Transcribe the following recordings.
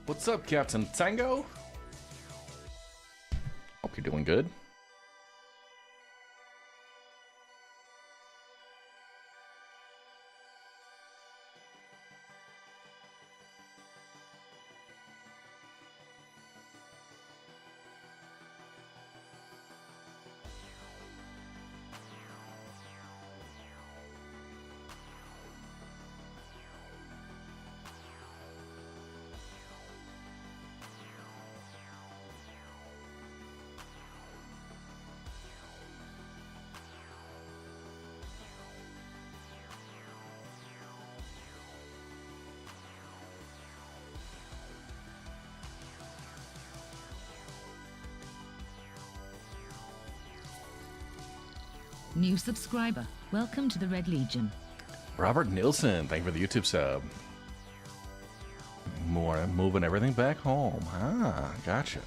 What's up, Captain Tango? Hope you're doing good. New subscriber. Welcome to the Red Legion. Robert Nilsson, thank you for the YouTube sub. More moving everything back home. Ah, gotcha.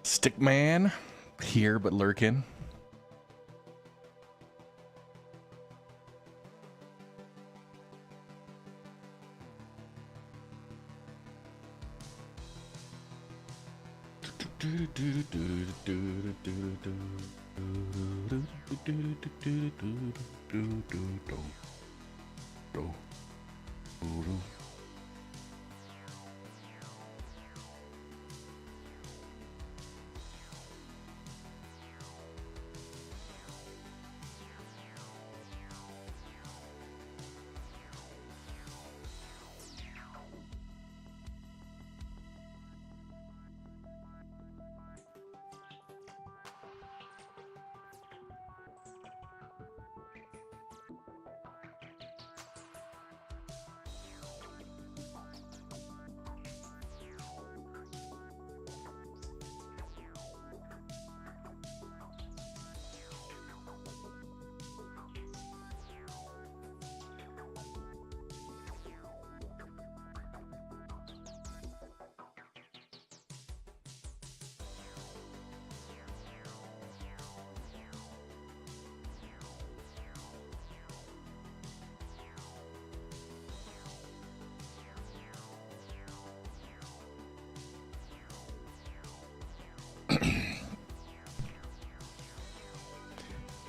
Stickman, here but lurking.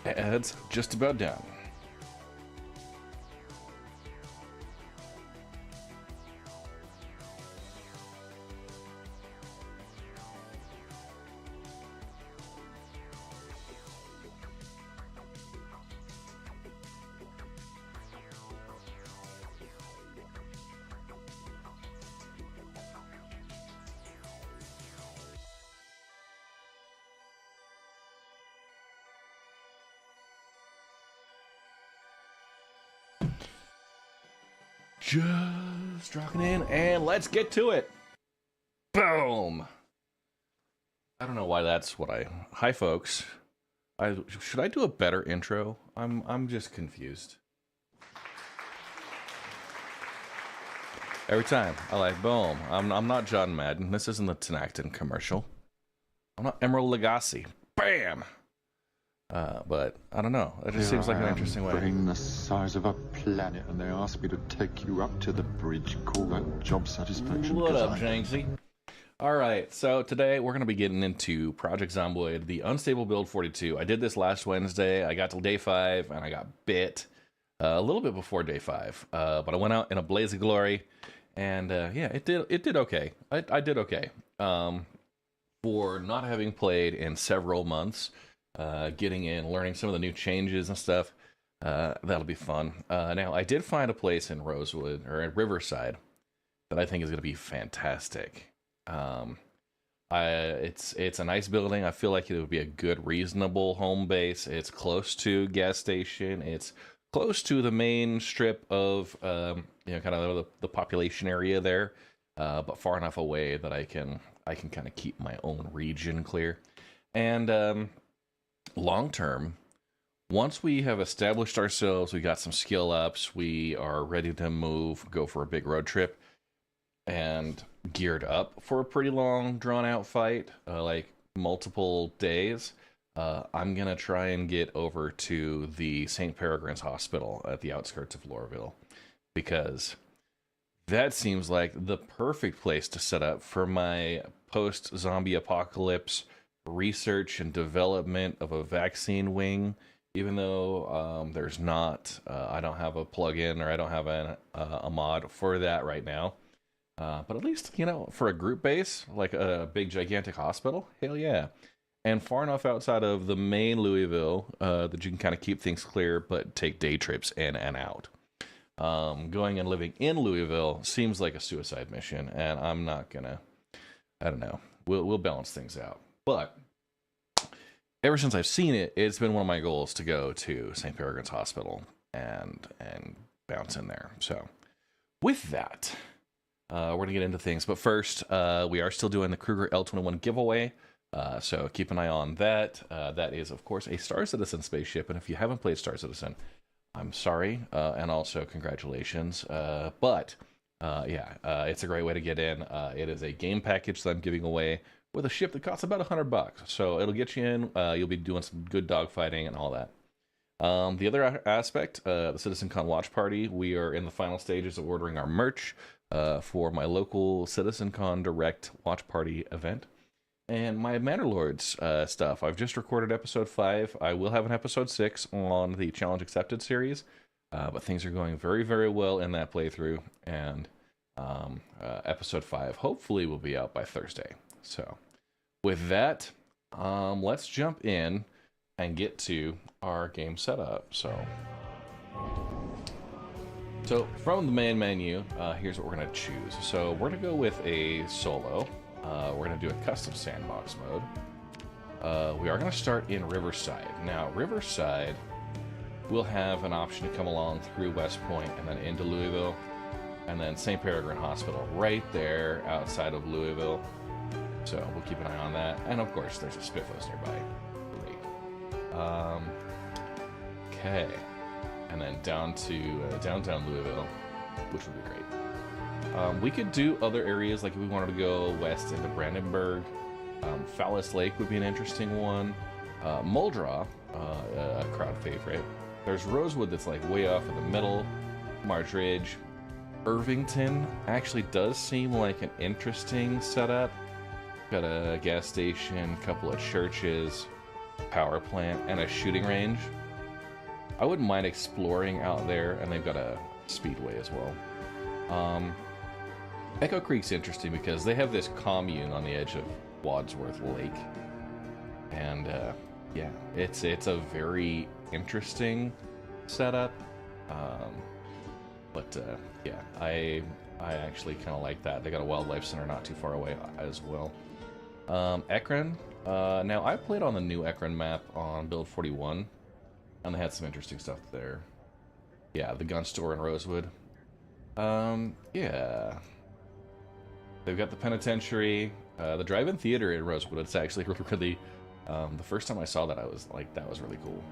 Ads just about done. Just rocking in, and let's get to it. Boom. I don't know why that's what I. Hi, folks. Should I do a better intro? I'm just confused. Every time I like boom. I'm not John Madden. This isn't the Tenactin commercial. I'm not Emerald Lagasse. Bam. But I don't know. It just seems like an interesting way. Brain the size of a planet, and they asked me to take you up to the bridge. Call that job satisfaction? What up, Janksy? All right, so today we're going to be getting into Project Zomboid, the Unstable Build 42. I did this last Wednesday. I got till day 5, and I got bit a little bit before day 5. But I went out in a blaze of glory, and yeah, it did okay. I did okay. For not having played in several months. Getting in, learning some of the new changes and stuff. That'll be fun. Now, I did find a place in Rosewood, or in Riverside, that I think is going to be fantastic. It's a nice building. I feel like it would be a good, reasonable home base. It's close to gas station. It's close to the main strip of, kind of the population area there. but far enough away that I can kind of keep my own region clear. And long term, once we have established ourselves, we got some skill ups, we are ready to move, go for a big road trip, and geared up for a pretty long, drawn out fight, like multiple days. I'm gonna try and get over to the St. Peregrine's Hospital at the outskirts of Lorville, because that seems like the perfect place to set up for my post-zombie apocalypse research and development of a vaccine wing. Even though there's not, I don't have a plugin or I don't have a mod for that right now. But at least, for a group base, like a big gigantic hospital, hell yeah. And far enough outside of the main Louisville that you can kind of keep things clear, but take day trips in and out. Going and living in Louisville seems like a suicide mission, and I'm not gonna, I don't know. We'll balance things out. But ever since I've seen it, it's been one of my goals to go to St. Peregrine's Hospital and bounce in there. So with that, we're going to get into things. But first, we are still doing the Kruger L21 giveaway. So keep an eye on that. That is, of course, a Star Citizen spaceship. And if you haven't played Star Citizen, I'm sorry. And also, congratulations. But it's a great way to get in. It is a game package that I'm giving away with a ship that costs about $100. So it'll get you in. You'll be doing some good dogfighting and all that. The other aspect, the CitizenCon watch party, we are in the final stages of ordering our merch for my local CitizenCon Direct watch party event. And my Manor stuff, I've just recorded episode 5. I will have an episode 6 on the Challenge Accepted series. But things are going very, very well in that playthrough. And episode 5 hopefully will be out by Thursday. So with that, let's jump in and get to our game setup. So from the main menu, here's what we're going to choose. So we're going to go with a solo. We're going to do a custom sandbox mode. We are going to start in Riverside. Now, Riverside will have an option to come along through West Point and then into Louisville, and then St. Peregrine Hospital right there outside of Louisville. So we'll keep an eye on that. And of course, there's a Spiffos nearby. Great. Okay. And then down to downtown Louisville, which would be great. We could do other areas, like if we wanted to go west into Brandenburg. Phallus Lake would be an interesting one. Muldraugh, a crowd favorite. There's Rosewood that's like way off in the middle. Marsh Ridge. Irvington actually does seem like an interesting setup. Got a gas station, a couple of churches, power plant, and a shooting range. I wouldn't mind exploring out there, and they've got a speedway as well. Echo Creek's interesting because they have this commune on the edge of Wadsworth Lake. And it's a very interesting setup. I actually kind of like that. They got a wildlife center not too far away as well. Ekron. Now, I played on the new Ekron map on Build 41, and they had some interesting stuff there. Yeah, the gun store in Rosewood. Yeah. They've got the penitentiary, the drive-in theater in Rosewood. It's actually really, the first time I saw that, I was like, that was really cool.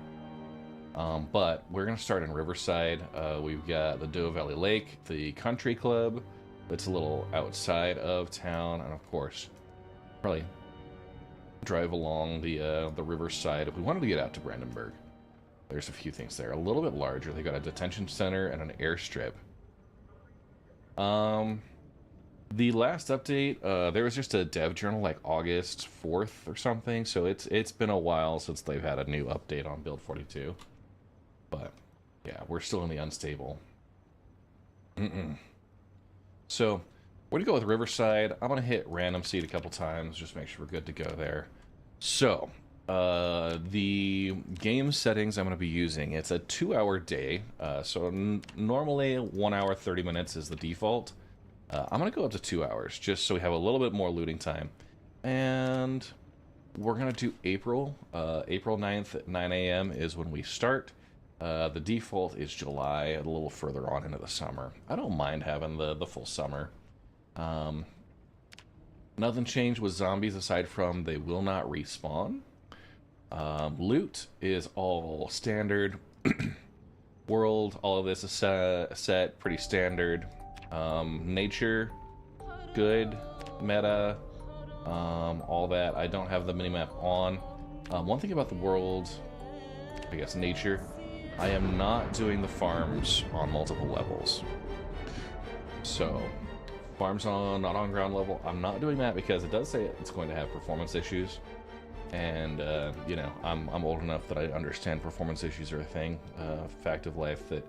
But we're going to start in Riverside. We've got the Doe Valley Lake, the country club that's a little outside of town, and of course, probably drive along the riverside. If we wanted to get out to Brandenburg, there's a few things there. A little bit larger. They got a detention center and an airstrip. The last update, there was just a dev journal like August 4th or something, so it's been a while since they've had a new update on Build 42. But yeah, we're still in the unstable. So we're gonna go with Riverside. I'm gonna hit random seed a couple times, just make sure we're good to go there. So the game settings I'm gonna be using, it's a 2-hour day. So normally 1 hour 30 minutes is the default. I'm gonna go up to 2 hours just so we have a little bit more looting time. And we're gonna do April 9th at 9 a.m. is when we start. The default is July, a little further on into the summer. I don't mind having the full summer. Nothing changed with zombies aside from they will not respawn. Loot is all standard. World, all of this is set pretty standard. Nature, good. Meta, all that. I don't have the minimap on. One thing about the world, I guess nature, I am not doing the farms on multiple levels. So, farms not on ground level, I'm not doing that because it does say it's going to have performance issues. And, you know, I'm old enough that I understand performance issues are a thing, fact of life that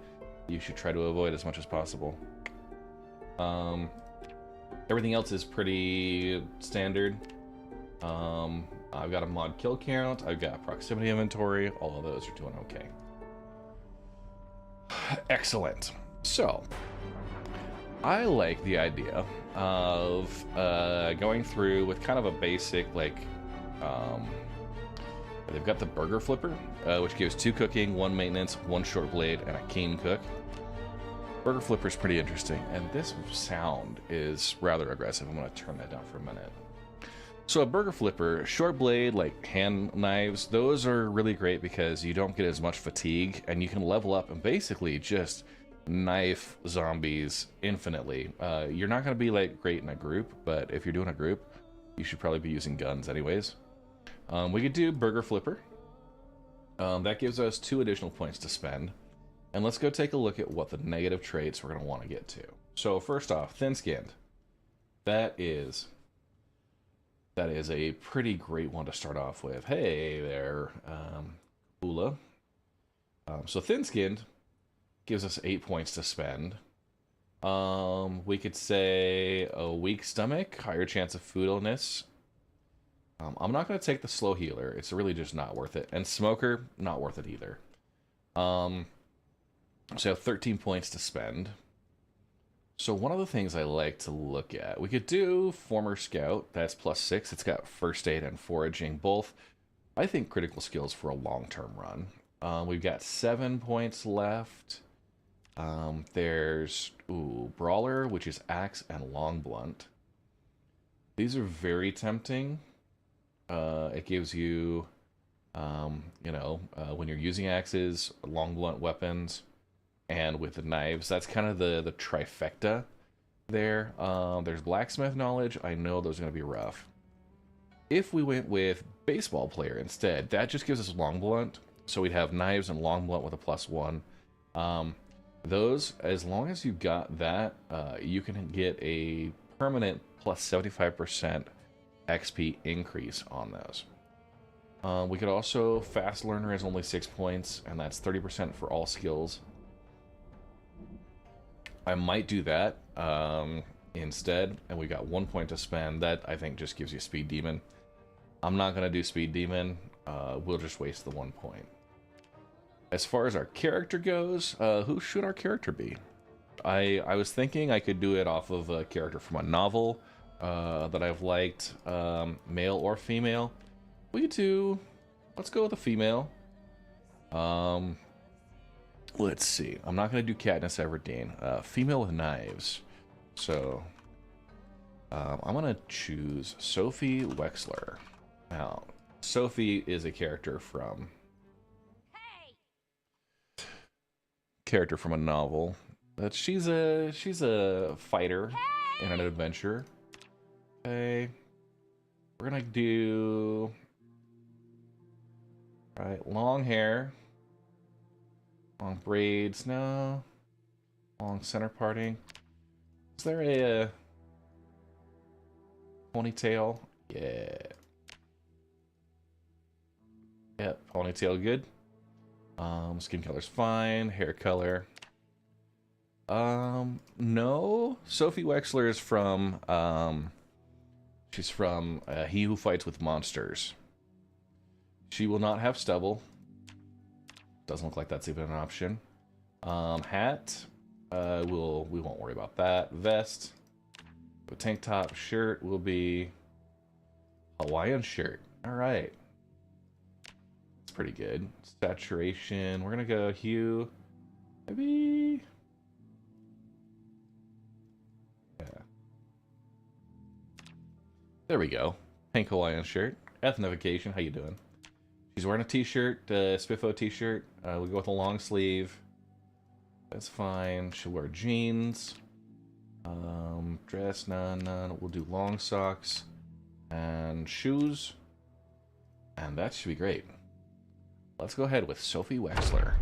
you should try to avoid as much as possible. Everything else is pretty standard. I've got a mod kill count, I've got proximity inventory, all of those are doing okay. Excellent. So, I like the idea of going through with kind of a basic, like, they've got the burger flipper, which gives 2 cooking, 1 maintenance, 1 short blade, and a keen cook. Burger flipper is pretty interesting, and this sound is rather aggressive. I'm going to turn that down for a minute. So a burger flipper, short blade, like hand knives, those are really great because you don't get as much fatigue, and you can level up and basically just knife zombies infinitely. You're not going to be like great in a group, but if you're doing a group, you should probably be using guns anyways. We could do burger flipper. That gives us 2 additional points to spend. And let's go take a look at what the negative traits we're going to want to get to. So first off, thin-skinned. That is a pretty great one to start off with. Hey there, Ula. So thin-skinned gives us 8 points to spend. We could say a weak stomach, higher chance of food illness. I'm not going to take the slow healer. It's really just not worth it. And smoker, not worth it either. So 13 points to spend. So one of the things I like to look at, we could do former scout. That's +6. It's got first aid and foraging, both, I think, critical skills for a long-term run. We've got 7 points left. There's brawler, which is axe and long blunt. These are very tempting. It gives you, when you're using axes, long blunt weapons, and with the knives, that's kind of the trifecta there. There's blacksmith knowledge. I know those are going to be rough. If we went with baseball player instead, that just gives us long blunt. So we'd have knives and long blunt with a +1. Those, as long as you got that, you can get a permanent +75% XP increase on those. We could also, fast learner is only 6 points, and that's 30% for all skills. I might do that instead, and we got 1 point to spend. That, I think, just gives you speed demon. I'm not going to do speed demon. We'll just waste the 1 point. As far as our character goes, who should our character be? I was thinking I could do it off of a character from a novel that I've liked, male or female. We could do, let's go with a female. Let's see. I'm not going to do Katniss Everdeen. Female with knives. So, I'm going to choose Sophie Wexler. Now, Sophie is a character from a novel. But she's a fighter in an adventure. Okay. We're going to do long hair. Long braids, no. Long center parting. Is there a ponytail? Yeah. Yep, ponytail good. Skin color's fine. Hair color. No. Sophie Wexler is from, she's from He Who Fights with Monsters. She will not have stubble. Doesn't look like that's even an option. Hat, we won't worry about that. Vest, a tank top, shirt will be Hawaiian shirt. All right, it's pretty good. Saturation, we're gonna go hue, maybe. Yeah, There we go. Pink Hawaiian shirt. Ethnification. How you doing? She's wearing a t-shirt, Spiffo t-shirt. We'll go with a long sleeve. That's fine. She'll wear jeans. Dress, none. We'll do long socks and shoes. And that should be great. Let's go ahead with Sophie Wexler.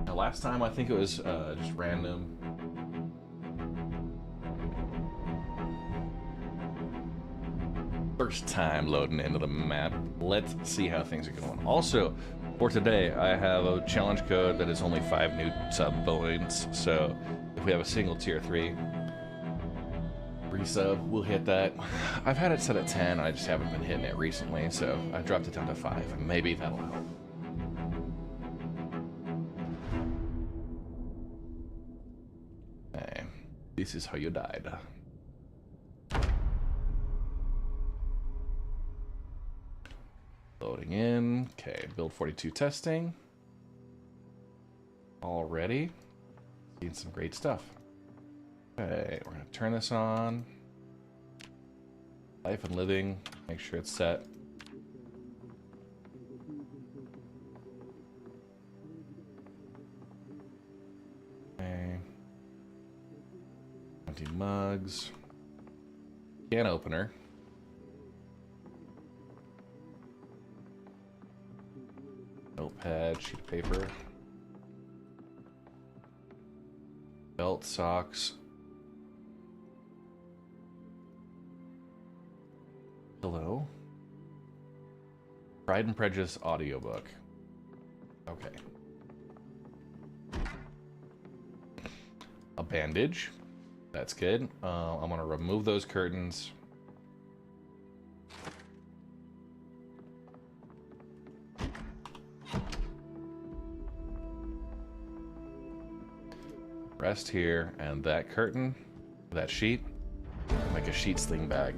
Now, last time I think it was just random. First time loading into the map. Let's see how things are going. Also, for today, I have a challenge code that is only 5 new sub points. So if we have a single tier 3 resub, we'll hit that. I've had it set at 10. I just haven't been hitting it recently, so I dropped it down to 5, and maybe that'll help. Okay, this is how you died. Loading in. Okay, build 42 testing. Already seeing some great stuff. Okay, we're gonna turn this on. Life and living. Make sure it's set. Okay. Empty mugs. Can opener. Notepad, sheet of paper. Belt, socks. Pillow. Pride and Prejudice audiobook. Okay. A bandage. That's good. I'm gonna remove those curtains. Rest here, and that curtain, that sheet, make a sheet sling bag.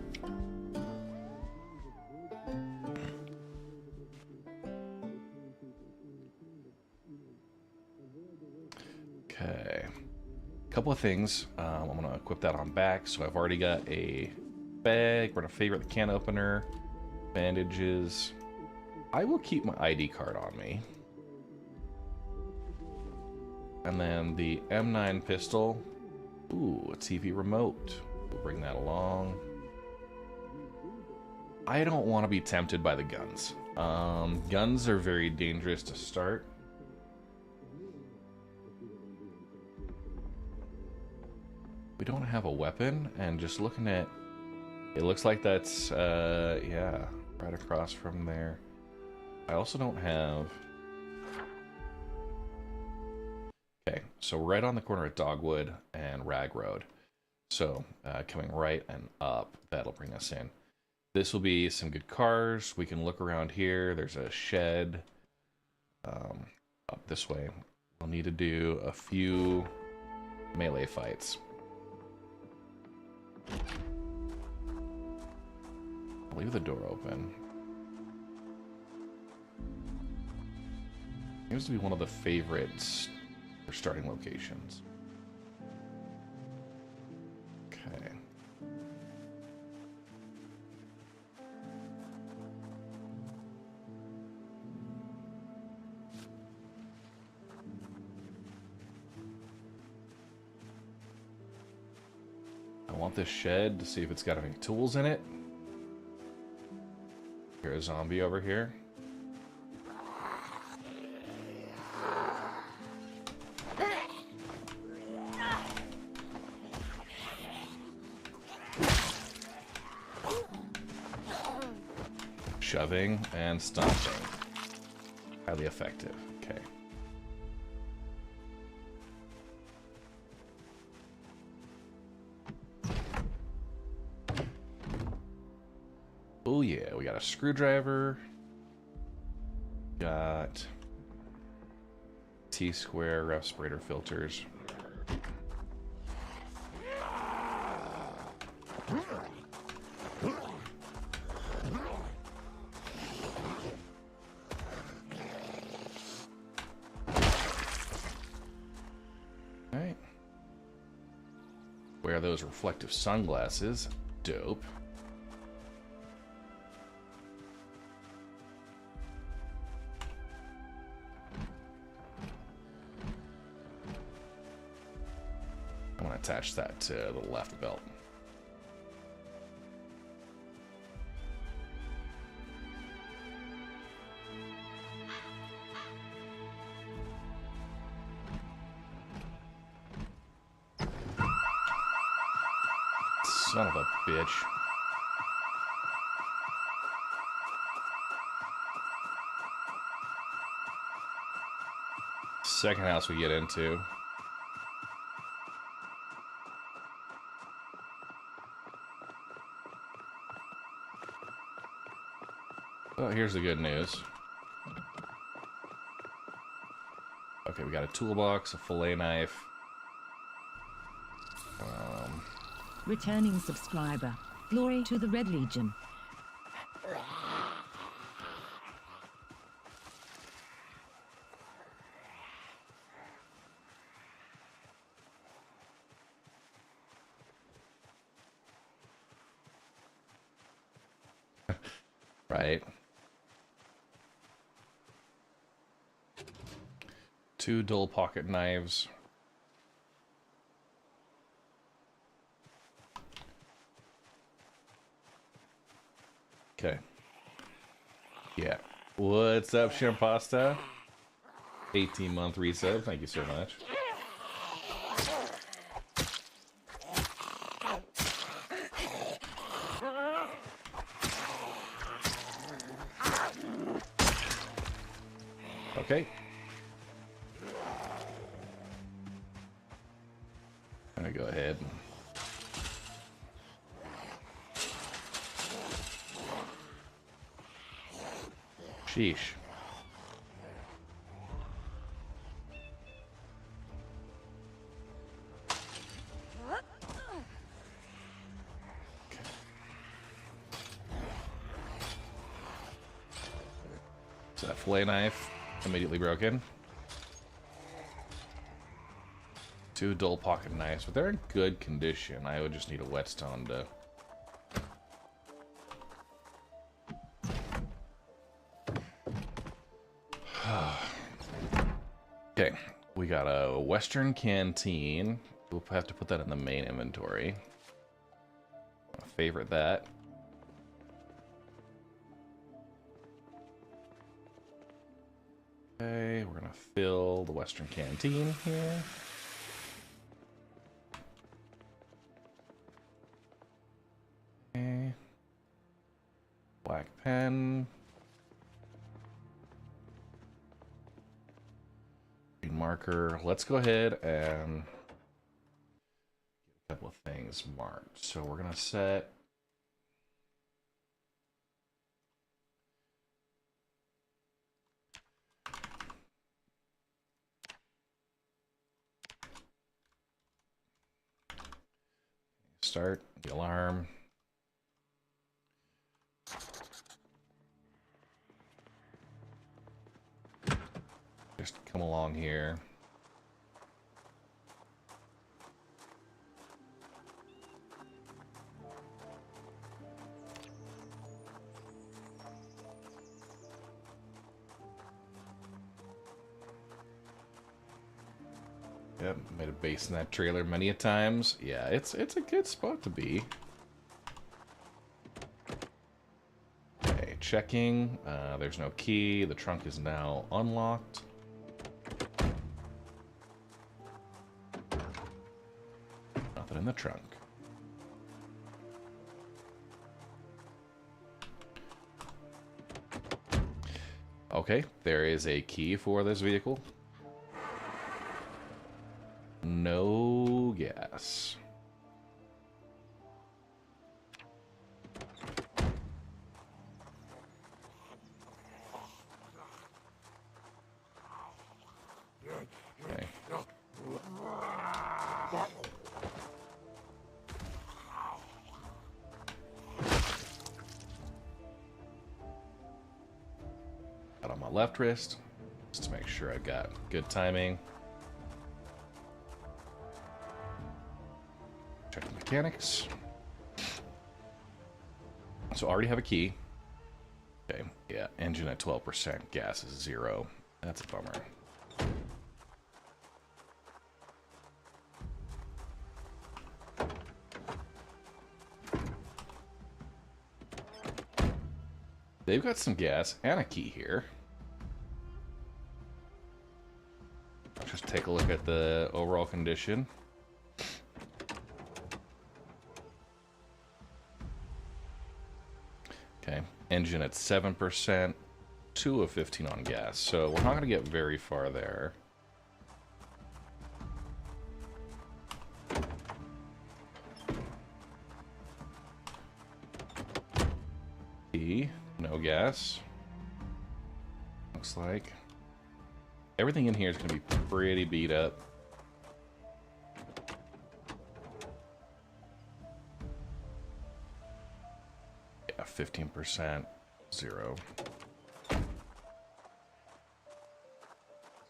Okay, couple of things. I'm gonna equip that on back, so I've already got a bag. We're gonna favorite the can opener, bandages. I will keep my ID card on me. And then the M9 pistol. Ooh, a TV remote. We'll bring that along. I don't want to be tempted by the guns. Guns are very dangerous to start. We don't have a weapon, and just looking at... It looks like that's, yeah, right across from there. I also don't have... Okay, so right on the corner at Dogwood and Rag Road. So, coming right and up, that'll bring us in. This will be some good cars. We can look around here. There's a shed. Up this way. We'll need to do a few melee fights. I'll leave the door open. Seems to be one of the favorites for starting locations. Okay. I want this shed to see if it's got any tools in it. Here's a zombie over here. Shoving and stomping. Highly effective. Okay. Oh yeah, we got a screwdriver. Got T-square respirator filters. Alright. Wear those reflective sunglasses. dope. I'm going to attach that to the left belt. Son of a bitch. Second house we get into. Oh, here's the good news. Okay, we got a toolbox, a fillet knife. Returning subscriber. Glory to the Red Legion. Right. 2 dull pocket knives. Okay. Yeah. What's up, Shampasta? 18-month resub. Thank you so much. Okay. I'm gonna go ahead and sheesh. So that fillet knife immediately broken. 2 dull pocket knives, but they're in good condition. I would just need a whetstone to... Okay, we got a Western canteen. We'll have to put that in the main inventory. I'll favorite that. Okay, we're gonna fill the Western canteen here. Okay. Black pen. Green marker. Let's go ahead and get a couple of things marked. So we're gonna set start the alarm. Just come along here. Yep, made a base in that trailer many a times. Yeah, it's a good spot to be. Okay, checking. There's no key. The trunk is now unlocked. Nothing in the trunk. Okay, there is a key for this vehicle. No gas. Okay. Out on my left wrist, just to make sure I've got good timing. Check the mechanics. So I already have a key. Okay, yeah, engine at 12%, gas is 0. That's a bummer. They've got some gas and a key here. Let's just take a look at the overall condition. Okay, engine at 7%, 2 of 15 on gas, so we're not going to get very far there. Key, no gas. Looks like everything in here is going to be pretty beat up. Yeah, 15%, 0.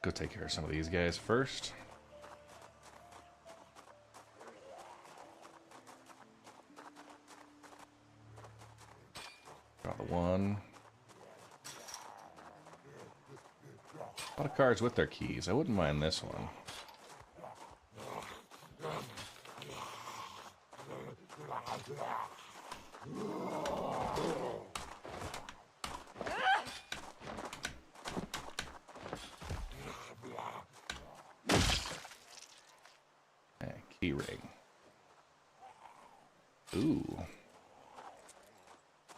Go take care of some of these guys first. Got the one. A lot of cars with their keys. I wouldn't mind this one. Key ring. Ooh.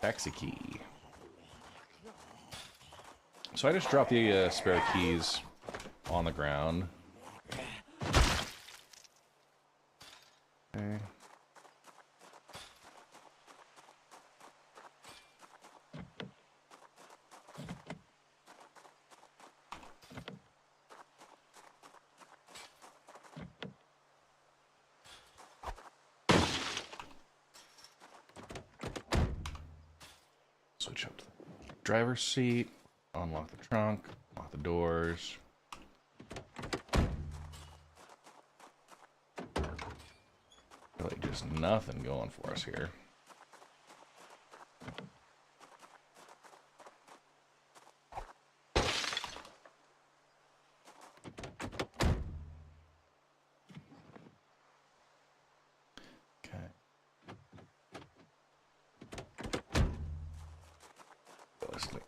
Taxi key. So I just dropped the spare keys on the ground. Okay. Switch up to the driver's seat, unlock the trunk, lock the doors. Really just nothing going for us here.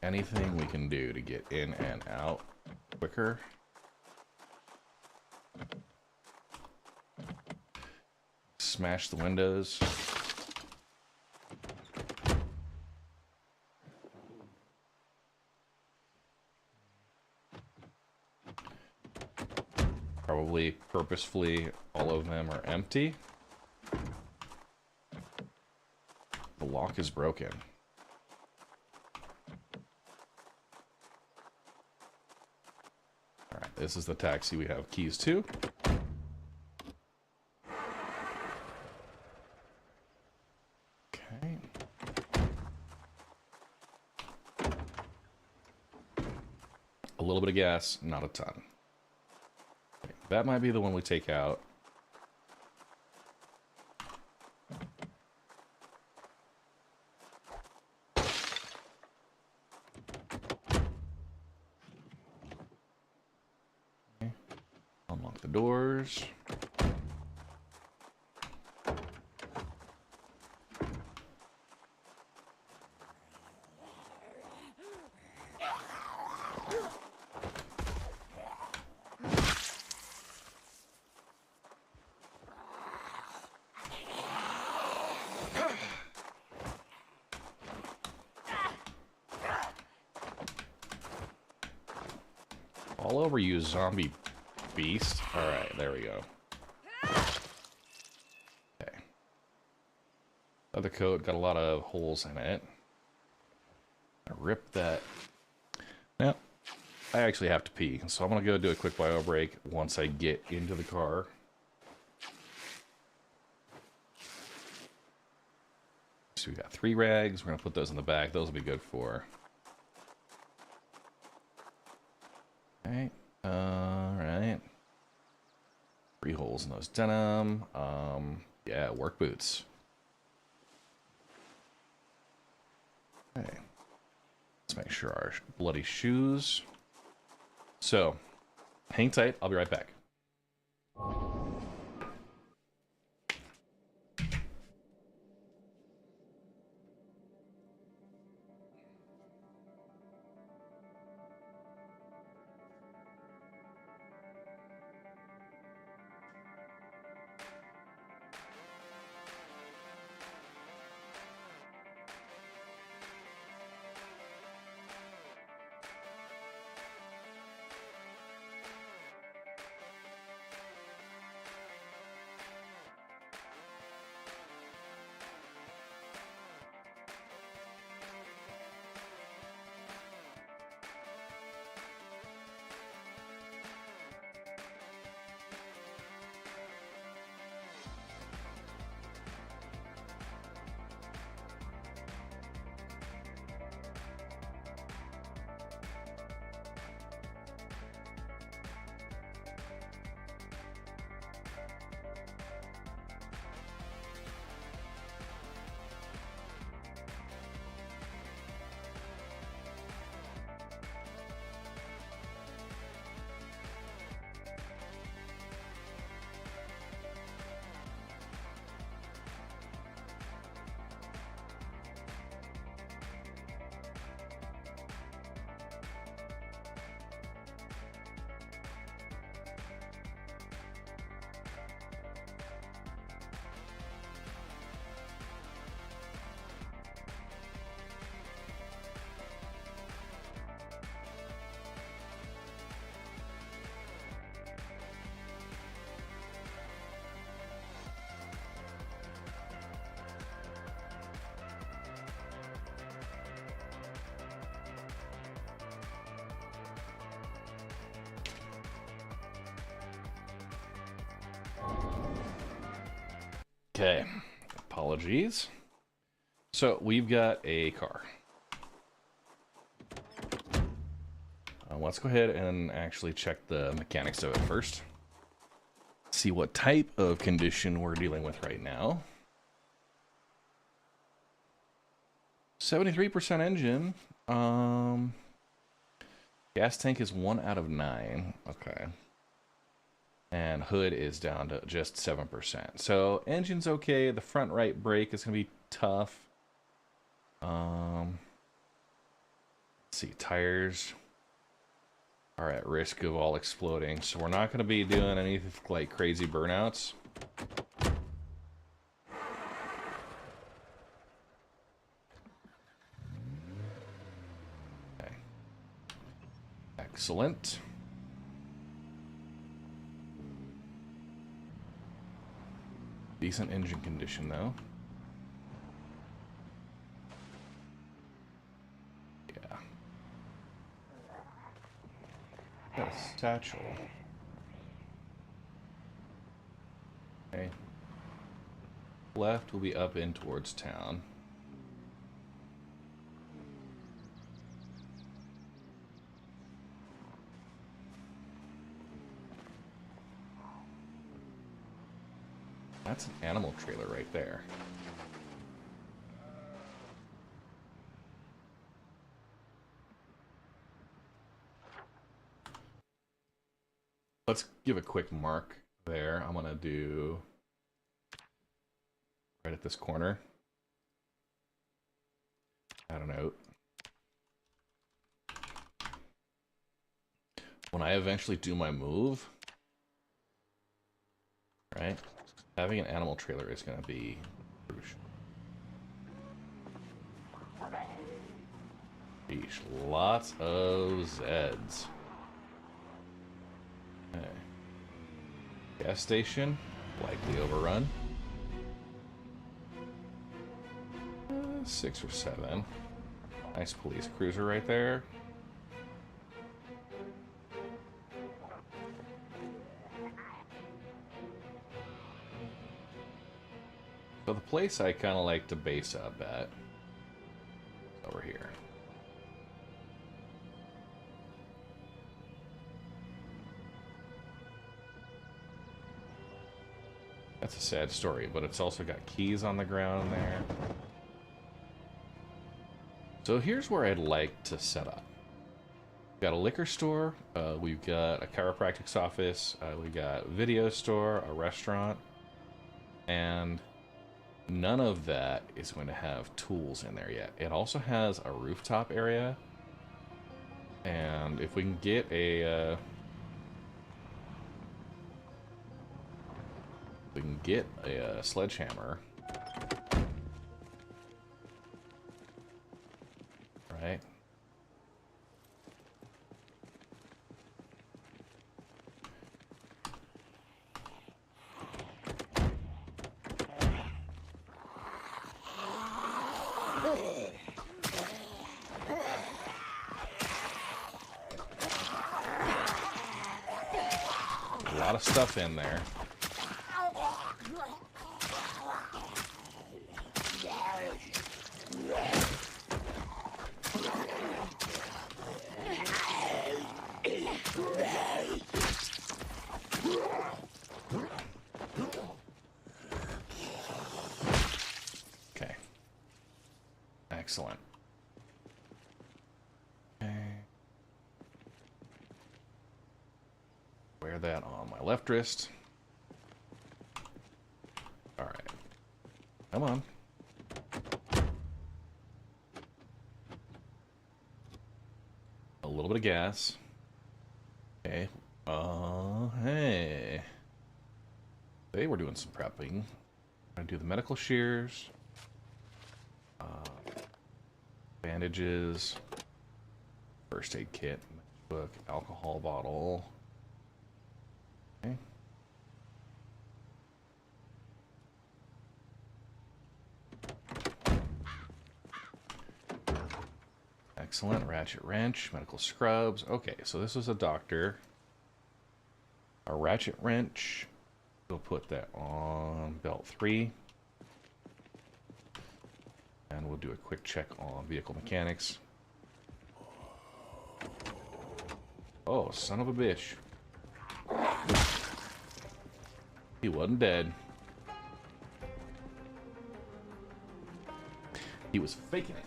Anything we can do to get in and out quicker. Smash the windows. Probably purposefully all of them are empty. The lock is broken. This is the taxi we have keys to. Okay. A little bit of gas, not a ton. Okay, that might be the one we take out. Unlock the doors. All over you, zombie beast. Alright, there we go. Okay. Leather coat, got a lot of holes in it. I ripped that. Now, I actually have to pee, so I'm gonna go do a quick bio break once I get into the car. So we got 3 rags. We're gonna put those in the back. Those will be good for. Alright. Alright. 3 holes in those denim. Yeah, work boots. Okay. Let's make sure our bloody shoes. So, hang tight. I'll be right back. Okay, apologies. So we've got a car. Let's go ahead and actually check the mechanics of it first. See what type of condition we're dealing with right now. 73% engine. Gas tank is 1 out of 9. Okay. And hood is down to just 7%. So engine's okay. The front right brake is going to be tough. Let's see, tires are at risk of all exploding. So we're not going to be doing any like crazy burnouts. Okay. Excellent. Decent engine condition, though. Yeah. Got a satchel. Okay. Left will be up in towards town. That's an animal trailer right there. Let's give a quick mark there. I'm gonna do right at this corner. Add a note. When I eventually do my move, right? Having an animal trailer is going to be crucial. Sheesh, lots of Zeds. Okay. Gas station, likely overrun. 6 or 7. Nice police cruiser right there. So the place I kind of like to base up at is over here. That's a sad story, but it's also got keys on the ground there. So here's where I'd like to set up. We've got a liquor store, we've got a chiropractic's office, we've got a video store, a restaurant, and none of that is going to have tools in there yet. It also has a rooftop area, and if we can get a sledgehammer, right? A lot of stuff in there. Okay. Excellent. Okay. Wear that on my left wrist. All right. Come on. A little bit of gas. Okay. Hey. Today we're doing some prepping. I'm gonna do the medical shears. Bandages. First aid kit. Book. Alcohol bottle. Okay. Excellent. Ratchet wrench, medical scrubs. Okay, so this is a doctor. A ratchet wrench. We'll put that on belt 3. And we'll do a quick check on vehicle mechanics. Oh, son of a bitch. He wasn't dead. He was faking it.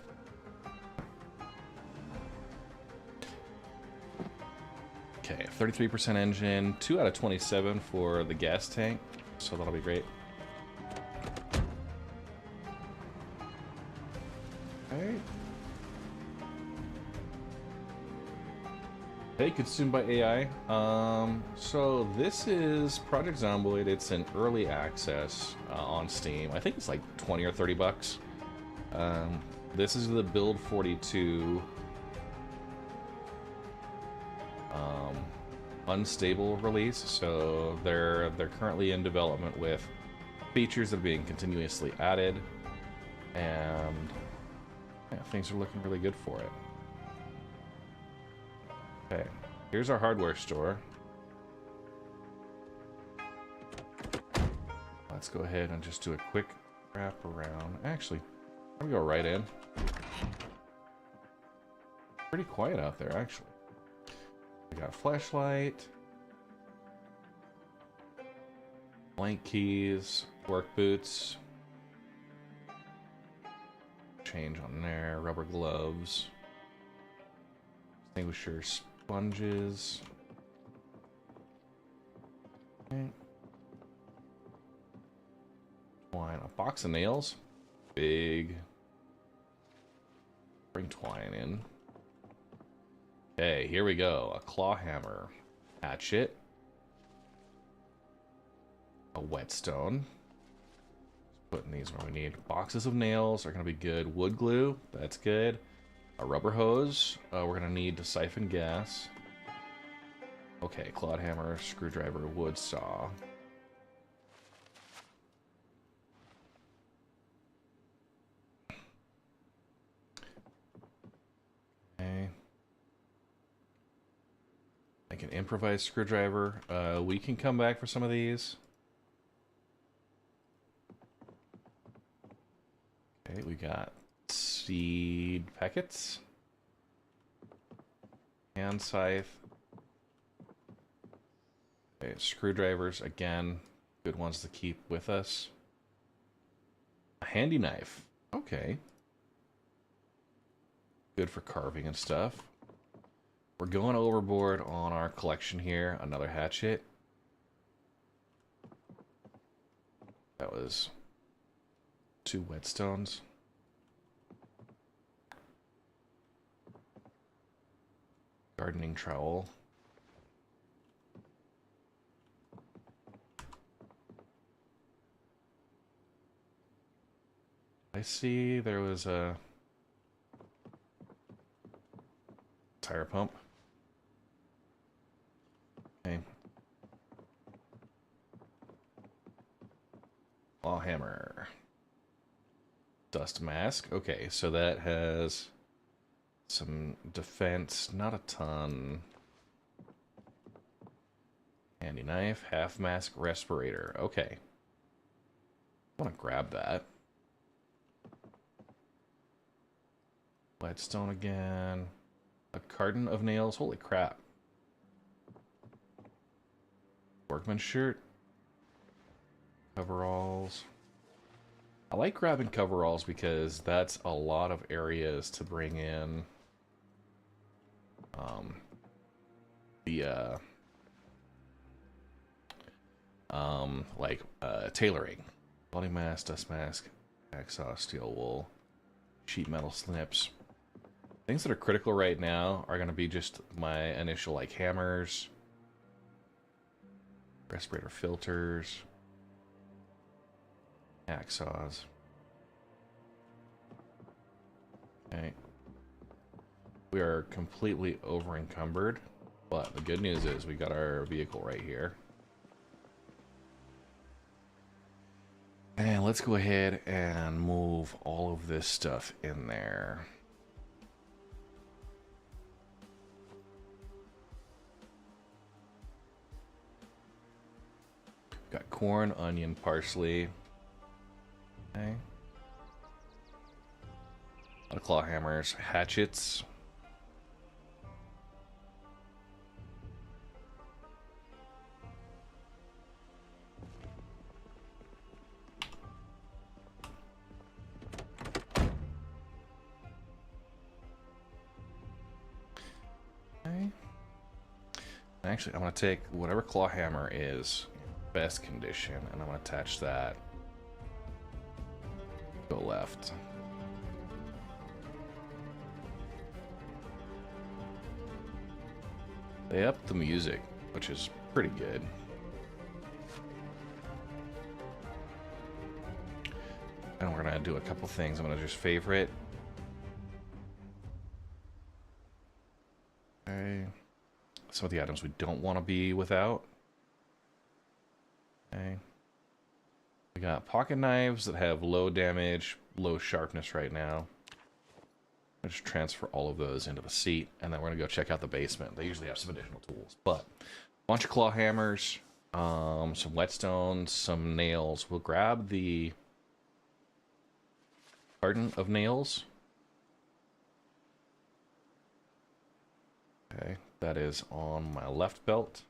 Okay, 33% engine, 2 out of 27 for the gas tank, so that'll be great. Alright. Hey, consumed by AI. So this is Project Zomboid. It's in early access on Steam. I think it's like 20 or 30 bucks. This is the Build 42 unstable release, so they're currently in development with features that are being continuously added, and yeah, things are looking really good for it. Okay, here's our hardware store. Let's go ahead and just do a quick wrap around. Actually, I'm gonna go right in. Pretty quiet out there, actually. We got a flashlight, blank keys, work boots, change on there, rubber gloves, extinguisher sponges. Okay. Twine, a box of nails, big. Bring twine in. Okay, here we go. A claw hammer, hatchet, a whetstone. Putting these where we need. Boxes of nails are going to be good. Wood glue, that's good. A rubber hose, we're going to need to siphon gas. Okay, claw hammer, screwdriver, wood saw. Okay. Like an improvised screwdriver. We can come back for some of these. Okay, we got seed packets. Hand scythe. Okay, screwdrivers, again, good ones to keep with us. A handy knife. Okay. Good for carving and stuff. We're going overboard on our collection here. Another hatchet. That was 2 whetstones. Gardening trowel. I see there was a tire pump. Okay. Claw hammer. Dust mask. Okay, so that has some defense, not a ton. Handy knife, half mask, respirator. Okay. I want to grab that. Whetstone again. A carton of nails. Holy crap. Workman's shirt. Coveralls. I like grabbing coveralls because that's a lot of areas to bring in tailoring. Body mask, dust mask, hacksaw, steel wool, sheet metal snips. Things that are critical right now are going to be just my initial, like, hammers, respirator filters, hacksaws. Okay. We are completely over encumbered, but the good news is we got our vehicle right here. And let's go ahead and move all of this stuff in there. Got corn, onion, parsley. Okay. A lot of claw hammers, hatchets. Okay. Actually, I'm going to take whatever claw hammer is best condition, and I'm going to attach that. Go left. They upped the music, which is pretty good. And we're going to do a couple things. I'm going to just favorite. Okay. Some of the items we don't want to be without. Okay. We got pocket knives that have low damage, low sharpness right now. I'll just transfer all of those into the seat, and then we're gonna go check out the basement. They usually have some additional tools, but a bunch of claw hammers, some whetstones, some nails. We'll grab the carton of nails. Okay, that is on my left belt.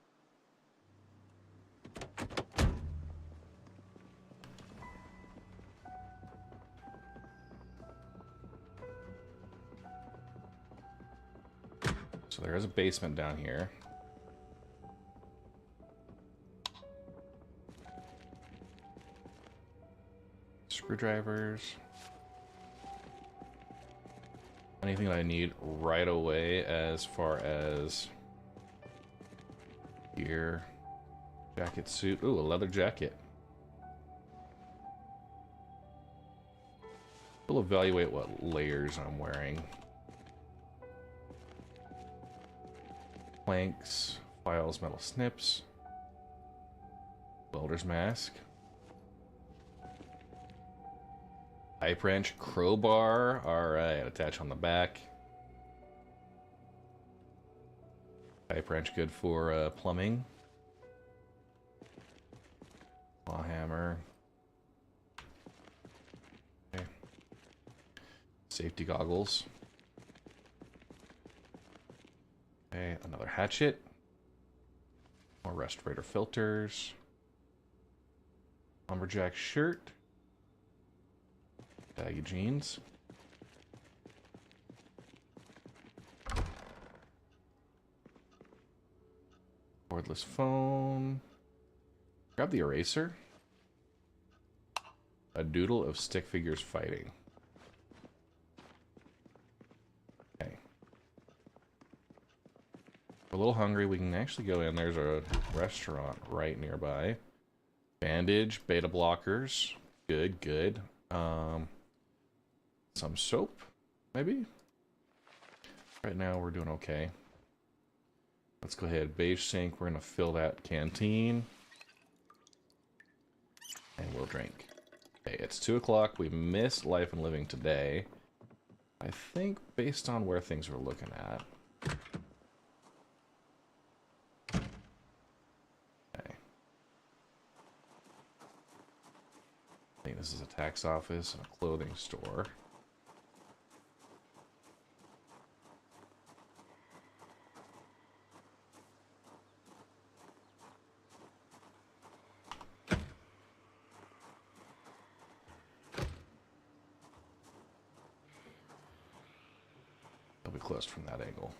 So there is a basement down here. Screwdrivers. Anything that I need right away as far as gear, jacket, suit. Ooh, a leather jacket. We'll evaluate what layers I'm wearing. Planks, files, metal snips, welder's mask, pipe wrench, crowbar. All right, attach on the back. Pipe wrench, good for plumbing. Claw hammer. Okay. Safety goggles. Okay, another hatchet. More respirator filters. Lumberjack shirt. Baggy jeans. Cordless phone. Grab the eraser. A doodle of stick figures fighting. Okay. We're a little hungry. We can actually go in. There's a restaurant right nearby. Bandage, beta blockers. Good, good. Some soap, maybe? Right now we're doing okay. Let's go ahead. Beige sink. We're going to fill that canteen. And we'll drink. Okay, it's 2 o'clock. We missed Life and Living today. I think based on where things we're looking at. Okay. I think this is a tax office and a clothing store. Closed from that angle.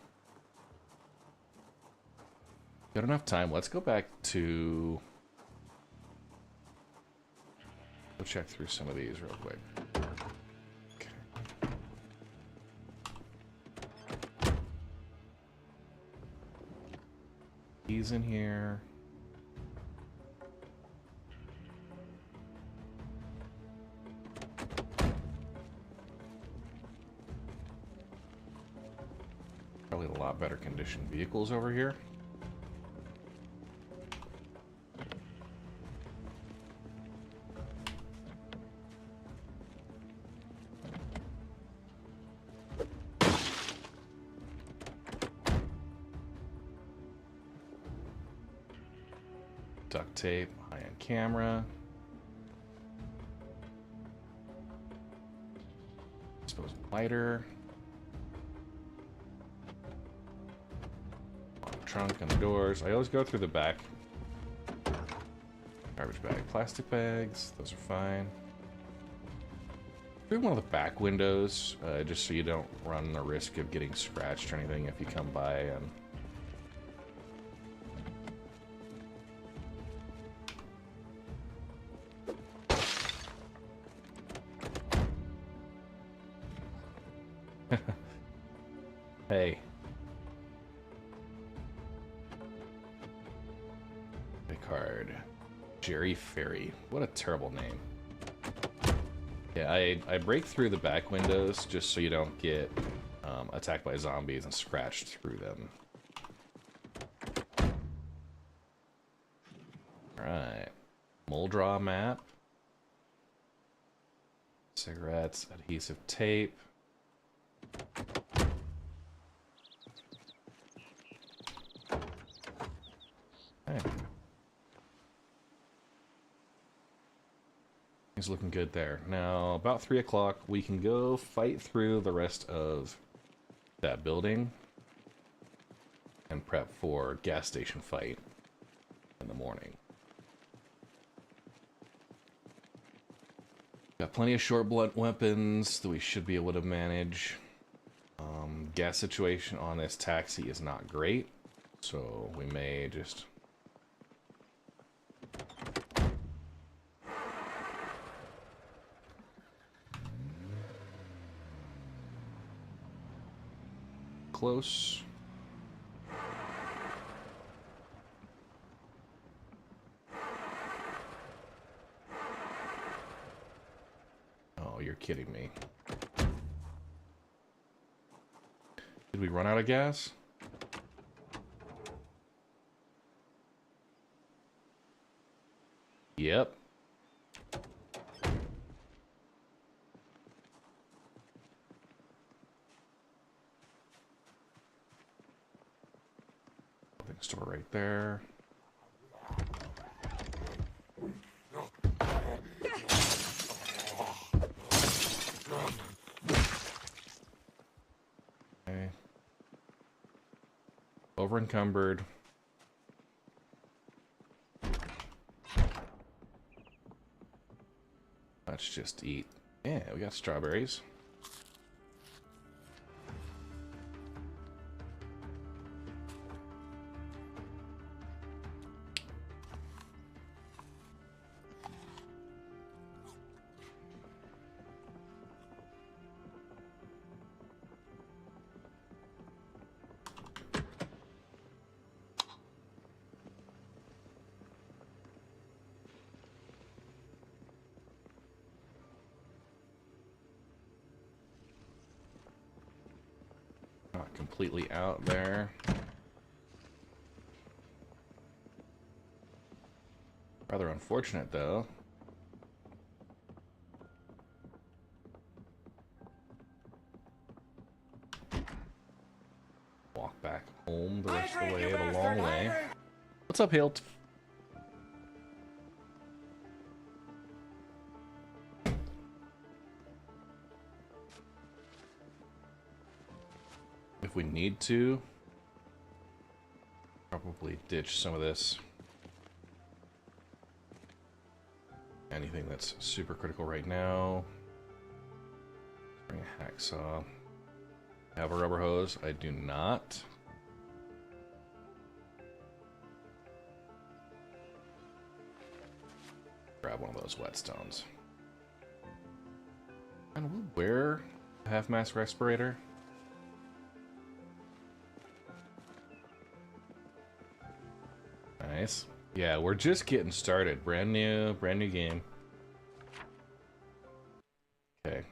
Got enough time. Let's go back to... We'll check through some of these real quick. Okay. He's in here. Probably a lot better conditioned vehicles over here. Duct tape, high-end camera. Disposable lighter. Trunk and the doors. I always go through the back. Garbage bag, plastic bags. Those are fine. Through one of the back windows, just so you don't run the risk of getting scratched or anything if you come by and... Hey. Card. Jerry Ferry. What a terrible name. Yeah, I break through the back windows just so you don't get attacked by zombies and scratched through them. Alright. Mole draw map. Cigarettes, adhesive tape. Okay. He's looking good there. Now, about 3 o'clock, we can go fight through the rest of that building and prep for gas station fight in the morning. Got plenty of short blunt weapons that we should be able to manage. Gas situation on this taxi is not great, so we may just... Close. Oh, you're kidding me. Did we run out of gas? Yep. Store right there. Okay. Over encumbered. Let's just eat. Yeah, we got strawberries. completely out there. Rather unfortunate, though. Walk back home the rest of the way, the long way. What's up, Hilt? If we need to, probably ditch some of this. Anything that's super critical right now. Bring a hacksaw. Have a rubber hose? I do not. Grab one of those whetstones. And we'll wear a half-mask respirator. Nice. Yeah, we're just getting started. Brand new game. Okay.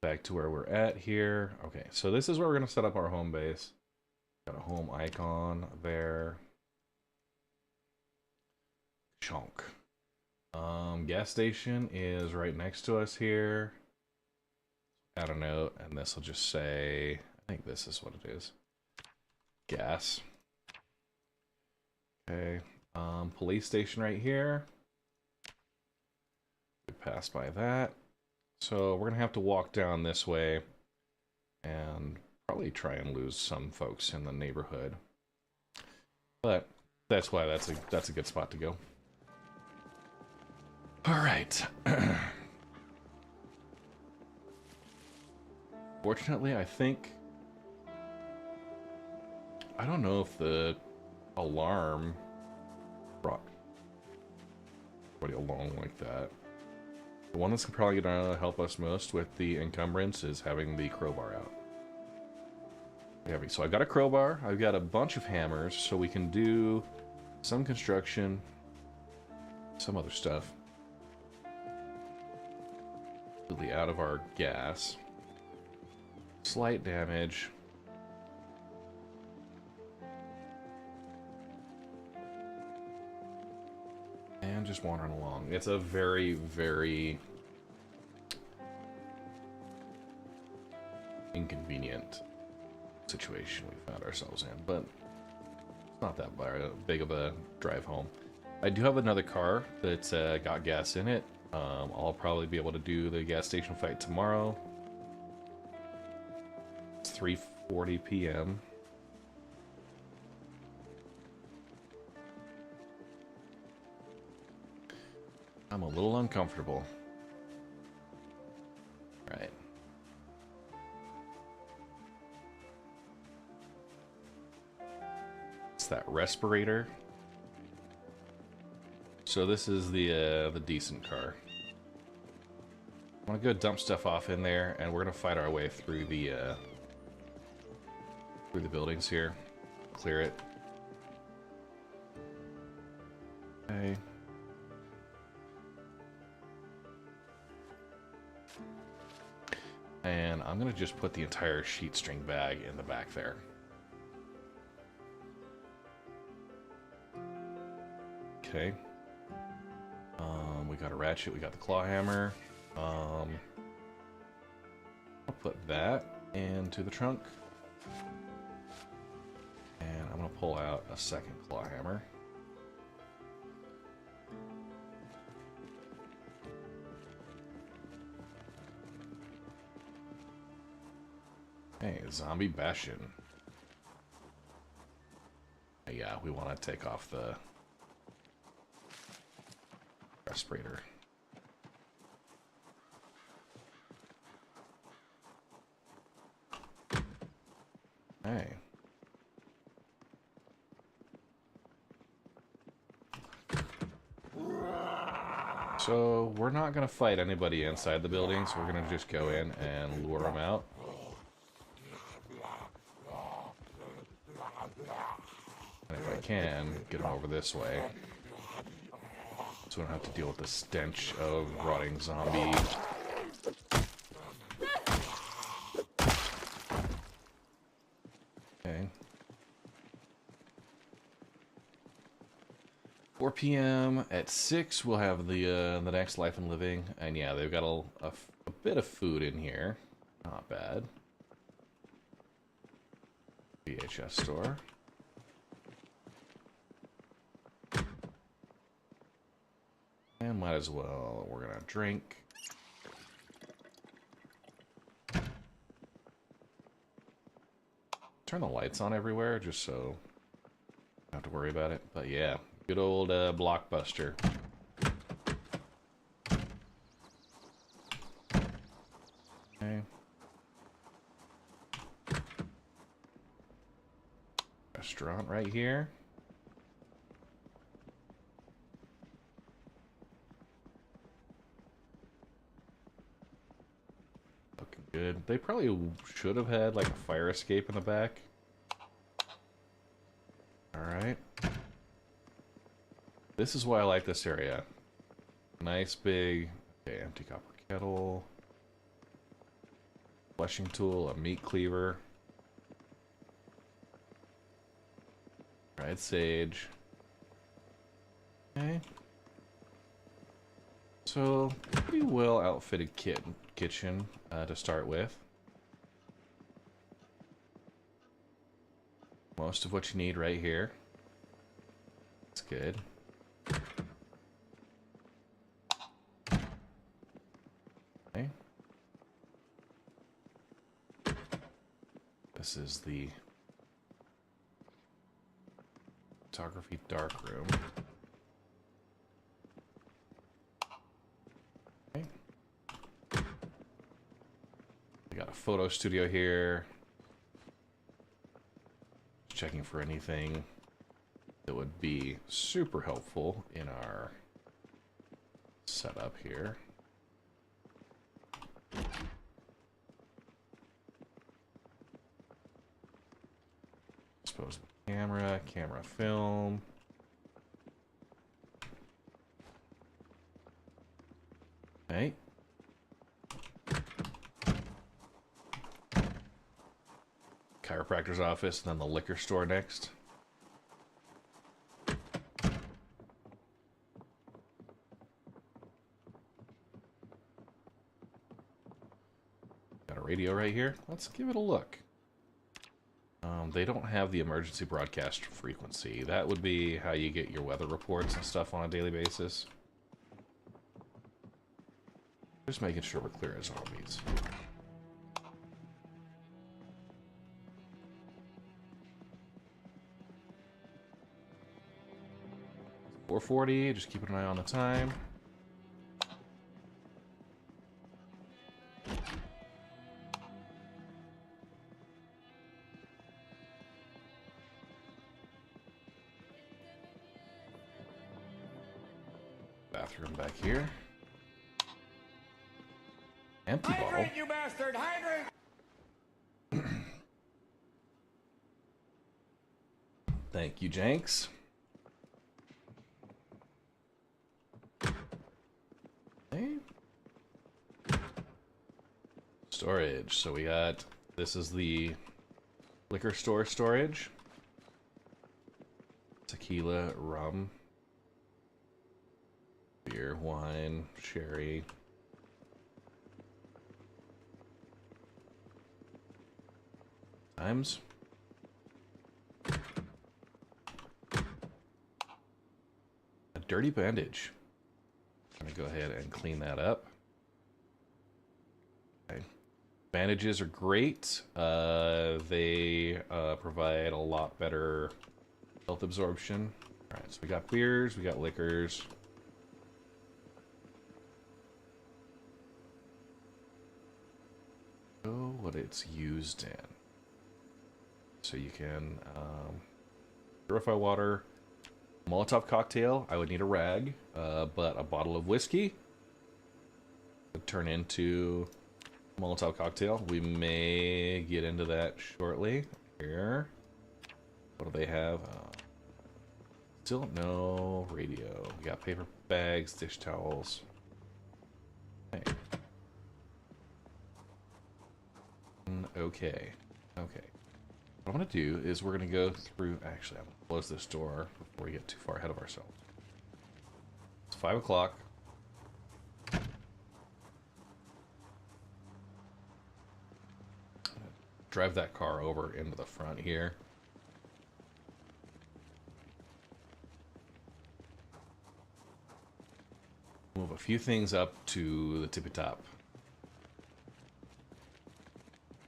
Back to where we're at here. Okay, so this is where we're going to set up our home base. Got a home icon there. Chunk. Gas station is right next to us here. Add a note, and this will just say, I think this is what it is. Gas. Okay. Police station right here. We passed by that. So we're gonna have to walk down this way and probably try and lose some folks in the neighborhood. But that's why that's a good spot to go. All right. Fortunately, I don't know if the alarm brought everybody along like that. The one that's probably gonna help us most with the encumbrance is having the crowbar out. Heavy. So I've got a crowbar, I've got a bunch of hammers, so we can do some construction, some other stuff. Completely out of our gas. Slight damage. And just wandering along. It's a very, very inconvenient situation we found ourselves in, but it's not that big of a drive home. I do have another car that's got gas in it. I'll probably be able to do the gas station fight tomorrow. It's 3:40 p.m. I'm a little uncomfortable. Right. It's that respirator. So this is the decent car. I'm gonna go dump stuff off in there, and we're gonna fight our way through the buildings here. Clear it. Okay. And I'm gonna just put the entire sheet string bag in the back there. Okay. We got a ratchet, we got the claw hammer. I'll put that into the trunk. And I'm gonna pull out a second claw hammer. Hey, zombie bastion. Yeah, we want to take off the respirator. Hey. So, we're not going to fight anybody inside the building, so we're going to just go in and lure them out. And if I can, get them over this way. So we don't have to deal with the stench of rotting zombie. 4 p.m. At 6, we'll have the next Life and Living. And yeah, they've got a bit of food in here. Not bad. VHS store. And might as well, we're gonna drink. Turn the lights on everywhere just so I don't have to worry about it. But yeah, good old Blockbuster. Okay. Restaurant right here. Looking good. They probably should have had like a fire escape in the back. Alright. This is why I like this area. Nice big, okay, empty copper kettle. Fleshing tool, a meat cleaver. Dried sage. Okay. So, pretty well outfitted kitchen to start with. Most of what you need right here. That's good. Okay. This is the photography darkroom. Okay. We got a photo studio here. Just checking for anything that would be super helpful in our setup here. Disposable camera, camera film. Okay. Chiropractor's office, and then the liquor store next. Got a radio right here. Let's give it a look. They don't have the emergency broadcast frequency. That would be how you get your weather reports and stuff on a daily basis. Just making sure we're clear as zombies. .440, just keeping an eye on the time. Bathroom back here. Empty bottle. Hydrate, you bastard! Hydrate! Thank you, Jenks. Okay. Storage. So we got, this is the liquor store storage. Tequila, rum, beer, wine, sherry. Times. A dirty bandage. I'm gonna go ahead and clean that up. Okay. Bandages are great. They provide a lot better health absorption. Alright, so we got beers, we got liquors. Oh, what it's used in. So you can purify water, Molotov cocktail. I would need a rag, but a bottle of whiskey would turn into Molotov cocktail. We may get into that shortly. Here, what do they have? Still no radio. We got paper bags, dish towels. Okay. Okay. Okay. What I'm going to do is we're going to go through... Actually, I'm going to close this door before we get too far ahead of ourselves. It's 5 o'clock. Drive that car over into the front here. Move a few things up to the tippy top.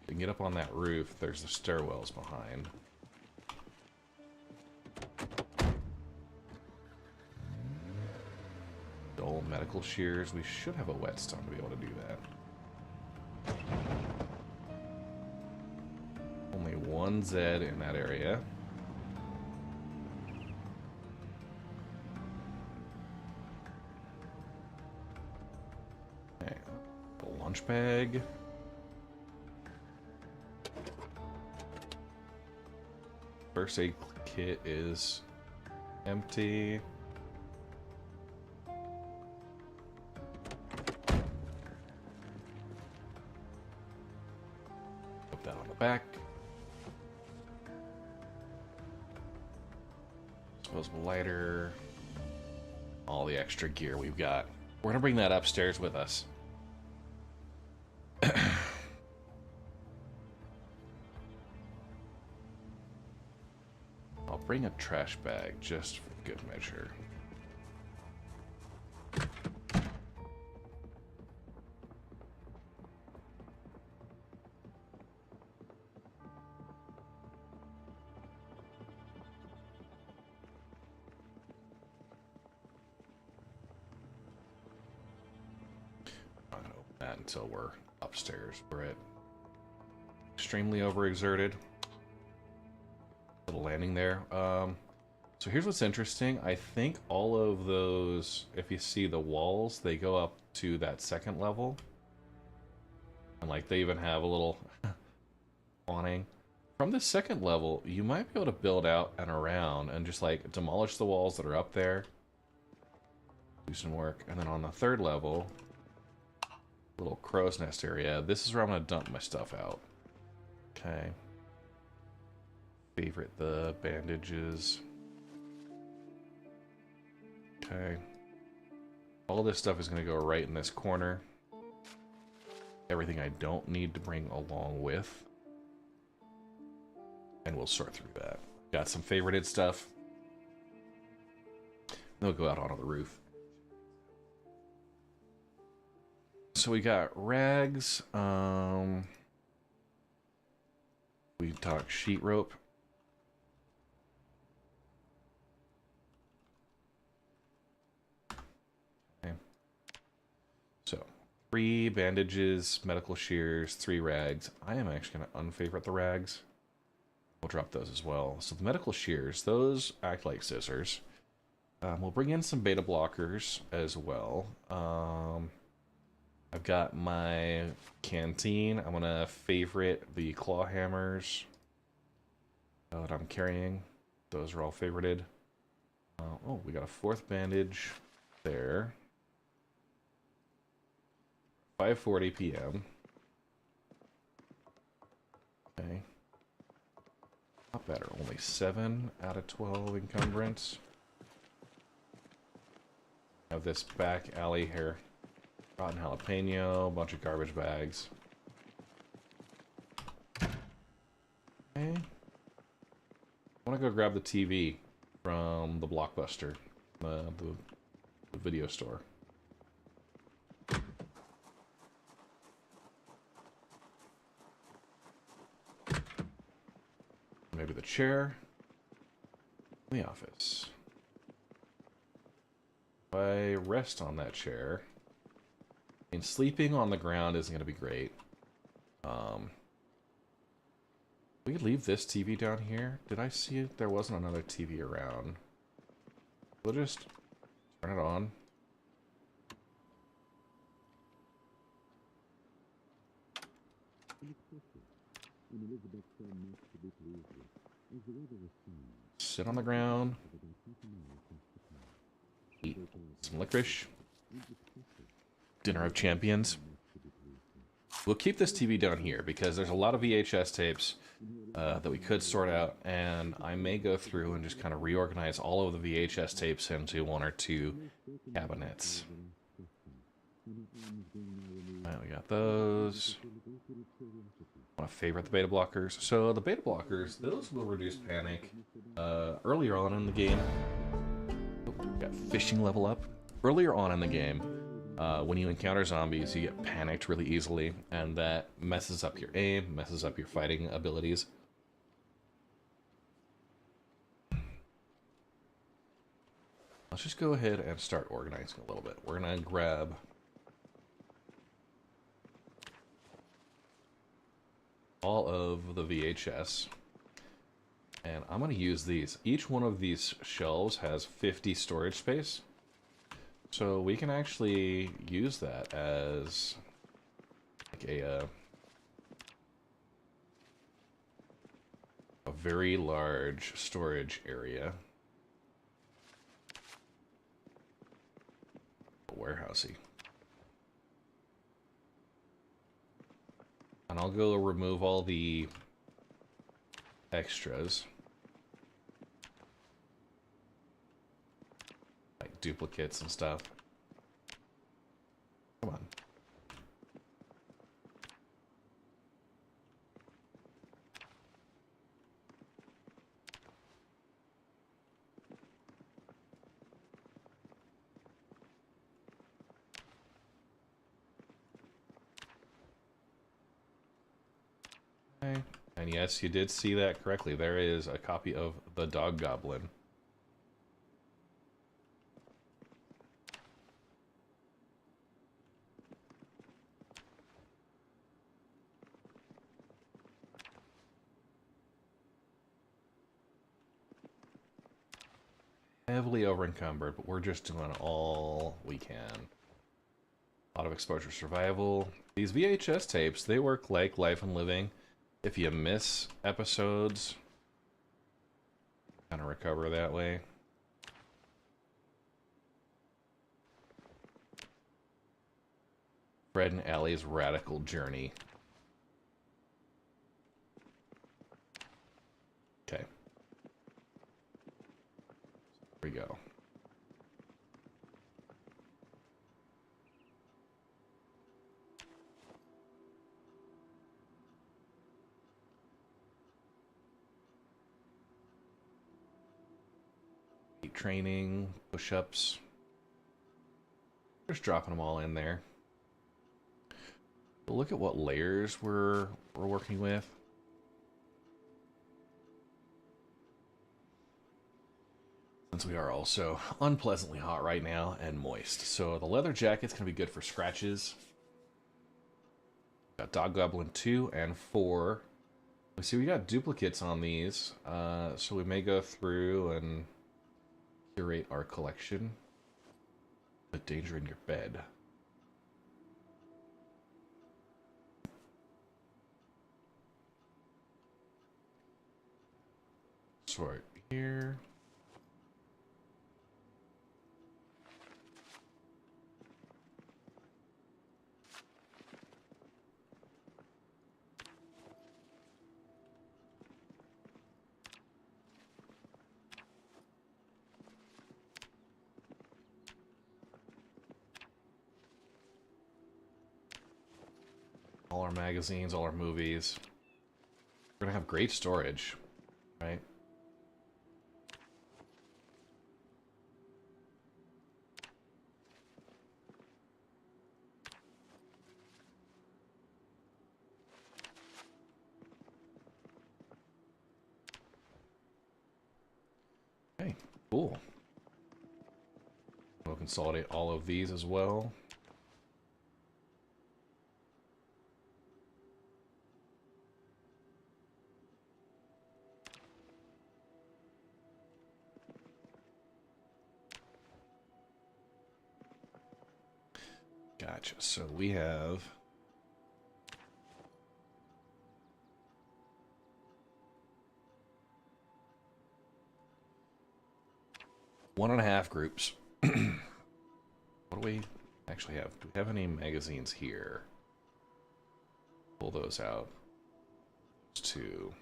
You can get up on that roof. There's the stairwells behind. Dull medical shears. We should have a whetstone to be able to do that. Only one Z in that area. Okay. The lunch bag. First aid kit is empty. Put that on the back. Disposable lighter. All the extra gear we've got. We're gonna bring that upstairs with us. I'll bring a trash bag just for good measure. I'm not gonna open that until we're upstairs. We're at extremely overexerted. Little landing there. So here's what's interesting. I think all of those, if you see the walls, they go up to that second level. And like they even have a little awning. From the second level, you might be able to build out and around and just like demolish the walls that are up there. Do some work. And then on the third level, little crow's nest area. This is where I'm going to dump my stuff out. Okay. Favorite the bandages. Okay. All this stuff is going to go right in this corner. Everything I don't need to bring along with. And we'll sort through that. Got some favorited stuff. Then we'll go out onto the roof. So we got rags. We talk sheet rope. So, 3 bandages, medical shears, 3 rags. I am actually going to unfavorite the rags. We'll drop those as well. So the medical shears, those act like scissors. We'll bring in some beta blockers as well. I've got my canteen. I'm going to favorite the claw hammers that I'm carrying. Those are all favorited. Oh, we got a 4th bandage there. 5:40 p.m. Okay. Not better. Only 7 out of 12 encumbrance. Have this back alley here. Rotten jalapeno, a bunch of garbage bags. Okay. I want to go grab the TV from the Blockbuster, the video store. Maybe the chair in the office. If I rest on that chair, I mean, sleeping on the ground isn't going to be great. We could leave this TV down here. Did I see it? There wasn't another TV around. We'll just turn it on. Sit on the ground. Eat some licorice. Dinner of Champions. We'll keep this TV down here because there's a lot of VHS tapes that we could sort out, and I may go through and just kind of reorganize all of the VHS tapes into 1 or 2 cabinets. Alright, we got those. My favorite, the beta blockers. So the beta blockers, those will reduce panic earlier on in the game. Oh, we got fishing level up. Earlier on in the game, when you encounter zombies, you get panicked really easily, and that messes up your aim, messes up your fighting abilities. Let's just go ahead and start organizing a little bit. We're gonna grab all of the VHS, and I'm gonna use these. Each one of these shelves has 50 storage space, so we can actually use that as like a very large storage area. Warehousey. And I'll go remove all the extras. Like duplicates and stuff. Come on. And yes, you did see that correctly. There is a copy of The Dog Goblin. Heavily over encumbered, but we're just doing all we can. A lot of exposure survival. These VHS tapes, they work like Life and Living. If you miss episodes, kind of recover that way. Fred and Allie's Radical Journey. Okay. Here we go. Training, push-ups. Just dropping them all in there. But look at what layers we're working with. Since we are also unpleasantly hot right now and moist. So the leather jacket's gonna be good for scratches. Got Dog Goblin 2 and 4. We see we got duplicates on these. So we may go through and curate our collection. Put danger in your bed. Sort here. All our magazines, all our movies. We're gonna have great storage, right? Okay, cool. We'll consolidate all of these as well. Gotcha. So we have 1.5 groups. What do we actually have? Do we have any magazines here? Pull those out. Those two.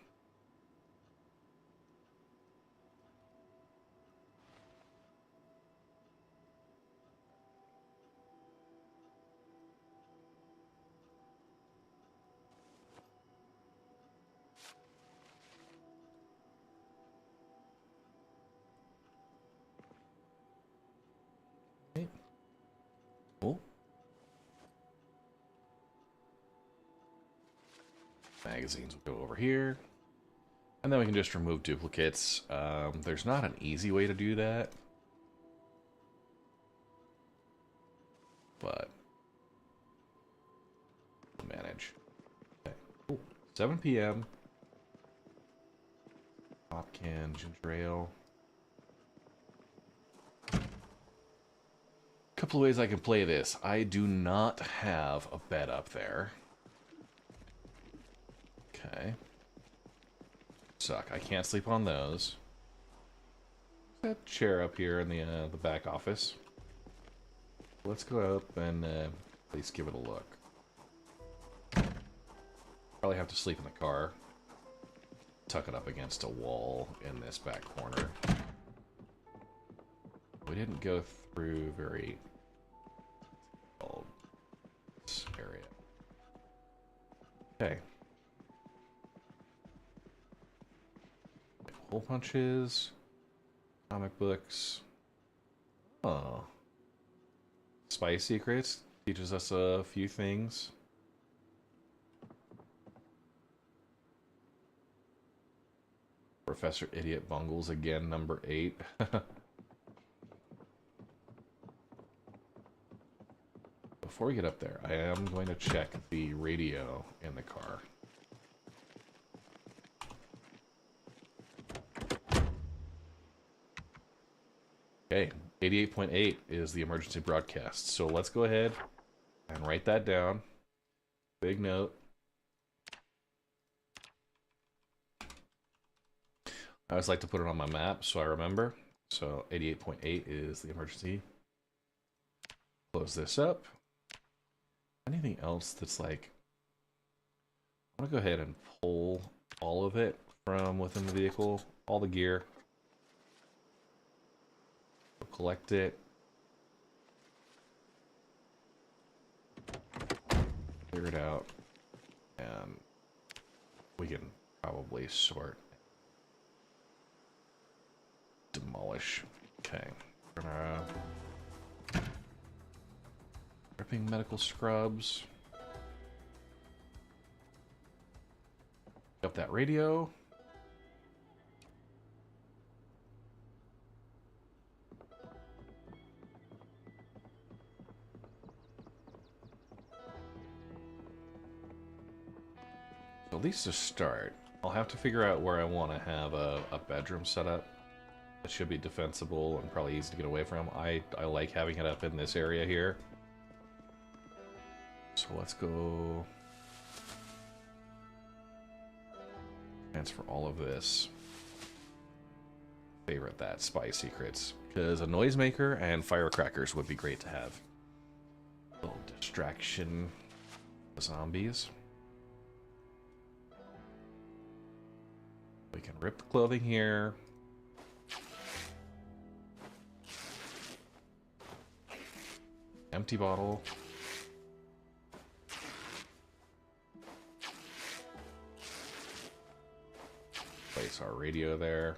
Cool. Magazines will go over here. And then we can just remove duplicates. There's not an easy way to do that. But we'll manage. Okay. Cool. 7 p.m. Hopkin, ginger ale. Couple of ways I can play this. I do not have a bed up there. Okay. Suck. I can't sleep on those. There's that chair up here in the back office. Let's go up and at least give it a look. Probably have to sleep in the car. Tuck it up against a wall in this back corner. We didn't go through very well this area. Okay. Hole punches, comic books. Oh. Spy Secrets teaches us a few things. Professor Idiot Bungles again, number 8. Before we get up there, I am going to check the radio in the car. Okay, 88.8 is the emergency broadcast. So let's go ahead and write that down. Big note. I always like to put it on my map so I remember. So 88.8 is the emergency. Close this up. Anything else that's like... I'm going to go ahead and pull all of it from within the vehicle. All the gear. Collect it. Clear it out. And we can probably sort. Demolish. Okay. We're gonna... Ripping medical scrubs. Up that radio. So at least to start, I'll have to figure out where I want to have a bedroom set up. It should be defensible and probably easy to get away from. I like having it up in this area here. So let's go transfer all of this. Favorite that, Spy Secrets. Because a noisemaker and firecrackers would be great to have. A little distraction. Zombies. We can rip the clothing here. Empty bottle. Place our radio there.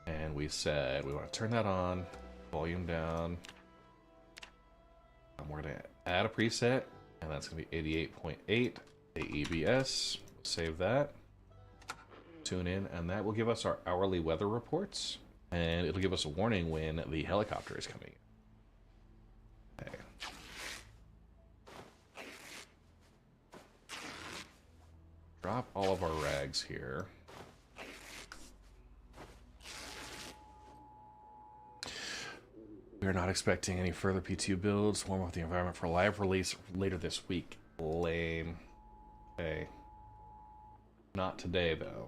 And we said we want to turn that on, volume down. And we're going to add a preset, and that's going to be 88.8 AEBS. Save that. Tune in, and that will give us our hourly weather reports. And it'll give us a warning when the helicopter is coming. Okay. Drop all of our rags here. We're not expecting any further P2 builds. Warm up the environment for live release later this week. Lame. Okay. Not today, though.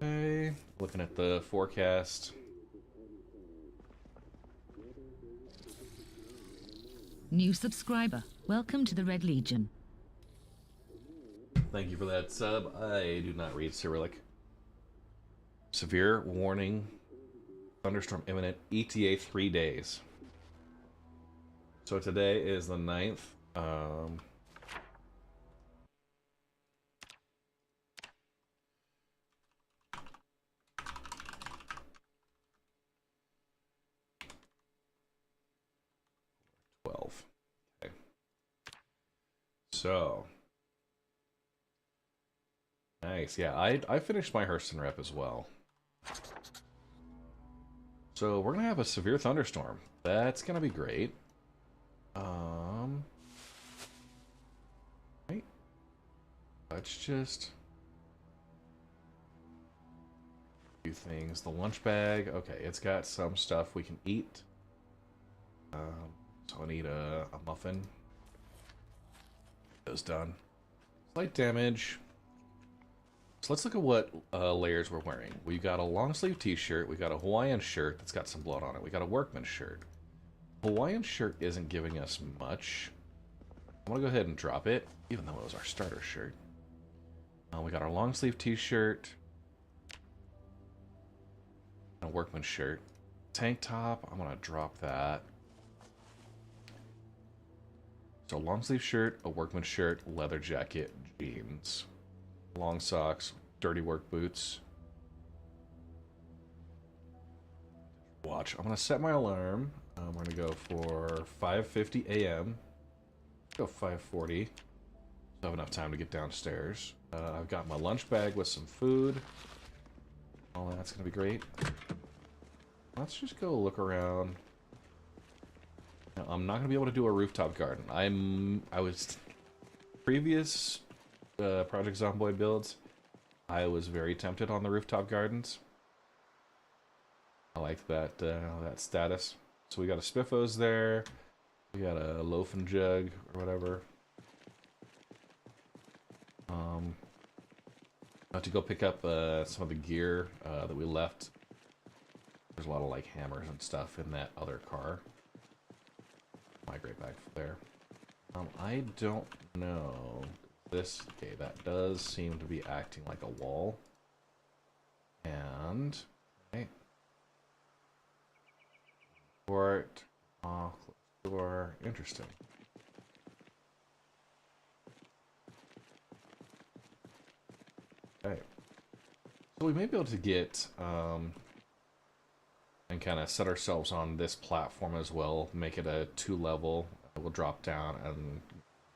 Okay. Looking at the forecast. New subscriber. Welcome to the Red Legion. Thank you for that sub. I do not read Cyrillic. Severe warning. Thunderstorm imminent. ETA 3 days. So today is the 9th. So nice. Yeah, I finished my Hurston rep as well. So we're gonna have a severe thunderstorm. That's gonna be great. Right. Let's just do things. The lunch bag. Okay, it's got some stuff we can eat. So I need a muffin. Those done. Slight damage. So let's look at what layers we're wearing. We got a long sleeve t-shirt. We got a Hawaiian shirt that's got some blood on it. We got a workman shirt. Hawaiian shirt isn't giving us much. I'm gonna go ahead and drop it, even though it was our starter shirt. We got our long sleeve t-shirt. A workman shirt. Tank top, I'm gonna drop that. So long sleeve shirt, a workman shirt, leather jacket, jeans. Long socks, dirty work boots. Watch. I'm gonna set my alarm. We're gonna go for 5:50 a.m. Go 5:40. So I have enough time to get downstairs. I've got my lunch bag with some food. All that's gonna be great. Let's just go look around. Now, I'm not gonna be able to do a rooftop garden. I was previous Project Zomboid builds. I was very tempted on the rooftop gardens. I like that that status. So we got a Spiffos there. We got a loaf and jug or whatever. I have to go pick up some of the gear that we left. There's a lot of like hammers and stuff in that other car. Migrate back there. I don't know. This, okay, that does seem to be acting like a wall. And, okay. Port, close door, interesting. Okay. So we may be able to get, and kind of set ourselves on this platform as well, make it a 2-level. We'll drop down and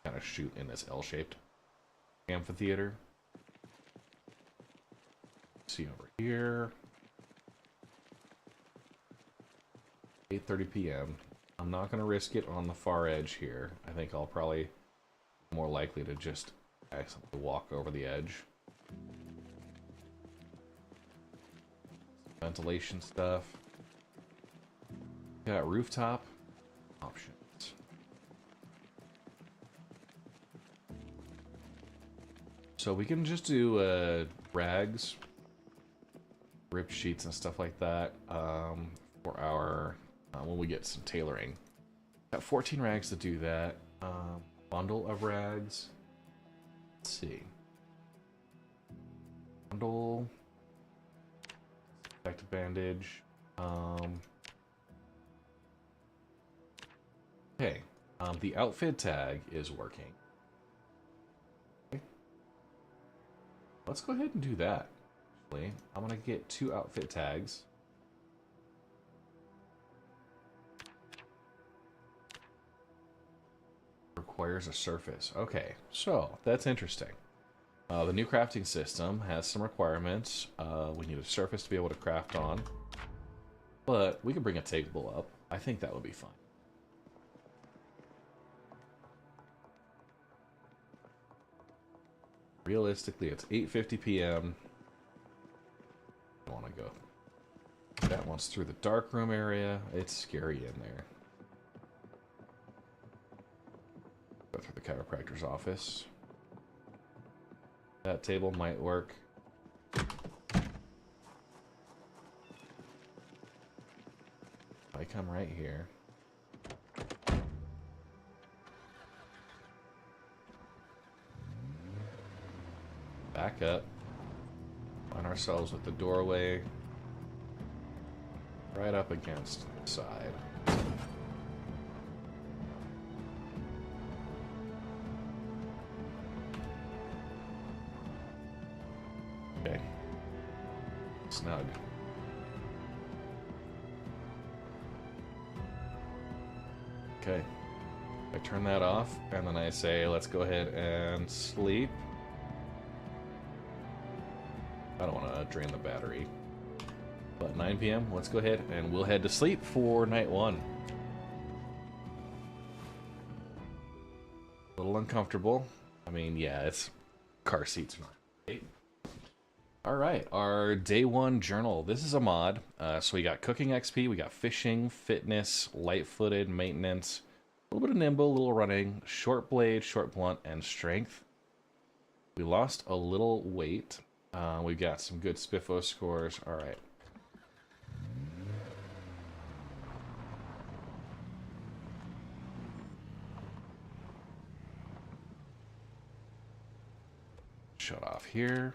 kind of shoot in this L-shaped amphitheater. See over here. 8:30 p.m. I'm not going to risk it on the far edge here. I think I'll probably be more likely to just accidentally walk over the edge. Ventilation stuff. Got rooftop options. So we can just do rags, rip sheets and stuff like that for our when we get some tailoring. Got 14 rags to do that. Bundle of rags. Let's see. Bundle. Effective bandage. Okay. The outfit tag is working. Okay. Let's go ahead and do that. Actually, I'm gonna get 2 outfit tags. Requires a surface. Okay, so that's interesting. The new crafting system has some requirements. We need a surface to be able to craft on, but we can bring a table up. I think that would be fine. Realistically, it's 8:50 p.m. I want to go. That one's through the dark room area. It's scary in there. Go through the chiropractor's office. That table might work. I come right here. Back up. Find ourselves with the doorway right up against the side. Okay. Snug. Okay. I turn that off, and then I say, let's go ahead and sleep. I don't want to drain the battery. But 9 p.m., let's go ahead and we'll head to sleep for night 1. A little uncomfortable. I mean, yeah, it's car seats are not great. Alright, our day 1 journal. This is a mod. So we got cooking XP, we got fishing, fitness, light-footed, maintenance, a little bit of nimble, a little running, short blade, short blunt, and strength. We lost a little weight. We've got some good Spiffo scores. Alright. Shut off here.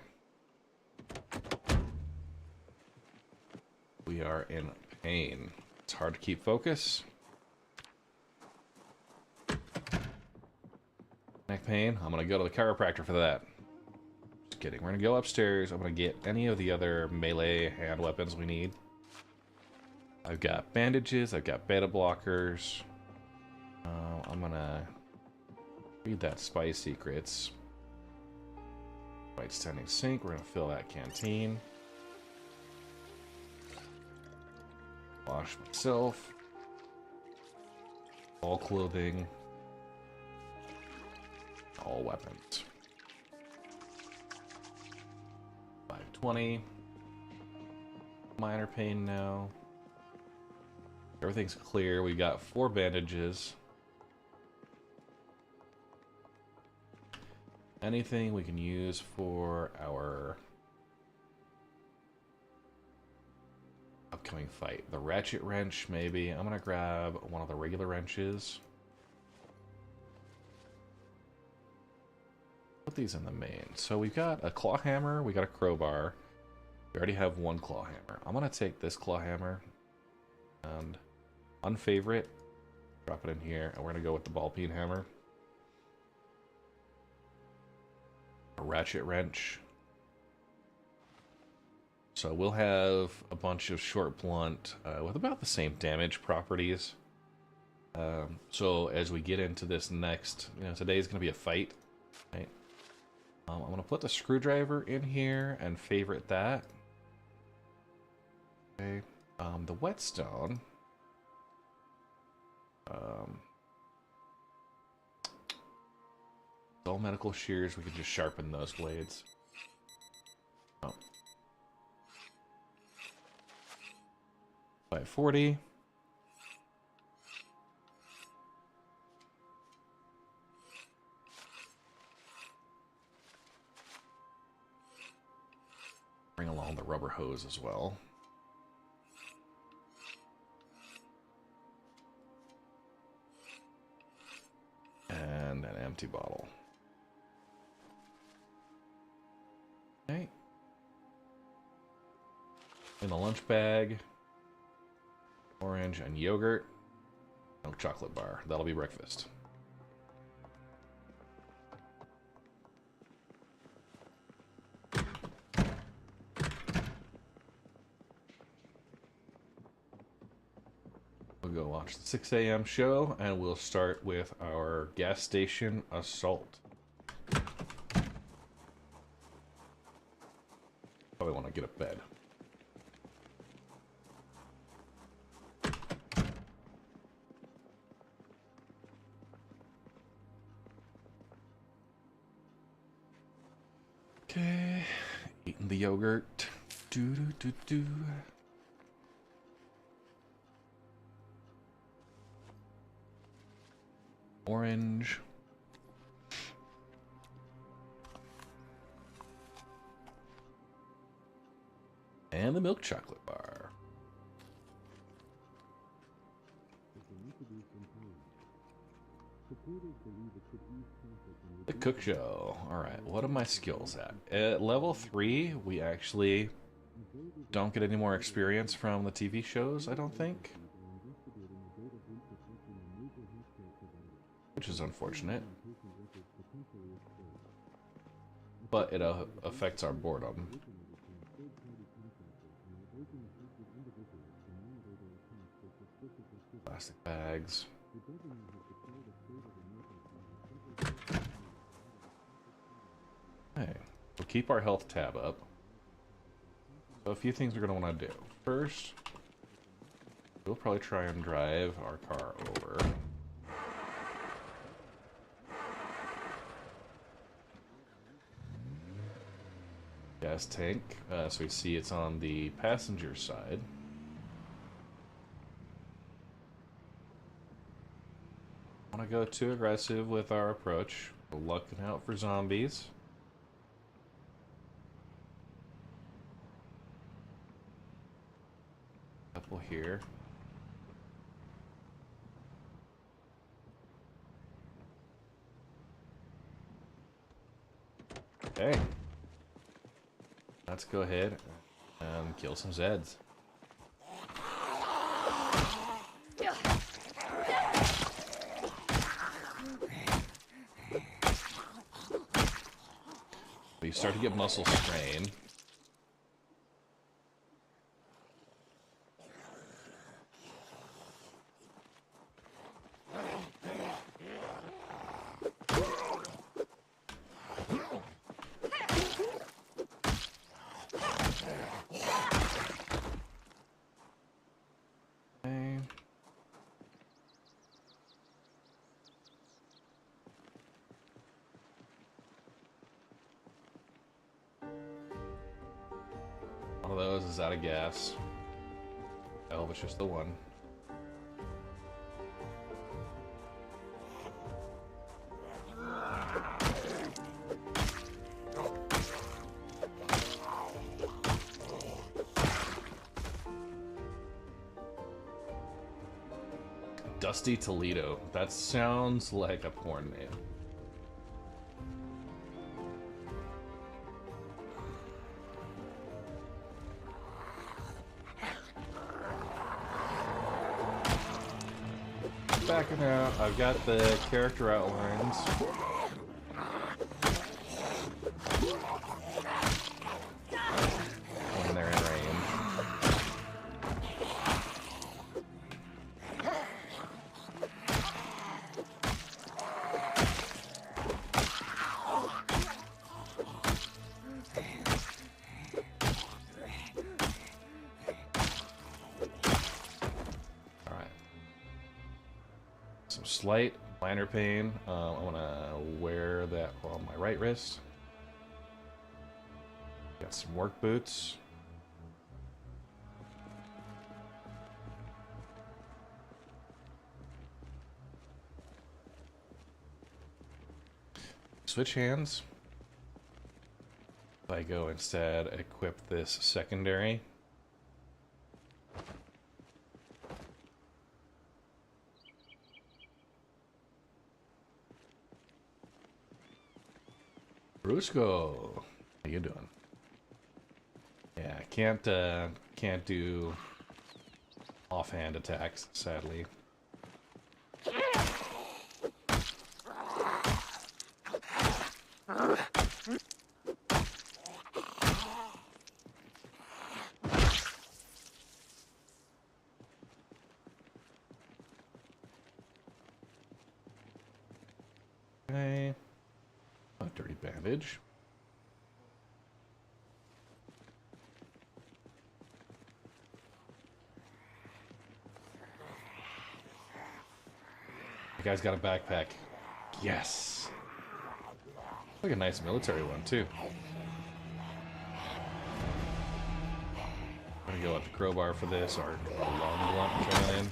We are in pain. It's hard to keep focus. Neck pain. I'm gonna go to the chiropractor for that. Just kidding. We're gonna go upstairs. I'm gonna get any of the other melee hand weapons we need. I've got bandages. I've got beta blockers. I'm gonna read that spy secrets. White standing sink. We're gonna fill that canteen. Wash myself. All clothing. All weapons. 520. Minor pain now. Everything's clear. We got 4 bandages. Anything we can use for our upcoming fight. The ratchet wrench, maybe. I'm gonna grab one of the regular wrenches. Put these in the main. So we've got a claw hammer, we got a crowbar. We already have 1 claw hammer. I'm gonna take this claw hammer and unfavorite, drop it in here, and we're gonna go with the ball peen hammer. A ratchet wrench. So we'll have a bunch of short blunt with about the same damage properties. So as we get into this next, today's going to be a fight. Right? I'm going to put the screwdriver in here and favorite that. Okay. The whetstone. All medical shears, we can just sharpen those blades. Oh. 540. Bring along the rubber hose as well. And an empty bottle. Okay. In the lunch bag, orange and yogurt, milk chocolate bar. That'll be breakfast. We'll go watch the 6 a.m. show, and we'll start with our gas station assault. Probably want to get a bed. Okay, eating the yogurt. Do do do do. Orange. And the milk chocolate bar. The cook show. Alright, what are my skills at? At level 3, we actually don't get any more experience from the TV shows, I don't think. Which is unfortunate. But it affects our boredom. Plastic bags. keep our health tab up. So a few things we're going to want to do. First, we'll probably try and drive our car over. Gas tank, so we see it's on the passenger side. I want to go too aggressive with our approach. We're looking out for zombies. Couple here. Okay. Let's go ahead and kill some Zeds. We start to get muscle strain. One of those is out of gas. I hope it's just the one. Dusty Toledo. That sounds like a porn name. Backing out. I've got the character outlines. When they're in range. Some slight minor pain. I want to wear that on my right wrist. Got some work boots. Switch hands. If I go instead, equip this secondary. Brusco, how you doing? Yeah, can't do offhand attacks, sadly. Okay. A dirty bandage. The guy's got a backpack. Yes. Like a nice military one too. I'm gonna go with the crowbar for this, or long blunt coming in.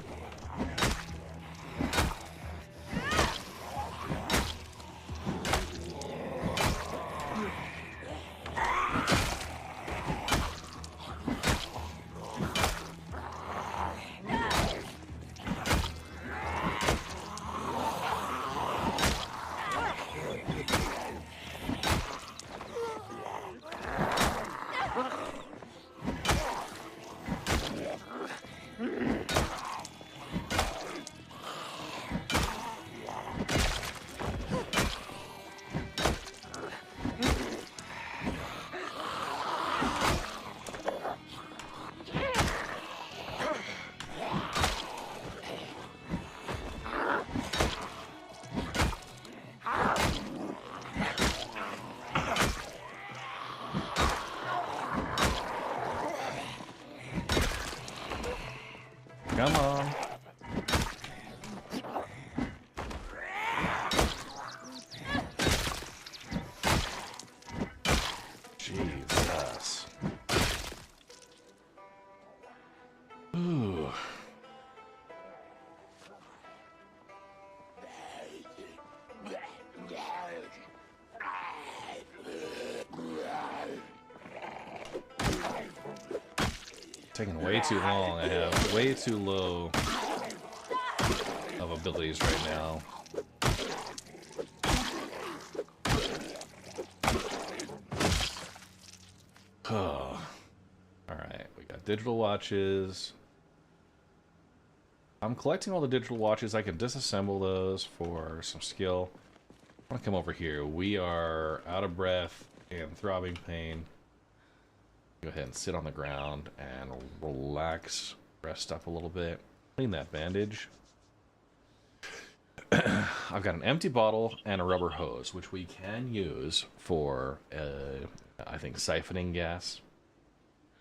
Come on. Jesus. Ooh. Taking way too long. I have way too low of abilities right now. Oh. Alright, we got digital watches. I'm collecting all the digital watches. I can disassemble those for some skill. I want to come over here. We are out of breath and throbbing pain. Go ahead and sit on the ground and relax, rest up a little bit, clean that bandage. I've got an empty bottle and a rubber hose, which we can use for, I think, siphoning gas.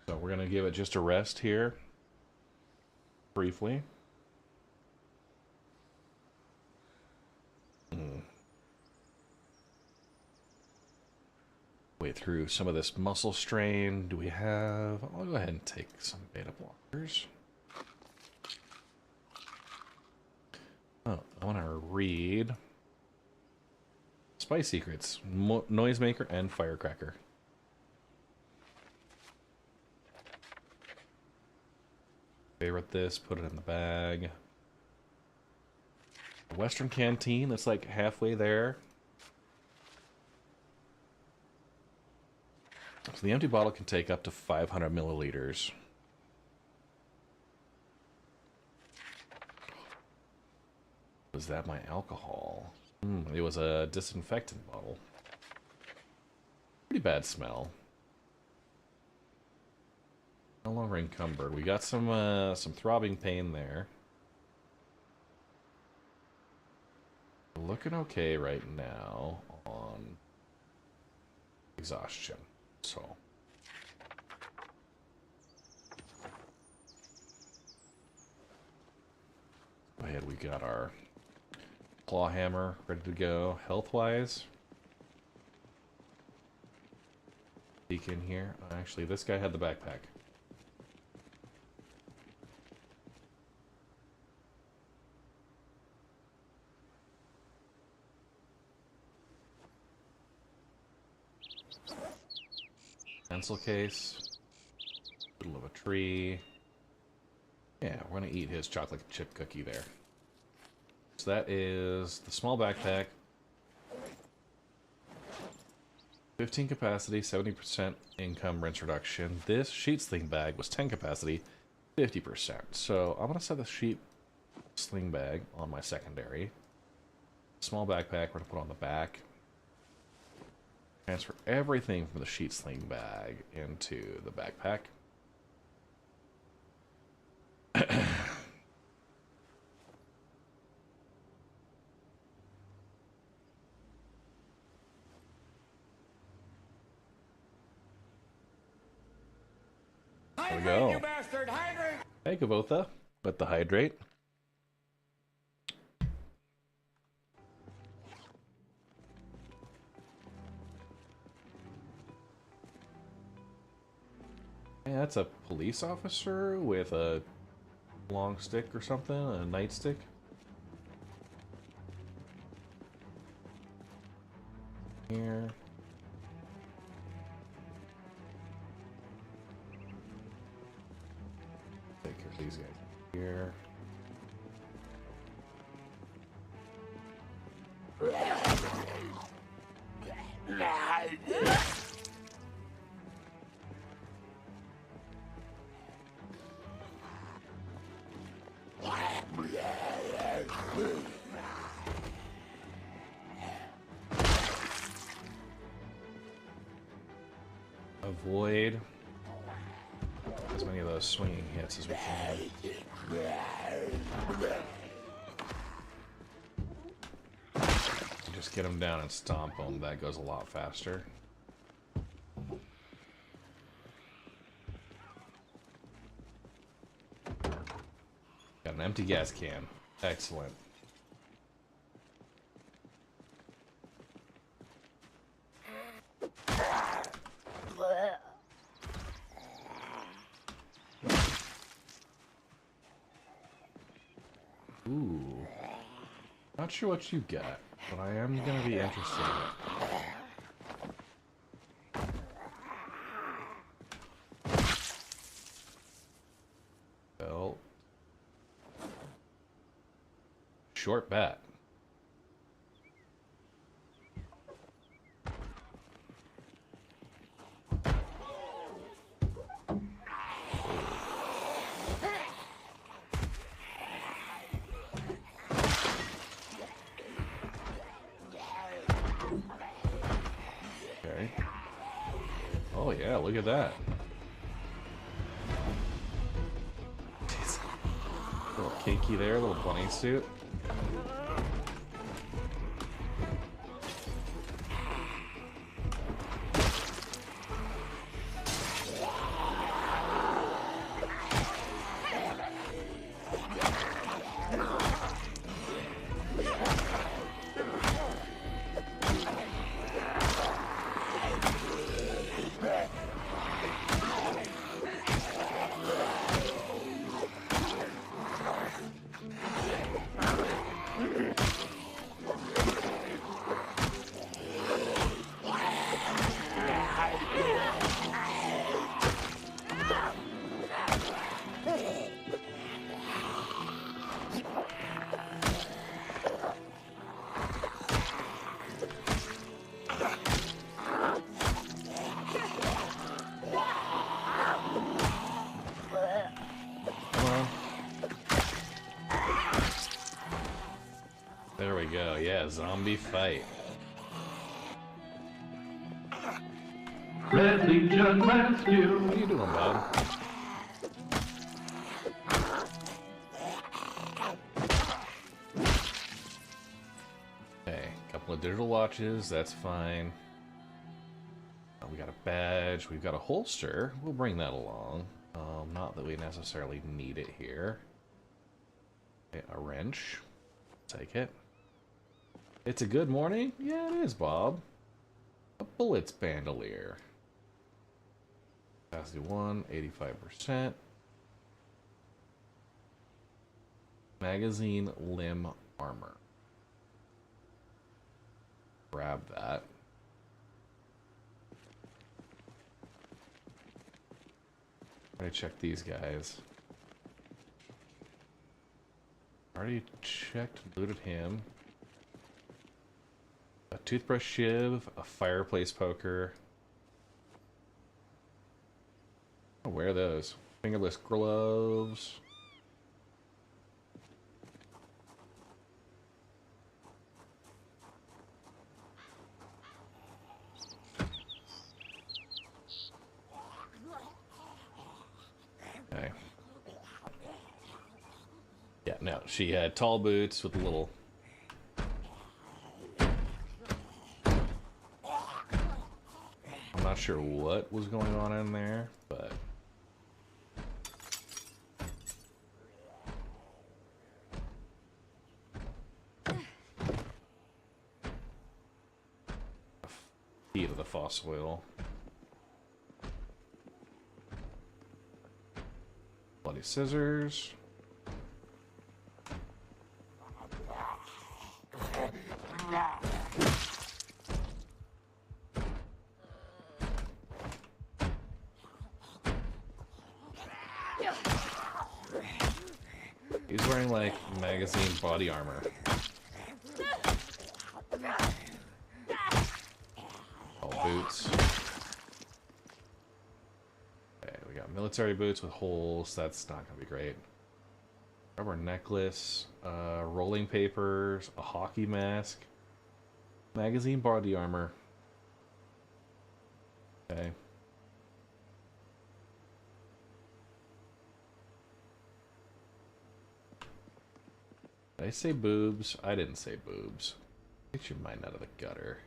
So we're going to give it just a rest here, briefly. Way through some of this muscle strain. Do we have... I'll go ahead and take some beta blockers. Oh, I want to read Spy Secrets, Noisemaker, and Firecracker. Favorite this, put it in the bag. Western Canteen, that's like halfway there. So the empty bottle can take up to 500 milliliters. Was that my alcohol? It was a disinfectant bottle. Pretty bad smell. No longer encumbered. We got some throbbing pain there. Looking okay right now on exhaustion. So go ahead, we got our claw hammer ready to go. Health-wise, peek in here. Actually, this guy had the backpack. Pencil case, middle of a tree. Yeah, we're gonna eat his chocolate chip cookie there. So that is the small backpack. 15 capacity, 70% income rinse reduction. This sheet sling bag was 10 capacity, 50%. So I'm gonna set the sheet sling bag on my secondary. Small backpack, we're gonna put on the back. Transfer everything from the sheet sling bag into the backpack. There we go. You bastard, hydrate! Hey, Kavotha, with the hydrate. Yeah, that's a police officer with a long stick or something, a nightstick. Here. Take care of these guys here. Avoid as many of those swinging hits as we can. Just get them down and stomp them. That goes a lot faster. an empty gas can. Excellent. Ooh. Not sure what you got, but I am gonna be interested in it. Well, short bat. Okay. Oh yeah, look at that. A little kinky there, a little bunny suit. There we go, yeah, zombie fight. Red Legion Rescue! What are you doing, Bob? Okay, couple of digital watches, that's fine. We got a badge, we've got a holster, we'll bring that along. Not that we necessarily need it here. Okay, a wrench, take it. It's a good morning? Yeah, it is, Bob. A bullets bandolier. Capacity 1, 85%. Magazine limb armor. Grab that. Already checked these guys. Already checked, looted him. A toothbrush shiv, a fireplace poker. I'll wear those. Fingerless gloves. Okay. Yeah, no, she had tall boots with a little... I'm not sure what was going on in there, but... Key to the fossil wheel. Bloody scissors. He's wearing like magazine body armor. All boots. Okay, we got military boots with holes. That's not gonna be great. Rubber necklace, rolling papers, a hockey mask, magazine body armor. Okay. Did I say boobs? I didn't say boobs. Get your mind out of the gutter.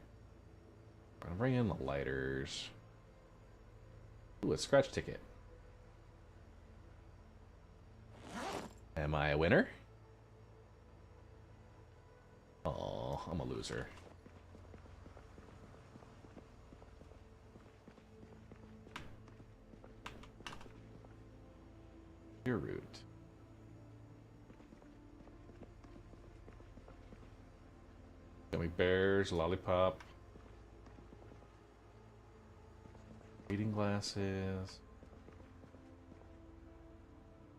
I'm gonna bring in the lighters. Ooh, a scratch ticket. Am I a winner? Oh, I'm a loser. Your route. Gummy bears, lollipop. Reading glasses.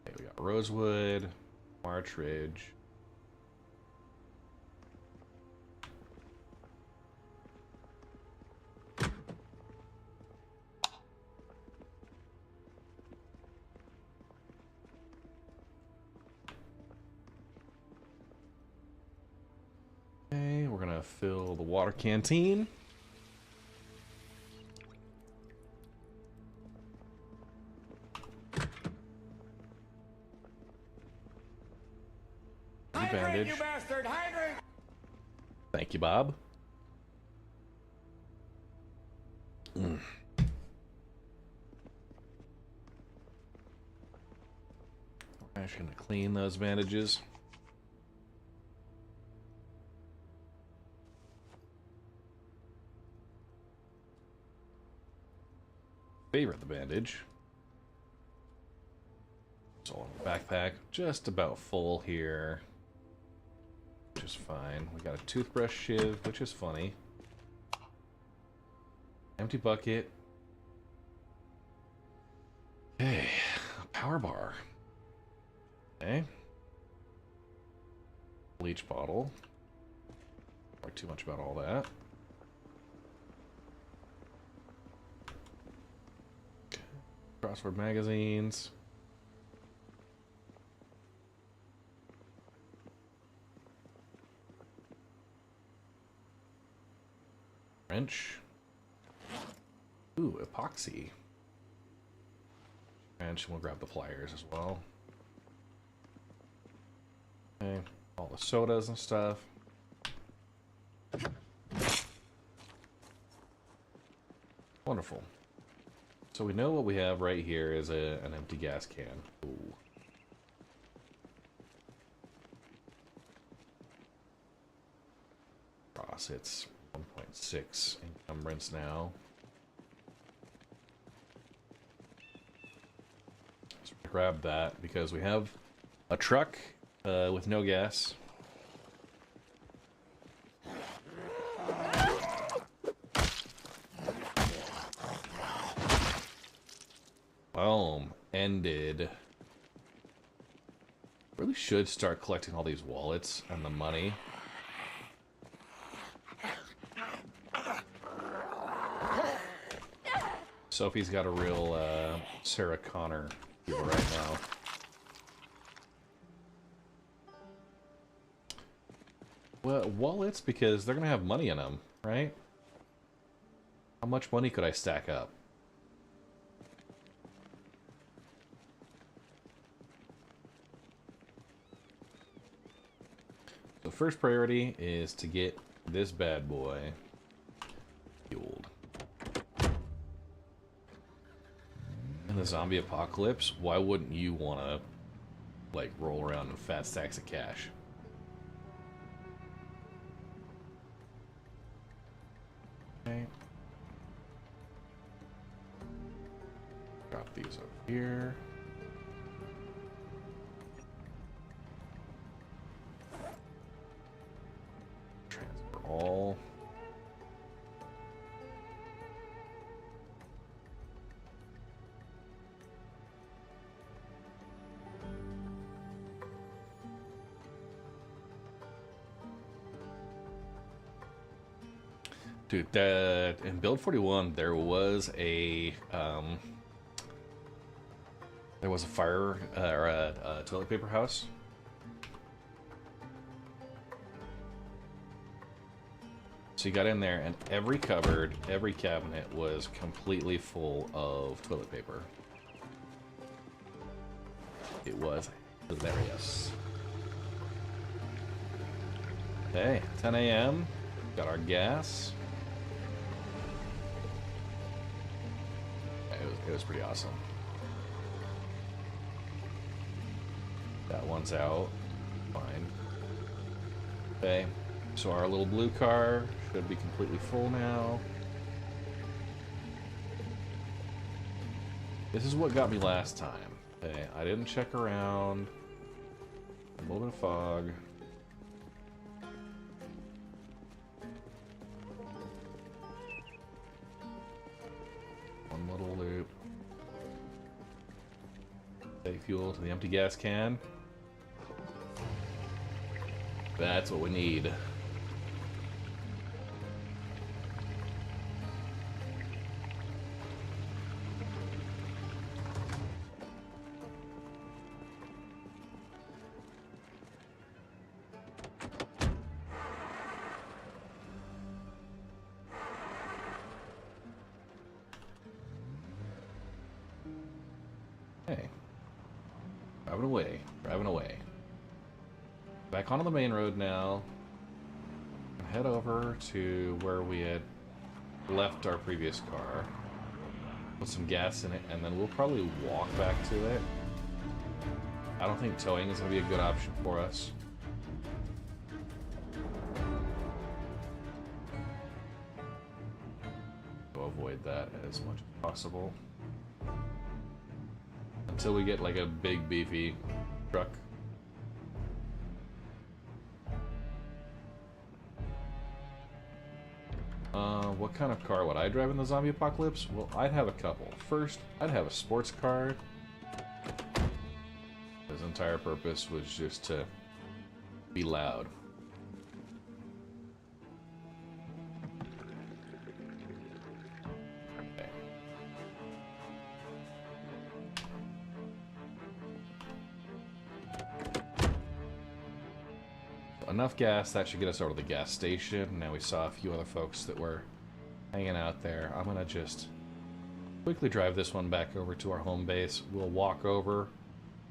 Okay, we got rosewood, March Ridge. Okay, we're gonna fill the water canteen. Bandage. You bastard, hydrate! Thank you, Bob. I'm actually gonna clean those bandages. Favorite the bandage. It's all in the backpack. Just about full here. Which is fine. We got a toothbrush shiv, which is funny. Empty bucket. Okay, a power bar. Okay. Bleach bottle. Don't worry too much about all that. Okay. Crossword magazines. Wrench. Ooh, epoxy. Wrench, and we'll grab the pliers as well. Okay, all the sodas and stuff. Wonderful. So we know what we have right here is an empty gas can. Ooh. Cross, it's 1.6 encumbrance now. So grab that because we have a truck with no gas. Boom. Ended. Really should start collecting all these wallets and the money. Sophie's got a real Sarah Connor feel right now. Well, wallets because they're gonna have money in them, right? How much money could I stack up? The first priority is to get this bad boy fueled. In the zombie apocalypse, why wouldn't you want to, like, roll around in fat stacks of cash? Okay. Drop these over here. Transfer all. Dude, in Build 41, there was a fire or a toilet paper house. So you got in there, and every cupboard, every cabinet was completely full of toilet paper. It was hilarious. Okay, 10 a.m. Got our gas. It was pretty awesome. That one's out. Fine. Okay. So our little blue car should be completely full now. This is what got me last time. Okay, I didn't check around. A little bit of fog. One little loop. Take fuel to the empty gas can. That's what we need. Hey. Driving away. Driving away. Back onto the main road now. Head over to where we had left our previous car. Put some gas in it, and then we'll probably walk back to it. I don't think towing is going to be a good option for us. So avoid that as much as possible. Until we get like a big beefy truck. What kind of car would I drive in the zombie apocalypse? Well, I'd have a couple. First, I'd have a sports car. His entire purpose was just to be loud. Okay. Enough gas, that should get us over to the gas station. Now we saw a few other folks that were hanging out there. I'm gonna just quickly drive this one back over to our home base. We'll walk over,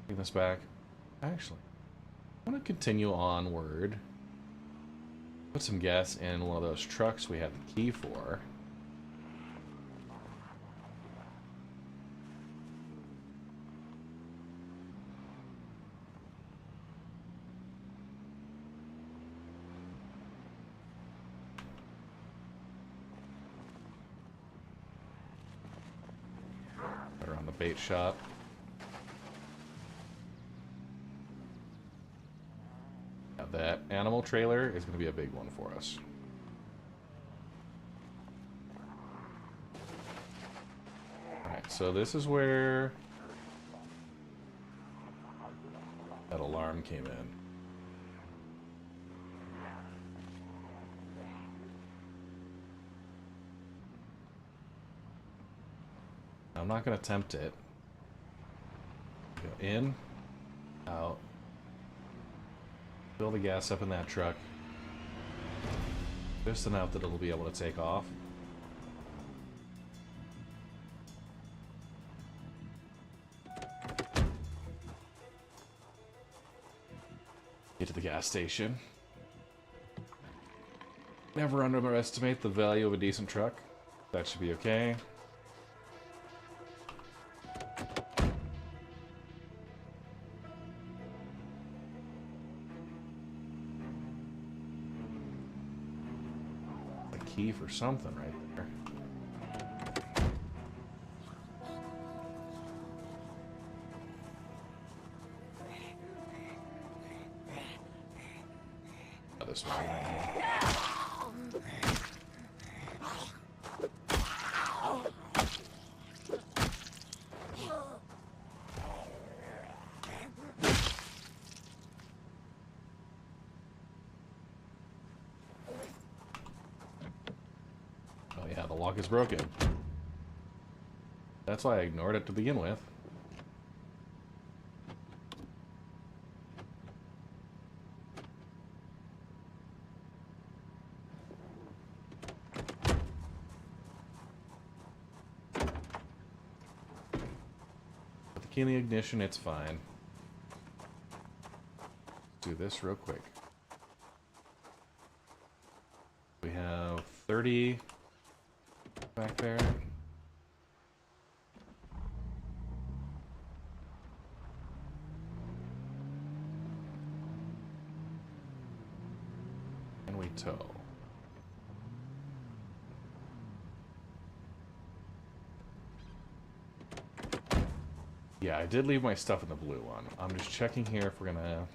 bring this back. Actually, I'm gonna continue onward. Put some gas in one of those trucks we had the key for. Around the bait shop. Now that animal trailer is going to be a big one for us. Alright, so this is where that alarm came in. I'm not going to tempt it. Go in, out, fill the gas up in that truck. Just enough that it'll be able to take off. Get to the gas station. Never underestimate the value of a decent truck. That should be okay. Key for something right there. Oh, this one. Yeah, the lock is broken. That's why I ignored it to begin with. Put the key in the ignition, it's fine. Do this real quick. We have 30 back there. can we tow? Yeah, I did leave my stuff in the blue one. I'm just checking here if we're gonna...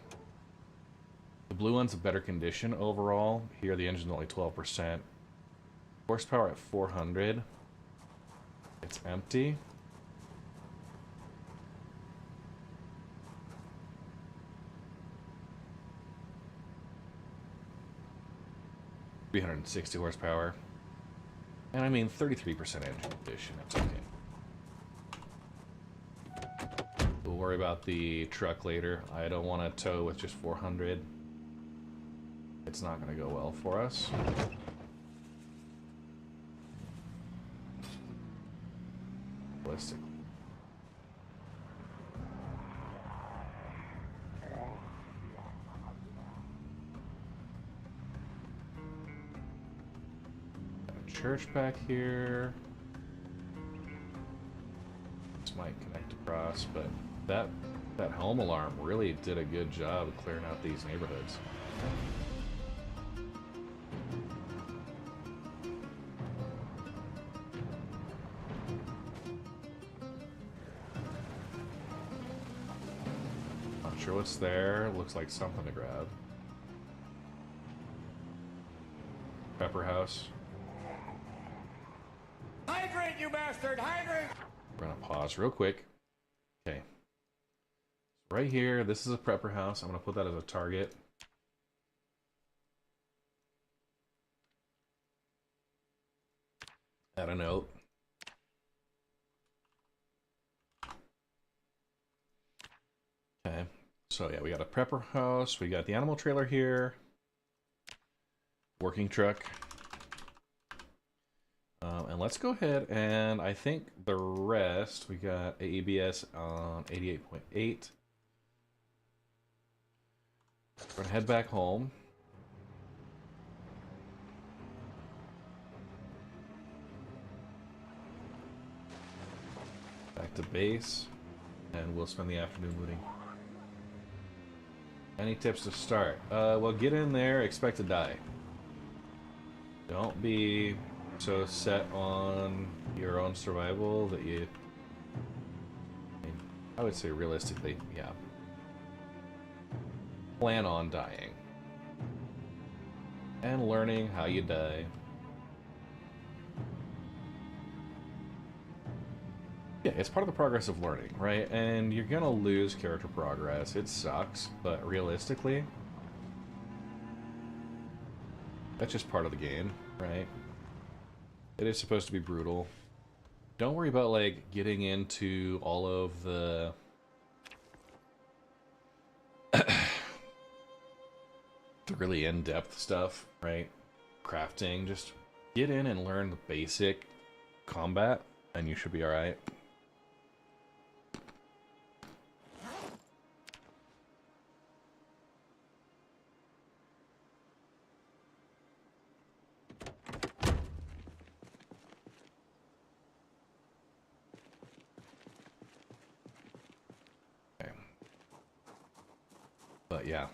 The blue one's a better condition overall. Here the engine's only 12%. Horsepower at 400. It's empty. $360 horsepower. And I mean 33% engine condition. It's okay. We'll worry about the truck later. I don't want to tow with just 400. It's not going to go well for us. Ballistic. Got a church back here. This might connect across, but that home alarm really did a good job of clearing out these neighborhoods. Not sure what's there. Looks like something to grab. Pepper house. Hydrate, you bastard! Hydrate! We're gonna pause real quick. Okay. Right here, this is a prepper house. I'm gonna put that as a target. Add a note. Okay. So yeah, we got a prepper house. We got the animal trailer here. Working truck. And let's go ahead and I think the rest, we got AEBS on 88.8. We're gonna head back home. Back to base. And we'll spend the afternoon looting. Any tips to start? Well, get in there, expect to die. Don't be so set on your own survival that you... I would say realistically, yeah. Plan on dying. And learning how you die. Yeah, it's part of the progress of learning, right? And you're gonna lose character progress. It sucks, but realistically, that's just part of the game, right? It is supposed to be brutal. Don't worry about, like, getting into all of the... the really in-depth stuff, right? Crafting. Just get in and learn the basic combat, and you should be alright. But yeah,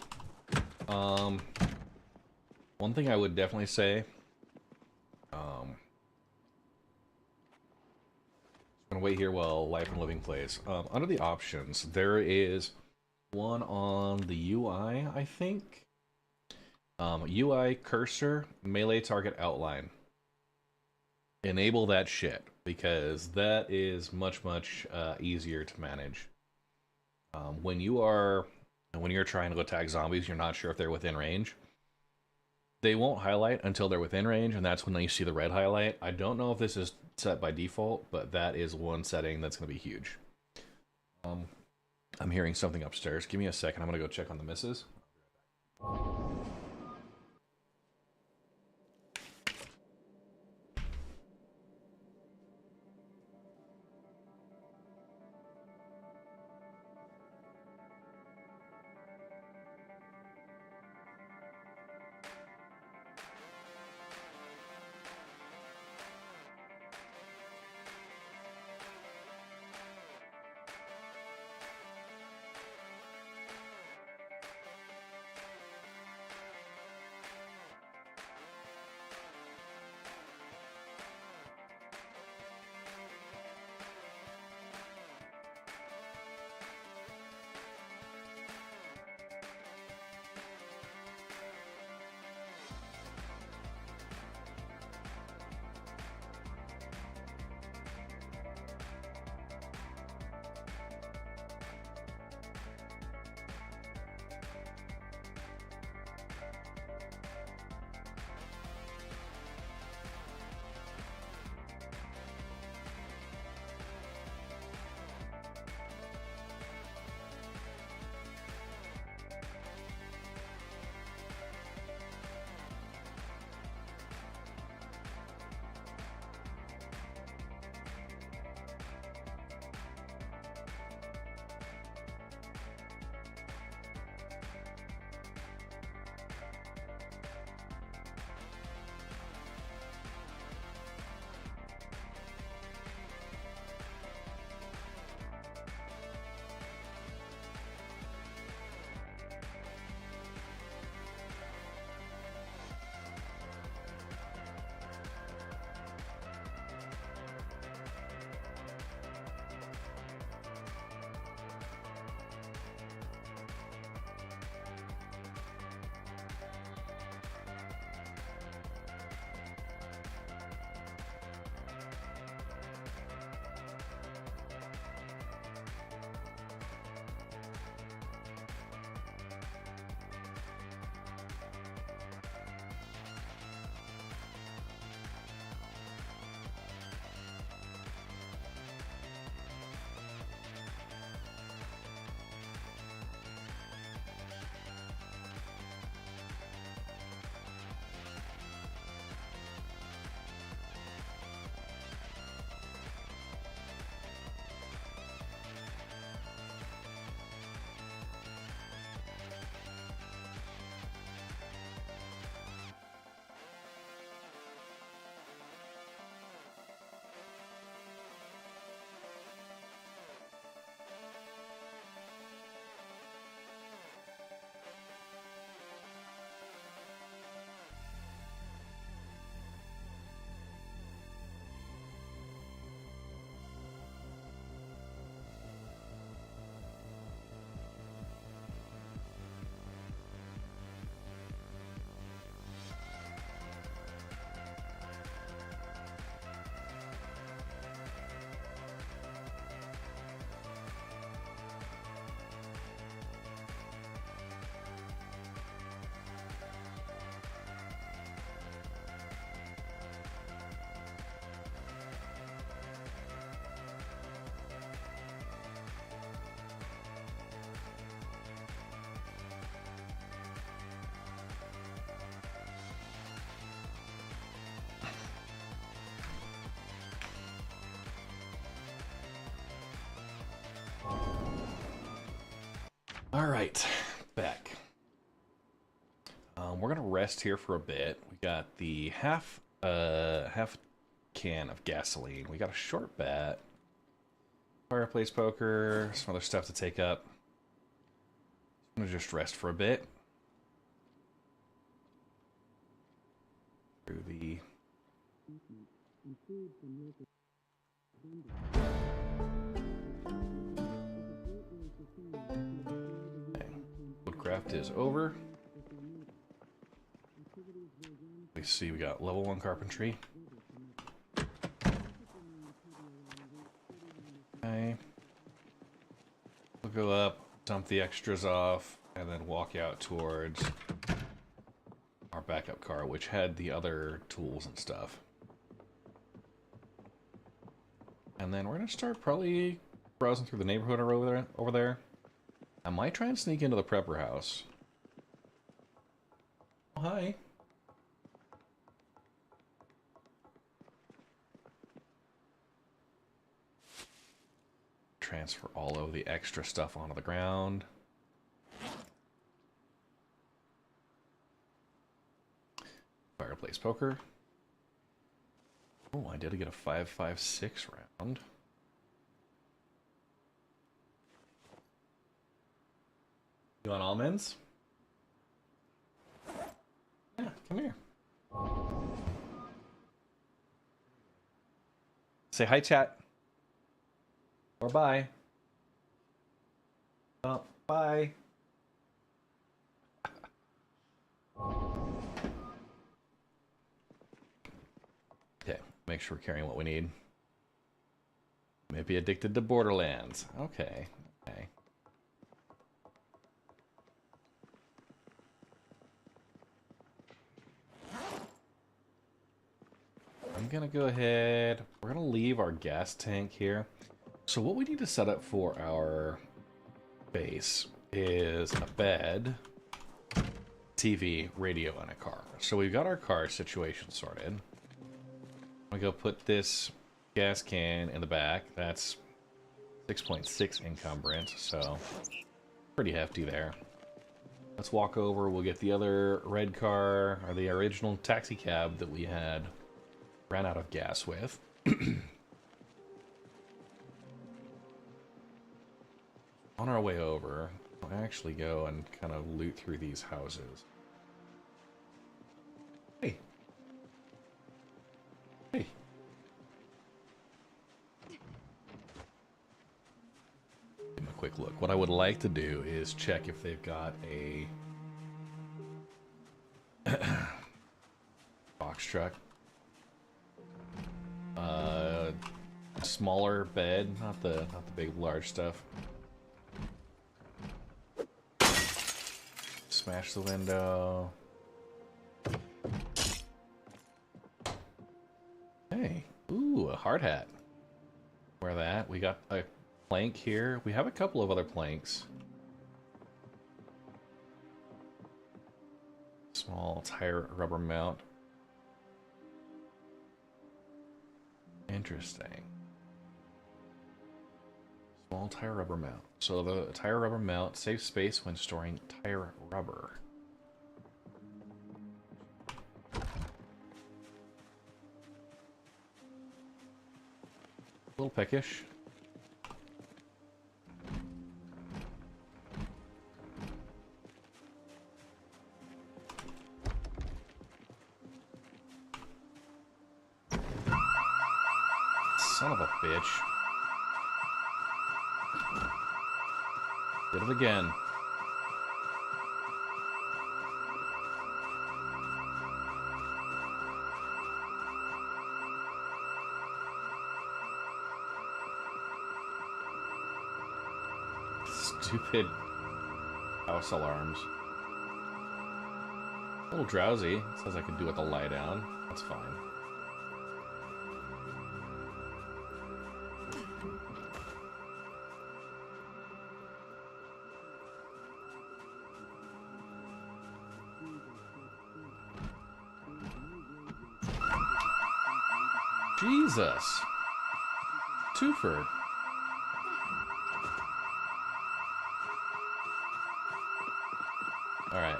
one thing I would definitely say, gonna wait here while Life and Living plays. Under the options, there is one on the UI, I think. UI cursor, melee target outline. Enable that shit, because that is much easier to manage. When you're trying to attack zombies, you're not sure if they're within range. They won't highlight until they're within range, and that's when you see the red highlight. I don't know if this is set by default, but that is one setting that's going to be huge. I'm hearing something upstairs. Give me a second. I'm going to go check on the missus. All right, back. We're gonna rest here for a bit. We got the half can of gasoline. We got a short bat, fireplace poker, some other stuff to take up. I'm gonna just rest for a bit. Through the woodcraft is over. We see we got level 1 carpentry. Okay. We'll go up, dump the extras off, and then walk out towards our backup car, which had the other tools and stuff. And then we're gonna start probably browsing through the neighborhood over there. I might try and sneak into the prepper house. Oh, hi. Transfer all of the extra stuff onto the ground. Fireplace poker. Oh, I did get a 5.56 round. You want almonds? Yeah, come here. Say hi, chat. Or bye. Oh, bye. Okay, make sure we're carrying what we need. Maybe addicted to Borderlands. Okay, okay. I'm gonna go ahead. We're gonna leave our gas tank here. So what we need to set up for our base is a bed, TV, radio, and a car. So we've got our car situation sorted. I'm gonna go put this gas can in the back. That's 6.6 encumbrance, so pretty hefty there. Let's walk over. We'll get the other red car, or the original taxi cab that we had ran out of gas with. On our way over, we'll actually go and kind of loot through these houses. Hey. Hey. Give them a quick look. What I would like to do is check if they've got a box truck. Smaller bed, not the big large stuff. Smash the window. Hey, ooh, a hard hat. Wear that. We got a plank here. We have a couple of other planks. Small tire rubber mount. Interesting. Small tire rubber mount. So the tire rubber mount saves space when storing tire rubber. A little peckish. Son of a bitch. Did it again. Stupid house alarms. A little drowsy. It says I could do with a lie down. That's fine. Jesus. Twofer. All right.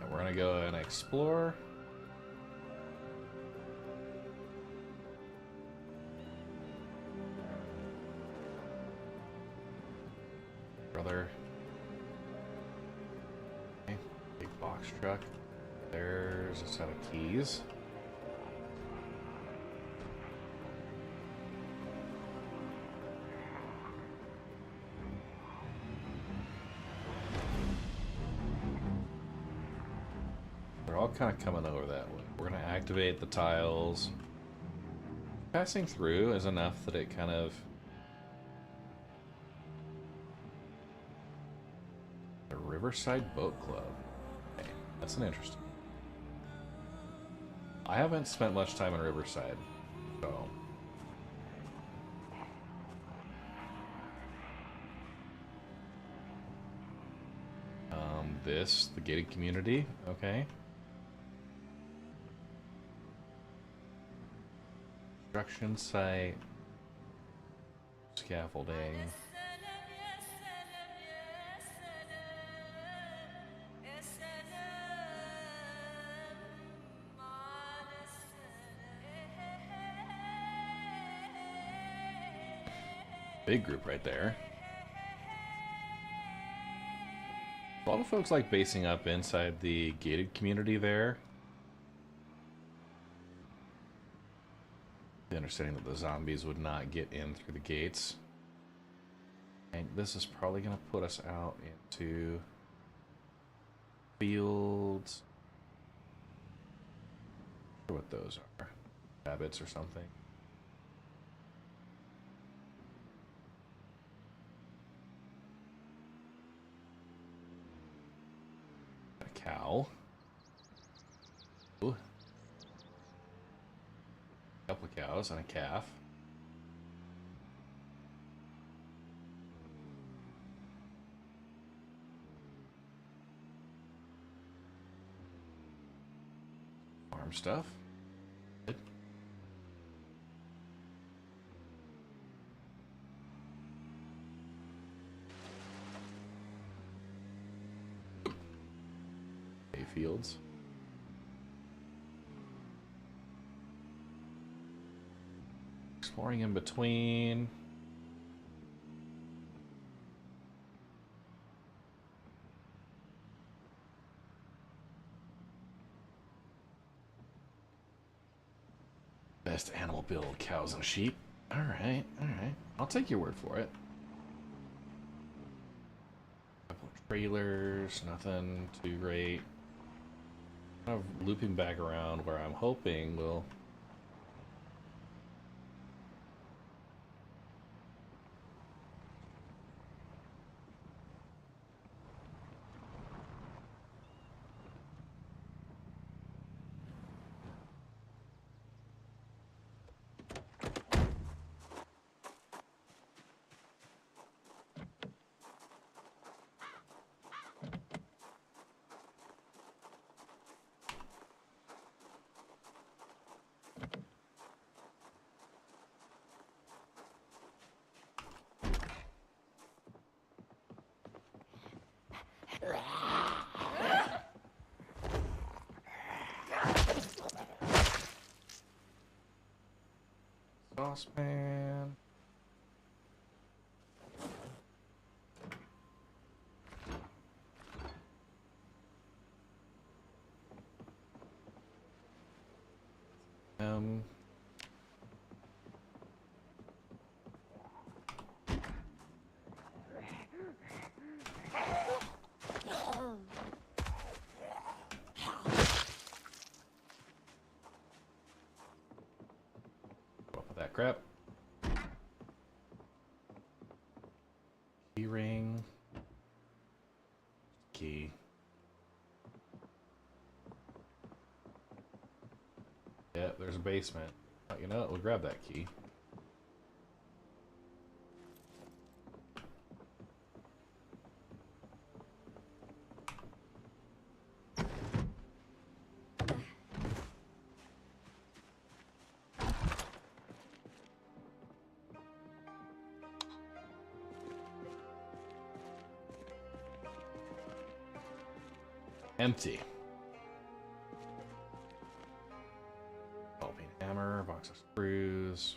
We're gonna go and explore. Brother. Okay. Big box truck. There's a set of keys. They're all kind of coming over that way. We're going to activate the tiles. Passing through is enough that it kind of... The Riverside Boat Club. Okay, that's an interesting... I haven't spent much time in Riverside, so... This, the gated community, okay. Construction site, scaffolding. Big group right there. A lot of folks like basing up inside the gated community there. The understanding that the zombies would not get in through the gates. And this is probably going to put us out into fields. I wonder what those are. Rabbits or something. A cow. Ooh. A couple of cows and a calf. Farm stuff. Good. Fields. Exploring in between. Best animal build, cows and sheep. Alright, alright. I'll take your word for it. Couple of trailers, nothing too great. Kind of looping back around where I'm hoping we'll... Saucepan. That crap. Key ring. key. Yeah, there's a basement. Oh, you know what? We'll grab that key. Empty. Ball peen hammer, box of screws.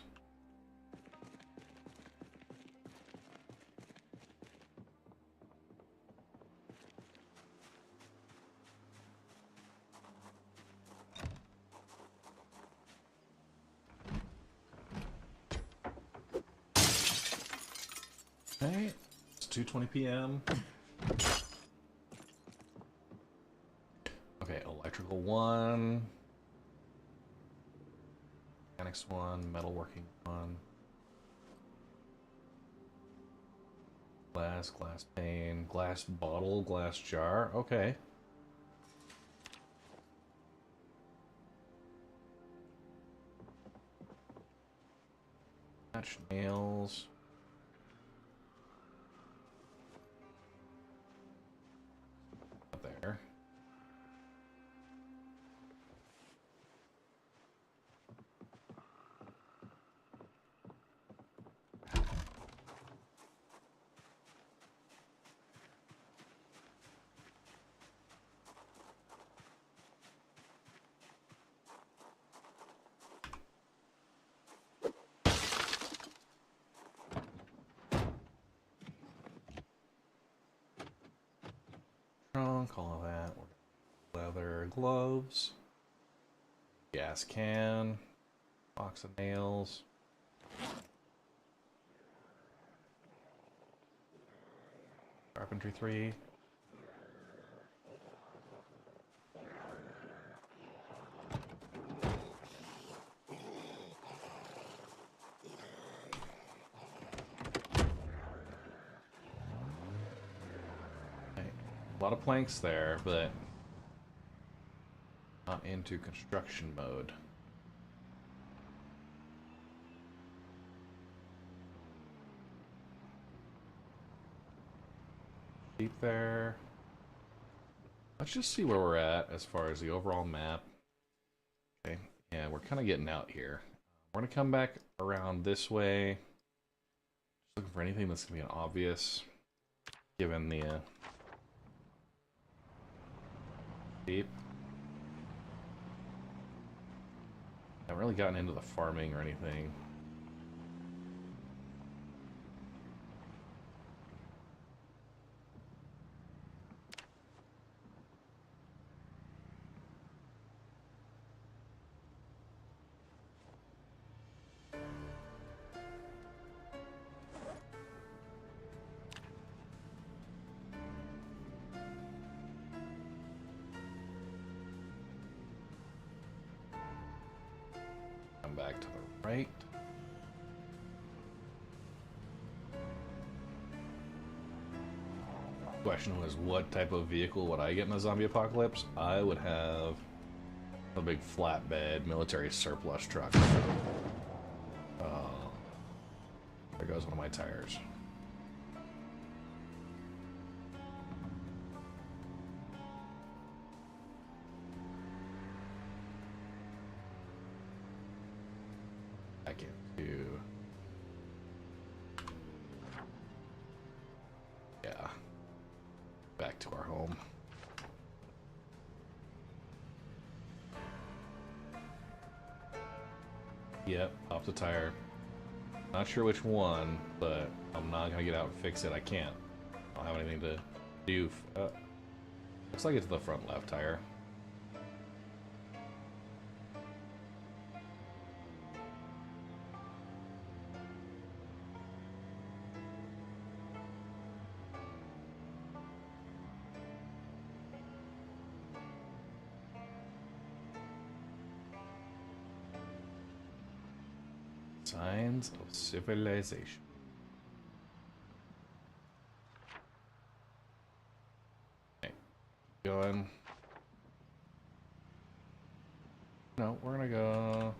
Okay, it's 2:20 p.m. Okay, electrical 1. Mechanics 1, metalworking 1. Glass pane, glass bottle, glass jar. Okay. Match nails. Up there. Trunk, all of that. Leather gloves. Gas can. Box of nails. Carpentry 3. A lot of planks there, but not into construction mode. Sheep there. Let's just see where we're at as far as the overall map. Okay, yeah, we're kind of getting out here. We're gonna come back around this way. Just looking for anything that's gonna be an obvious, given the sheep. Haven't really gotten into the farming or anything. Come back to the right. Question was, what type of vehicle would I get in a zombie apocalypse? I would have a big flatbed military surplus truck. Oh, there goes one of my tires. Back into, yeah, back to our home. Yep, pop the tire. Not sure which one, but I'm not gonna get out and fix it. I can't. I don't have anything to do. Looks like it's the front left tire. Signs of civilization. Okay. going. No, we're gonna go.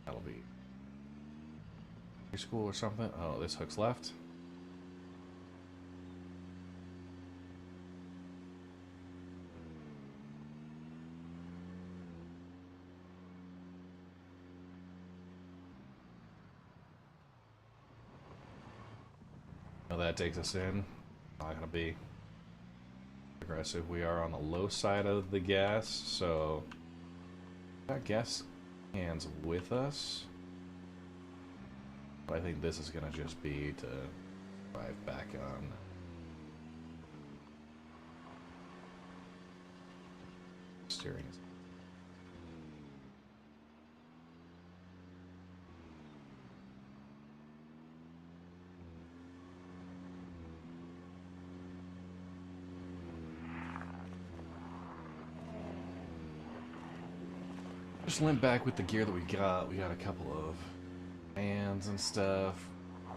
That'll be preschool or something. Oh, this hook's left. Now that takes us in. Not gonna be aggressive. We are on the low side of the gas, so got gas cans with us. But I think this is gonna just be to drive back on. Steering. Just limp back with the gear that we got. We got a couple of fans and stuff.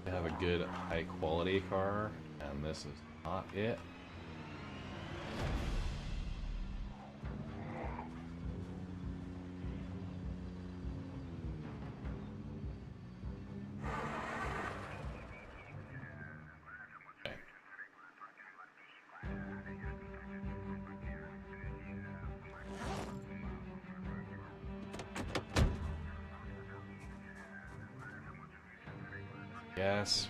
We have a good high quality car, and this is not it. Yes.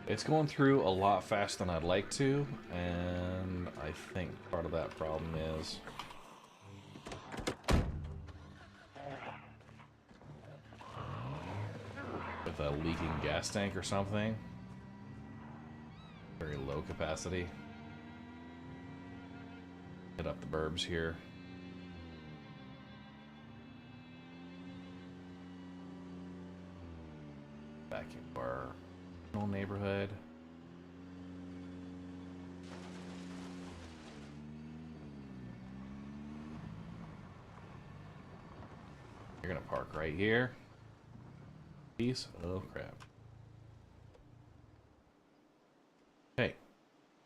It's going through a lot faster than I'd like to, and I think part of that problem is with a leaking gas tank or something. Very low capacity. Hit up the burbs here. Back into our little neighborhood. You're gonna park right here. Piece of crap. Okay,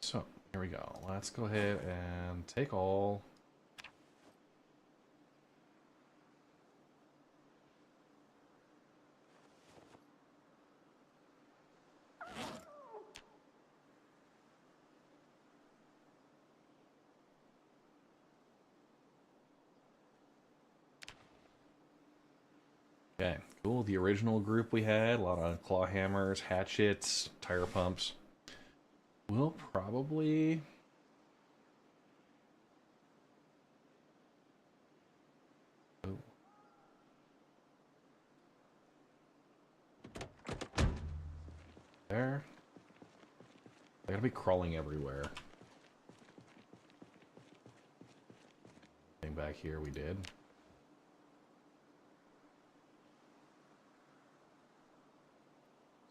so here we go. Let's go ahead and take all. Okay, cool. The original group we had, a lot of claw hammers, hatchets, tire pumps. We'll probably... Oh. There. I gotta be crawling everywhere. Thing back here we did.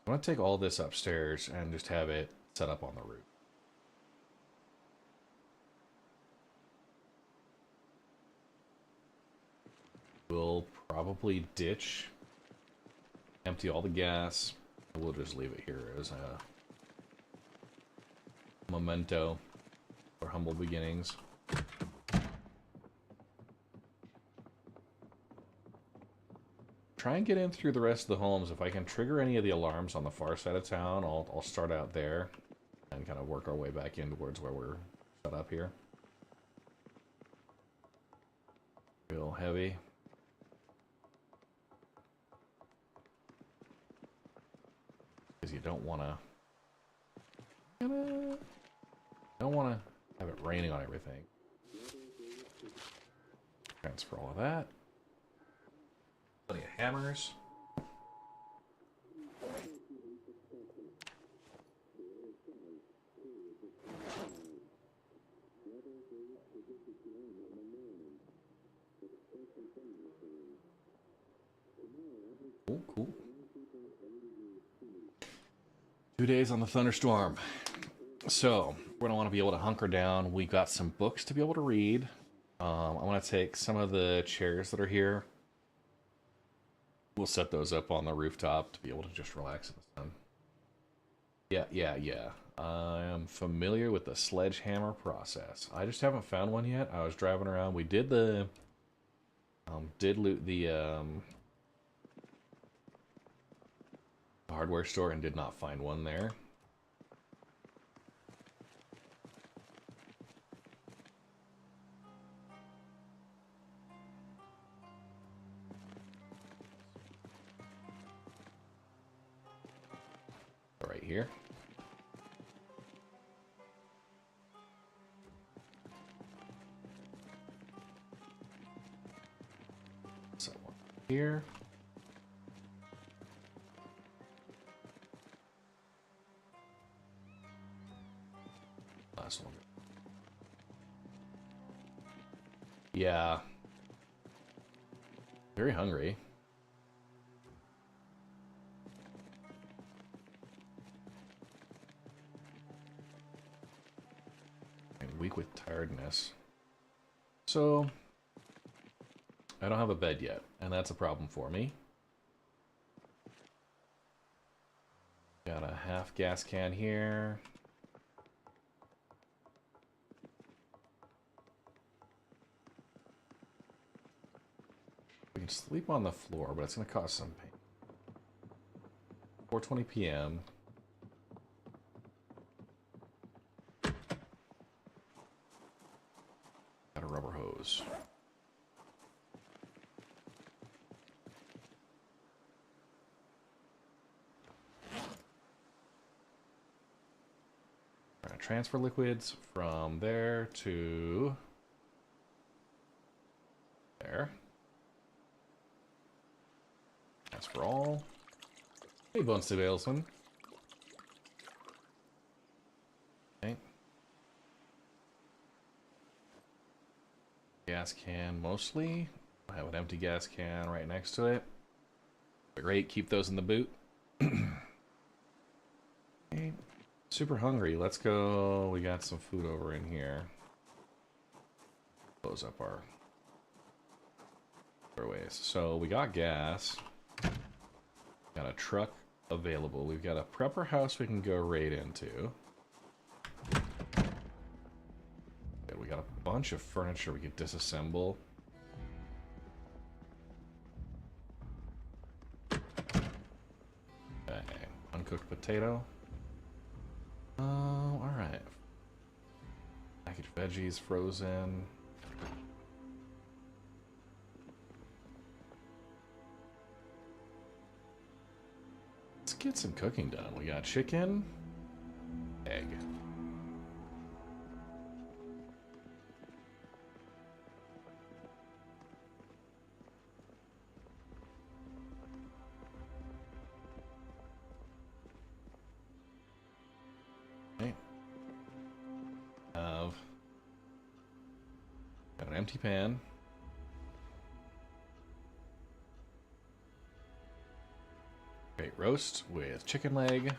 I'm gonna take all this upstairs and just have it set up on the roof. We'll probably ditch, empty all the gas. We'll just leave it here as a memento for humble beginnings. Try and get in through the rest of the homes. If I can trigger any of the alarms on the far side of town, I'll start out there and kind of work our way back in towards where we're set up here. Real heavy. Because you don't want to have it raining on everything. Transfer all of that. Plenty of hammers. Cool, cool. 2 days on the thunderstorm. So, we're going to want to be able to hunker down. We got some books to be able to read. I want to take some of the chairs that are here. We'll set those up on the rooftop to be able to just relax in the sun. Yeah. I am familiar with the sledgehammer process. I just haven't found one yet. I was driving around. We did the did loot the hardware store and did not find one there. Right here. So here. Last one. Yeah. Very hungry. And weak with tiredness. So, I don't have a bed yet, and that's a problem for me. Got a half gas can here. We can sleep on the floor, but it's going to cause some pain. 4:20 p.m. Got a rubber hose. We're going to transfer liquids from there to there. That's for all. Hey, Bones to Balesman. Okay. Gas can mostly. I have an empty gas can right next to it. Great, keep those in the boot. Okay. Super hungry. Let's go. We got some food over in here. Close up our ways. So we got gas. Got a truck available. We've got a prepper house we can go right into. Good, we got a bunch of furniture we could disassemble. Okay, uncooked potato. Alright. Packaged veggies, frozen. Let's get some cooking done. We got chicken, egg. Okay. Got an empty pan. Great roast with chicken leg.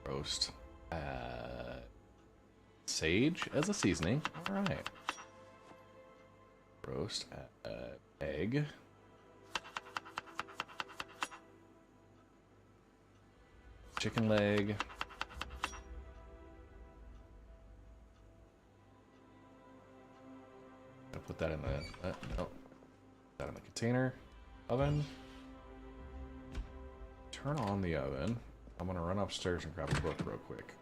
Roast. Sage as a seasoning. Alright. Roast. Egg. Chicken leg. Gonna put that in the... no. That in the container. Oven. Turn on the oven. I'm gonna run upstairs and grab a book real quick.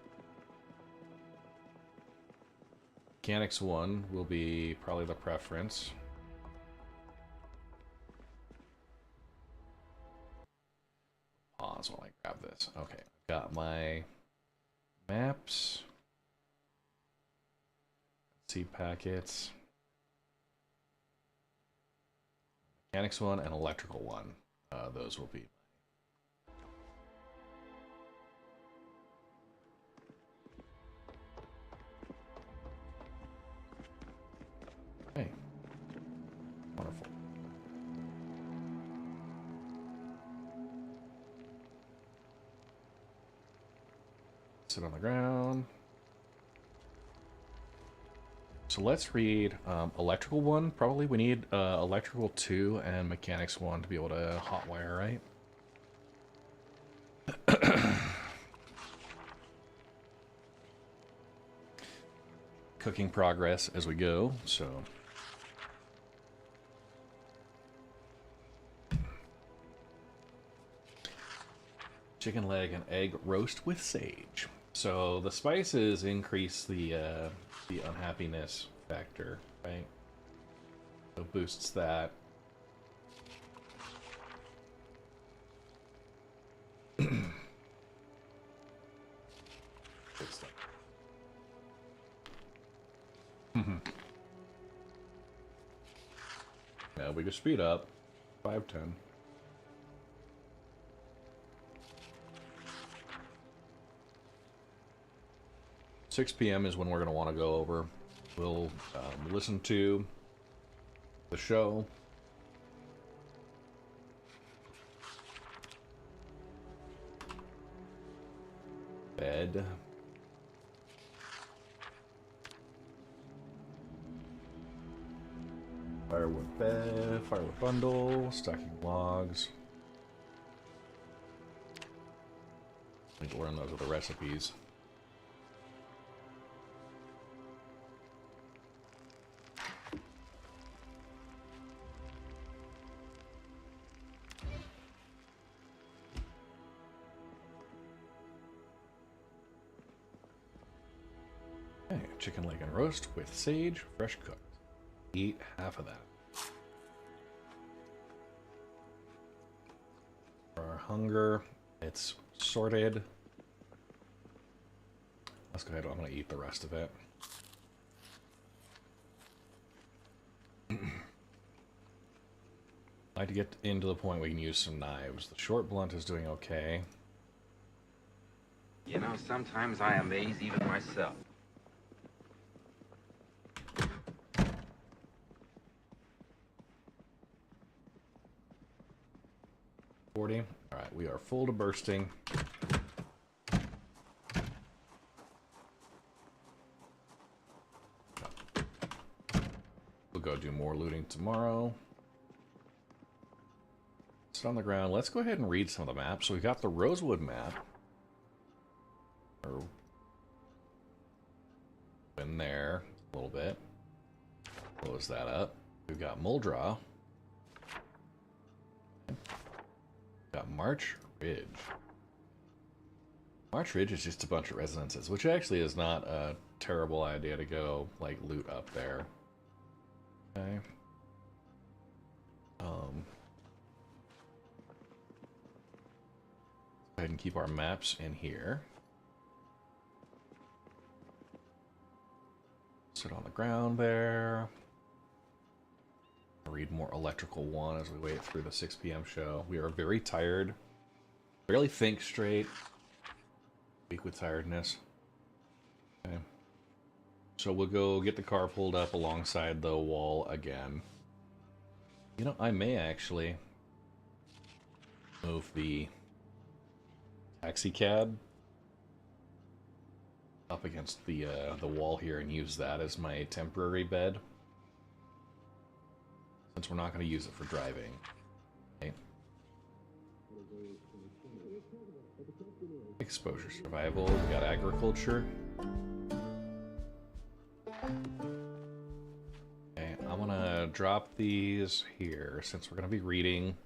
Mechanics 1 will be probably the preference. Pause while I grab this. Okay, got my maps. Seed packets. Mechanics 1 and electrical 1. Those will be. Hey. Wonderful. Sit on the ground. So let's read electrical 1. Probably we need electrical 2 and mechanics 1 to be able to hotwire, right? cooking progress as we go, so. Chicken leg and egg roast with sage. So the spices increase the unhappiness factor, right? So boosts that. Good stuff. Yeah, we can speed up. 5:10. Six p.m. is when we're going to want to go over. We'll listen to the show. Bed. Firewood bed, firewood bundle, stacking logs. Need to learn those with the recipes. Okay, chicken leg and roast with sage, fresh cooked. Eat half of that. For our hunger, it's sorted. Let's go ahead. I'm going to eat the rest of it. I'd like to get into the point we can use some knives. The short blunt is doing okay. You know, sometimes I amaze even myself. 40. Alright, we are full to bursting. We'll go do more looting tomorrow. Sit on the ground. Let's go ahead and read some of the maps. So we got the Rosewood map. In there a little bit. Close that up. We've got Muldraw. Got March Ridge. March Ridge is just a bunch of residences, which actually is not a terrible idea to go, like, loot up there. Okay. Go ahead and keep our maps in here. Sit on the ground there. Read more Electrical 1 as we wait through the 6 p.m. show. We are very tired. Barely think straight. Weak with tiredness. Okay. So we'll go get the car pulled up alongside the wall again. You know, I may actually move the taxi cab up against the wall here and use that as my temporary bed. Since we're not going to use it for driving. Okay. Exposure survival. We got agriculture. Okay, I'm going to drop these here since we're going to be reading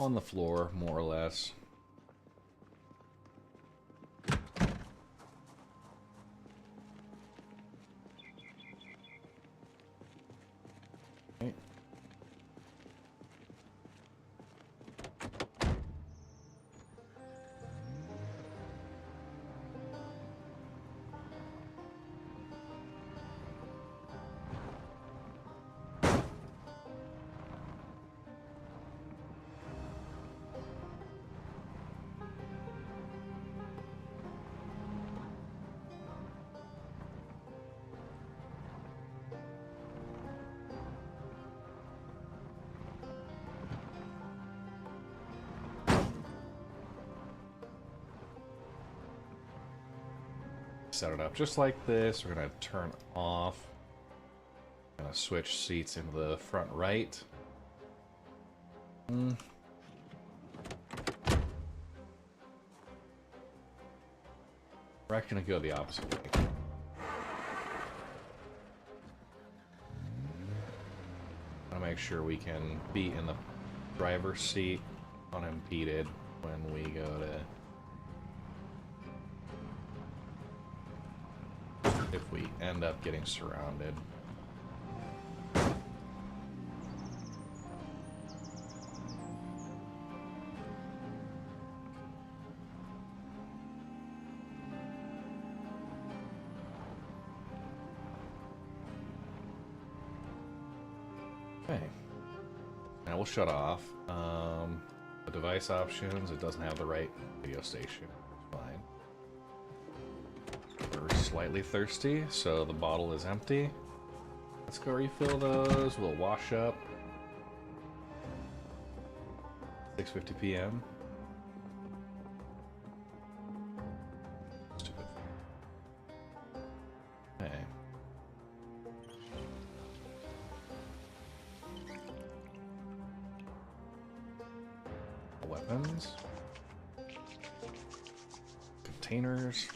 on the floor, more or less. Set it up just like this. We're going to turn off. Going to switch seats into the front right. We're actually going to go the opposite way. to make sure we can be in the driver's seat unimpeded when we go to... if we end up getting surrounded. Okay. Now we'll shut off. The device options, it doesn't have the right radio station. Fine. We're slightly thirsty, so the bottle is empty. Let's go refill those. We'll wash up. 6:50 p.m. Stupid. Okay. Weapons. Containers.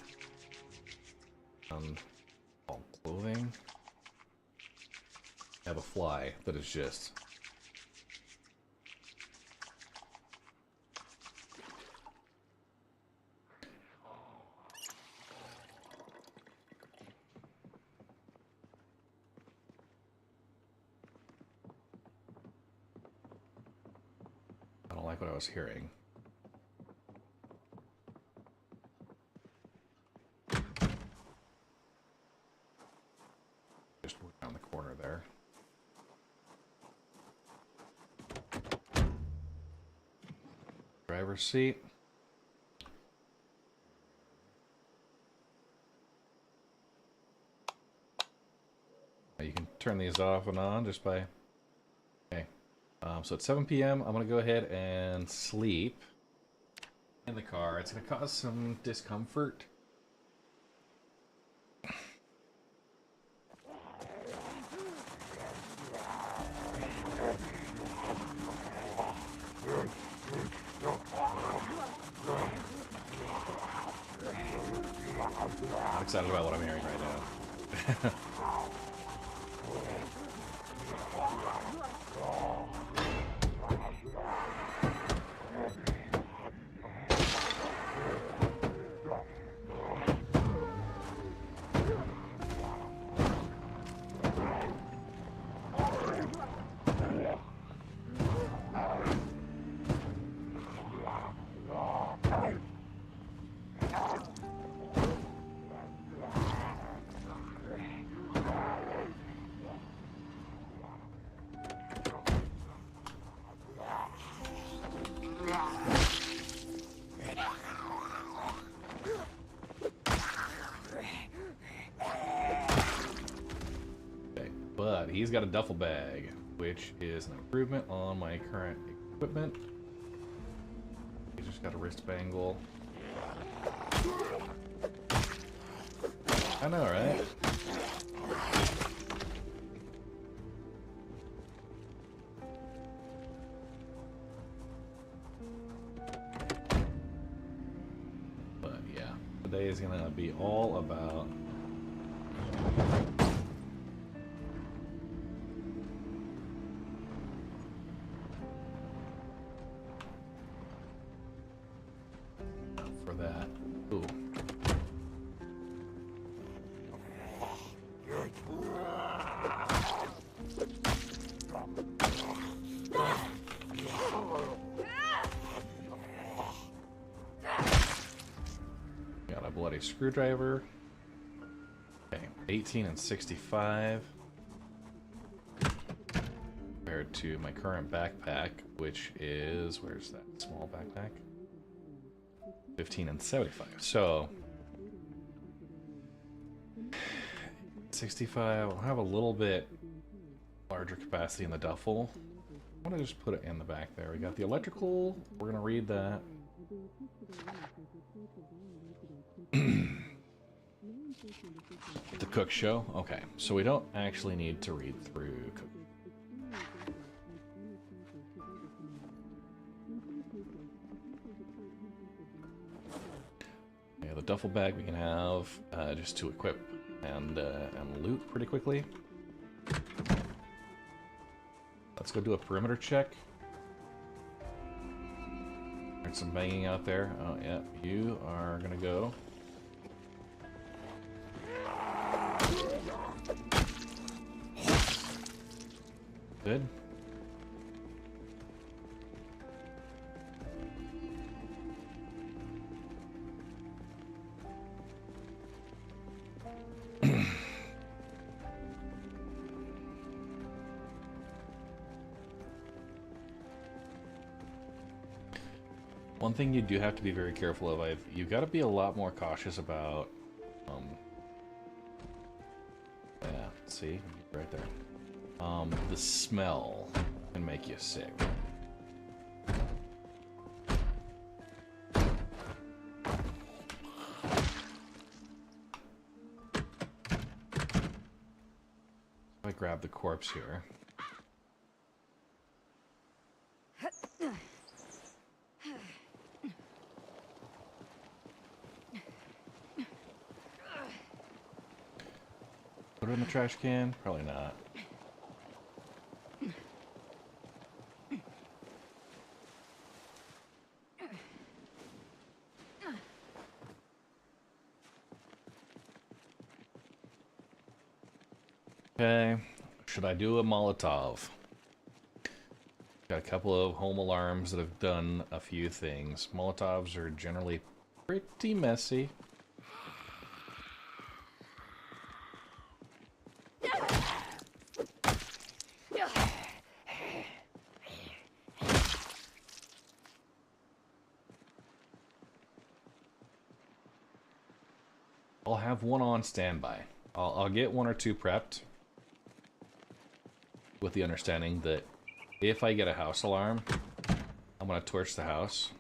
All clothing. I have a fly that is just... I don't like what I was hearing. Just around the corner there. Driver's seat. Now you can turn these off and on just by... Okay. So at 7 p.m., I'm going to go ahead and sleep in the car. It's going to cause some discomfort. I'm excited about what I'm hearing right now. But he's got a duffel bag, which is an improvement on my current equipment. He's just got a wrist bangle. I know, right? But yeah, today is gonna be all about for that. Ooh. Got a bloody screwdriver. Okay, 18 and 65. Compared to my current backpack, which is, where's that small backpack? 15 and 75. So 65, I'll have a little bit larger capacity in the duffel. I want to just put it in the back there. We got the electrical. We're going to read that. The cook show. Okay, so we don't actually need to read through cook. Yeah, the duffel bag we can have just to equip and loot pretty quickly. let's go do a perimeter check. There's some banging out there. Oh, yeah, you are gonna go. Good. One thing you do have to be very careful of, you've got to be a lot more cautious about, yeah, see, right there. The smell can make you sick. I grab the corpse here. Put it in the trash can? Probably not. Okay, should I do a Molotov? Got a couple of home alarms that have done a few things. Molotovs are generally pretty messy. I'll have one on standby. I'll get one or two prepped, with the understanding that if I get a house alarm, I'm gonna torch the house.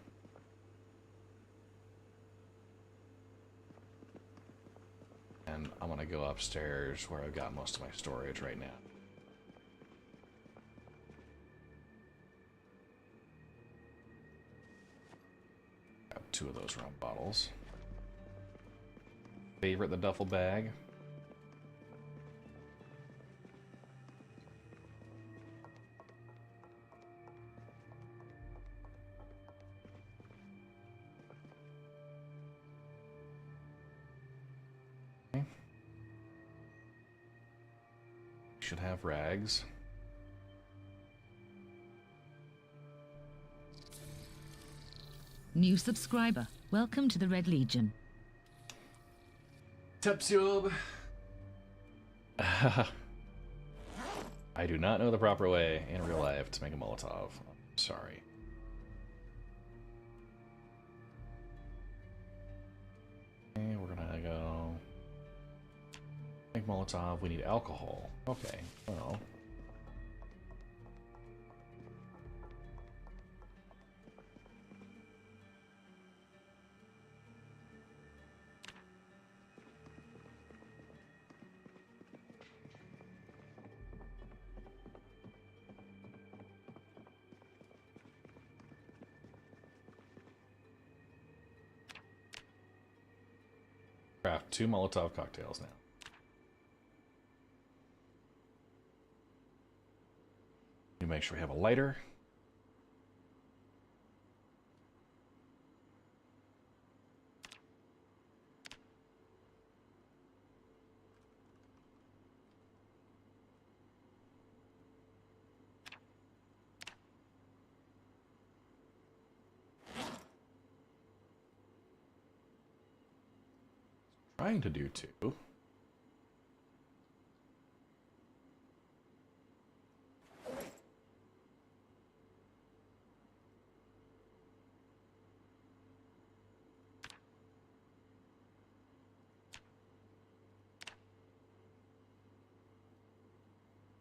And I'm gonna go upstairs where I've got most of my storage right now. Grab 2 of those rum bottles. Favorite the duffel bag. Okay. Should have rags. New subscriber. Welcome to the Red Legion. Tepsub. I do not know the proper way in real life to make a Molotov. I'm sorry. Okay, we're gonna go make Molotov. We need alcohol. Okay, well. Craft 2 Molotov cocktails now. You make sure we have a lighter. Trying to do 2.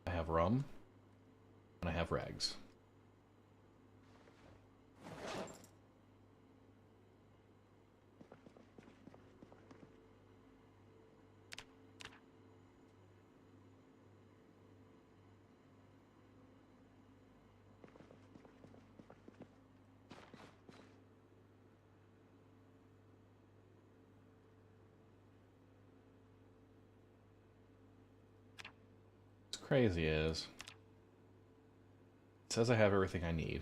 I have rum, and I have rags. What's crazy is says I have everything I need.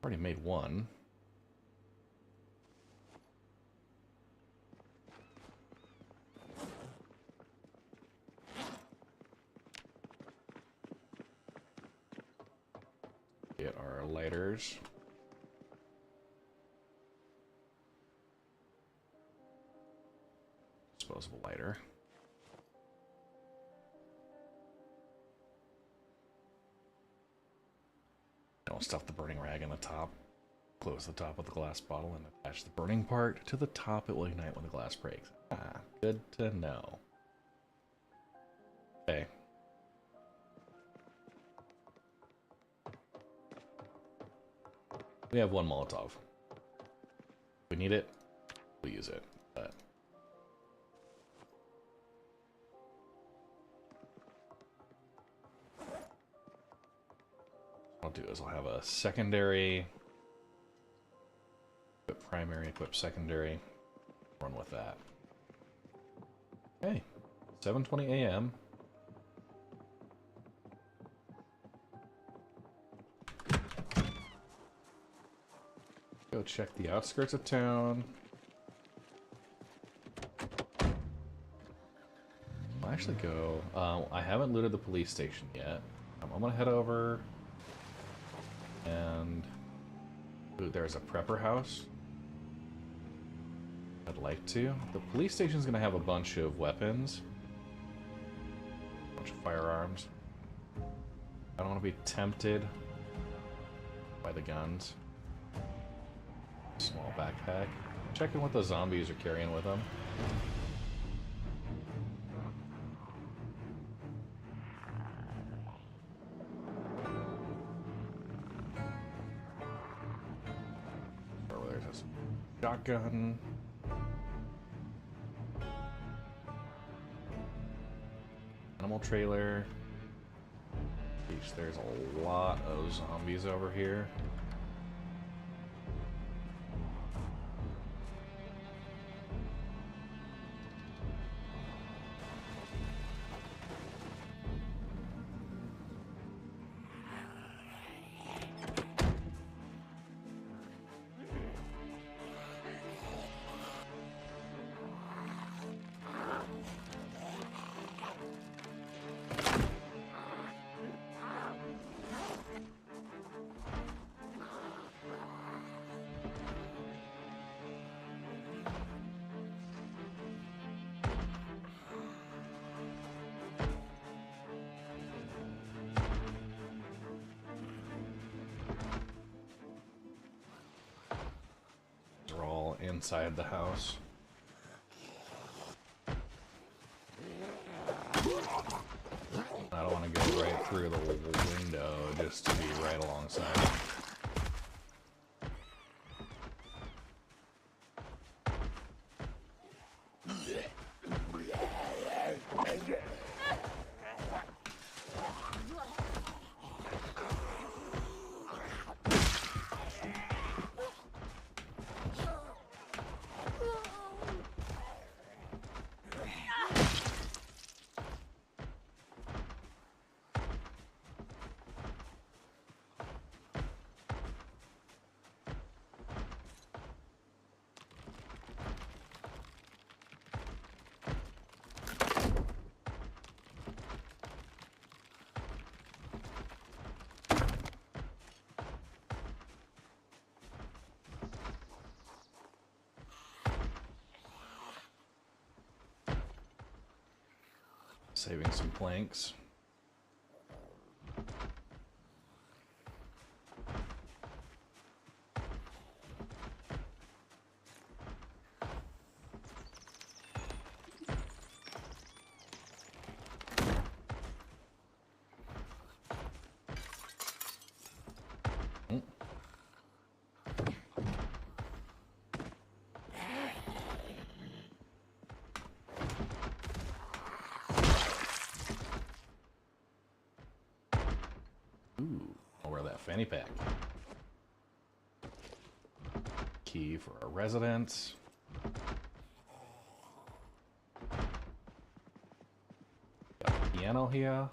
Already made one. Get our lighters. Disposable lighter. Don't stuff the burning rag in the top. Close the top of the glass bottle and attach the burning part to the top. It will ignite when the glass breaks. Ah, good to know. Okay. We have one Molotov. If we need it, we'll use it. But what I'll do is I'll have a secondary, equip primary, equip secondary, run with that. Okay, 7:20 a.m. Go check the outskirts of town. I'll actually go. I haven't looted the police station yet. I'm gonna head over. And ooh, there's a prepper house. I'd like to. The police station's gonna have a bunch of weapons, a bunch of firearms. I don't want to be tempted by the guns. Small backpack. Checking what the zombies are carrying with them. There's this shotgun. Animal trailer. Jeez, there's a lot of zombies over here. Inside the house. I don't want to go right through the window just to be right alongside. Saving some planks. Ooh, I'll wear that fanny pack. Key for our residence. Got a piano here.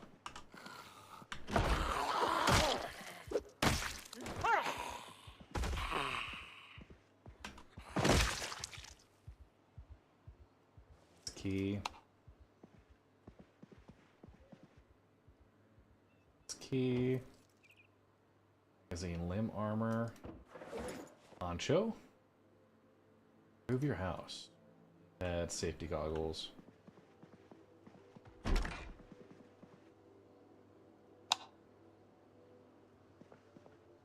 key. This key. Magazine limb armor. Poncho. Move your house. Add safety goggles.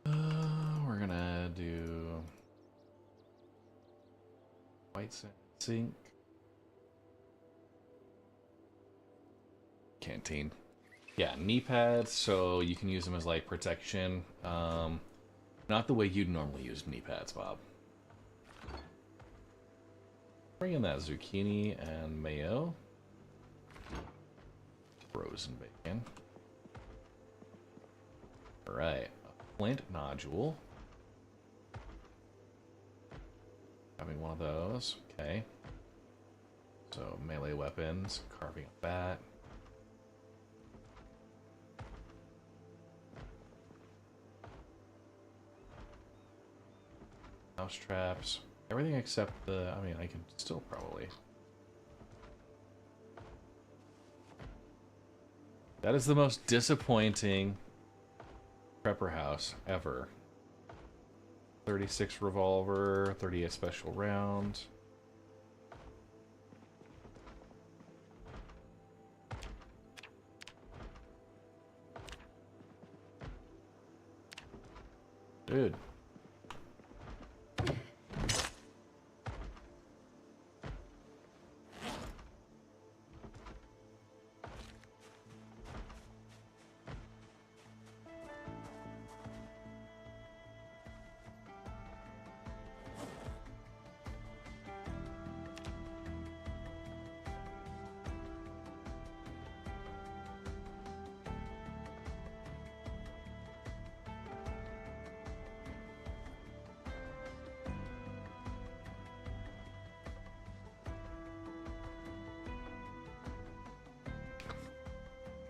We're gonna do white sink. Canteen. Yeah, knee pads, so you can use them as like protection. Not the way you'd normally use knee pads, Bob. Bring in that zucchini and mayo. Frozen bacon. Alright, a flint nodule. Having one of those, okay. So, melee weapons, carving a bat. Mouse traps. Everything except the... I mean, I can still probably... That is the most disappointing prepper house ever. 36 revolver, 38 special round. Dude.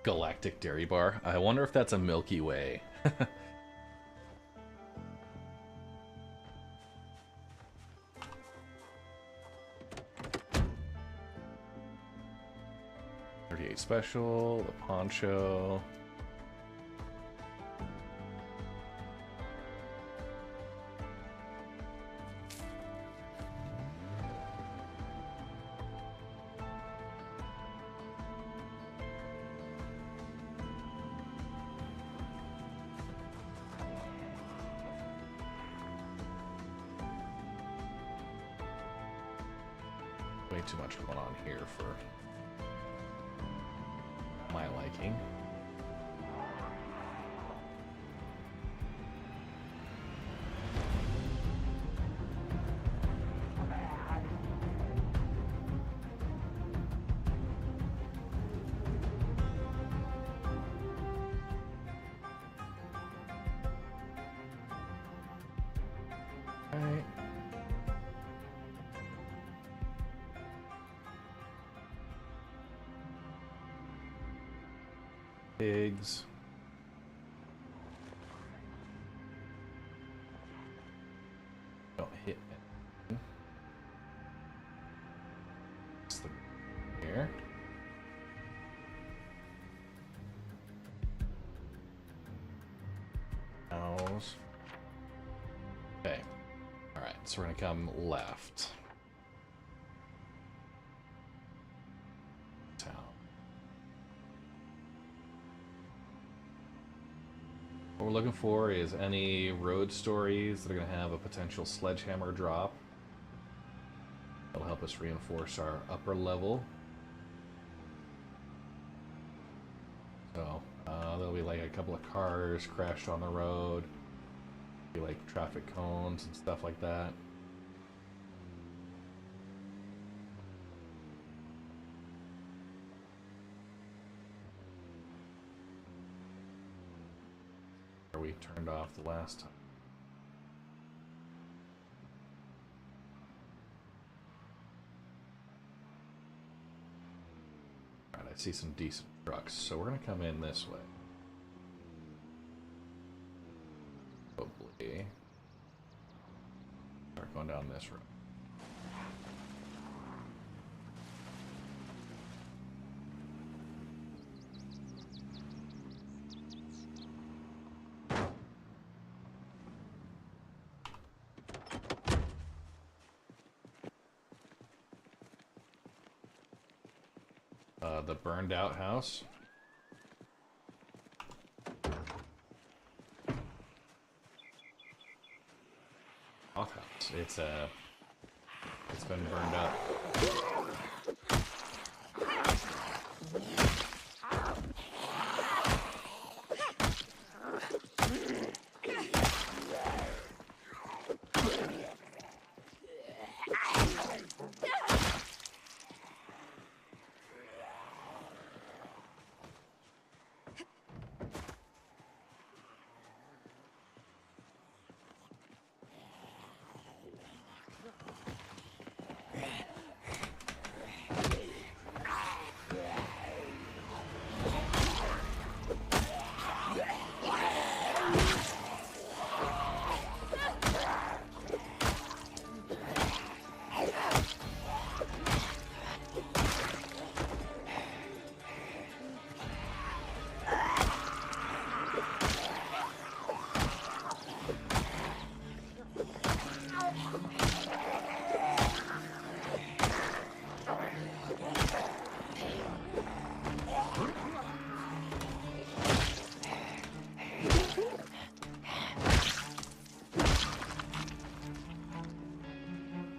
Galactic Dairy Bar. I wonder if that's a Milky Way. $38 special, the poncho. Way too much going on here for my liking. Alright. Pigs. Don't hit anything. It's the here. Cows. Okay. Alright, so we're gonna come left. What we're looking for is any road stories that are going to have a potential sledgehammer drop. That'll help us reinforce our upper level. So, there'll be like a couple of cars crashed on the road. Be like traffic cones and stuff like that. We turned off the last time. Alright, I see some decent trucks, so we're gonna come in this way. Probably start going down this road. the burned out house. House. It's been burned up.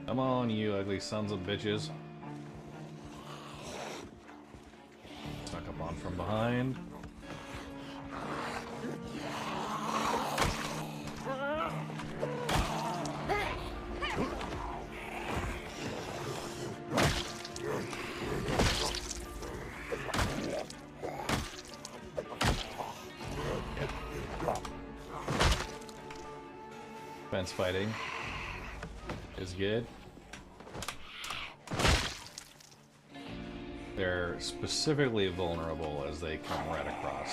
Come on, you ugly sons of bitches. Snuck up on from behind. Fence fighting is good. They're specifically vulnerable as they come right across.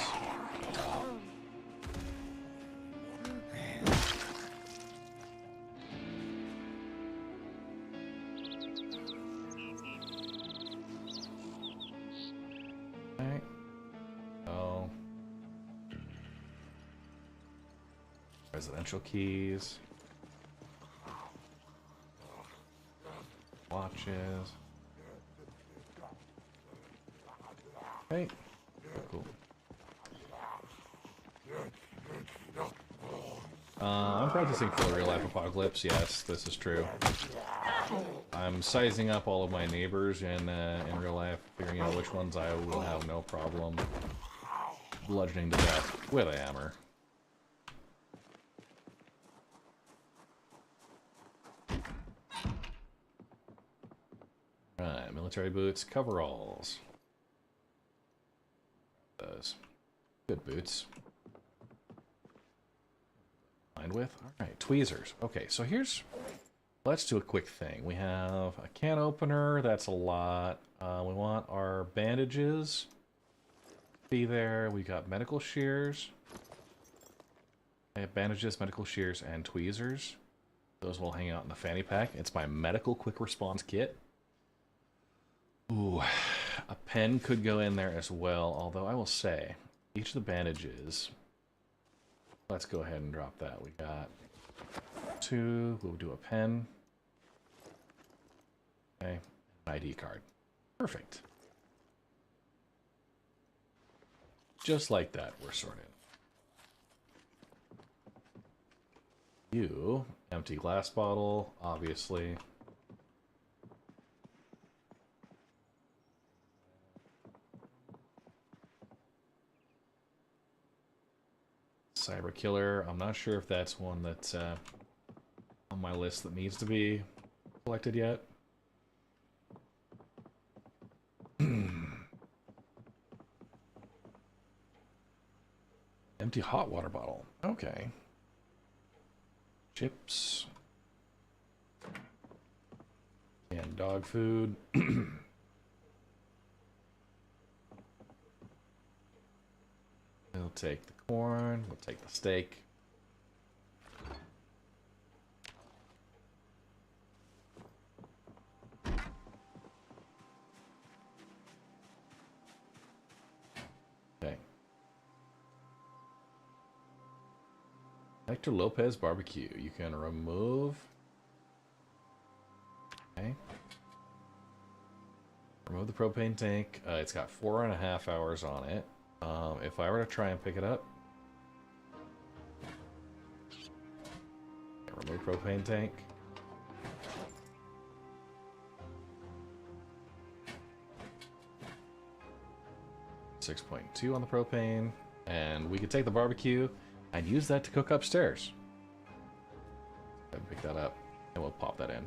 Okay. Oh. Residential keys. Watches. Okay. Cool. I'm practicing for the real life apocalypse. Yes, this is true. I'm sizing up all of my neighbors in real life, figuring out which ones I will have no problem bludgeoning to death with a hammer. Right, military boots, coveralls. Those good boots. Lined with. All right, tweezers. Okay, so let's do a quick thing. We have a can opener. That's a lot. We want our bandages. Be there. We got medical shears. I have bandages, medical shears, and tweezers. Those will hang out in the fanny pack. It's my medical quick response kit. Ooh, a pen could go in there as well, although I will say, each of the bandages, let's go ahead and drop that. We got 2, we'll do a pen. Okay, an ID card. Perfect. Just like that, we're sorted. You, empty glass bottle, obviously. Cyber killer. I'm not sure if that's one that's on my list that needs to be collected yet. Empty hot water bottle. Okay. Chips. And dog food. We'll take the corn, we'll take the steak. Okay. Hector Lopez barbecue. You can remove. Okay. Remove the propane tank. It's got 4.5 hours on it. If I were to try and pick it up, remove propane tank. $6.2 on the propane, and we could take the barbecue and use that to cook upstairs. Pick that up, and we'll pop that in.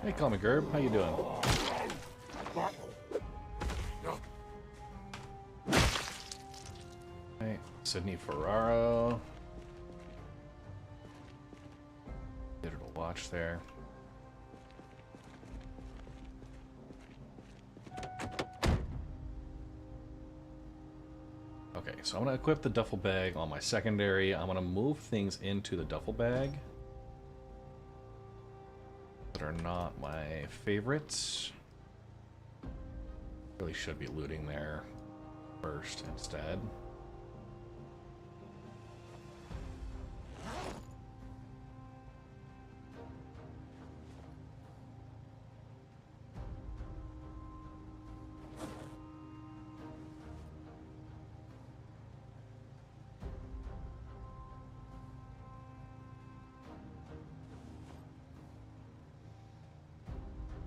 Hey, call me Gerb. How you doing? Hey, Sydney Ferraro. Digital watch there. Okay, so I'm gonna equip the duffel bag on my secondary. I'm gonna move things into the duffel bag that are not my favorites. Really should be looting there first instead.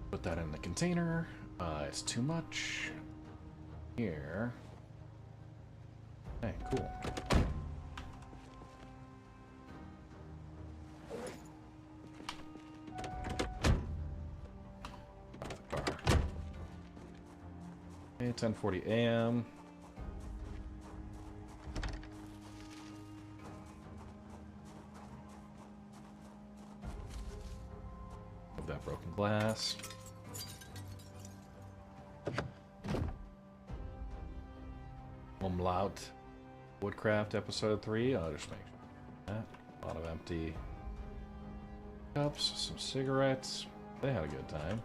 Put that in the container. It's too much here. Hey, cool. Okay, 10:40 a.m. Move that broken glass. Umlaut Woodcraft episode 3. I'll just make sure that. A lot of empty cups, some cigarettes. They had a good time.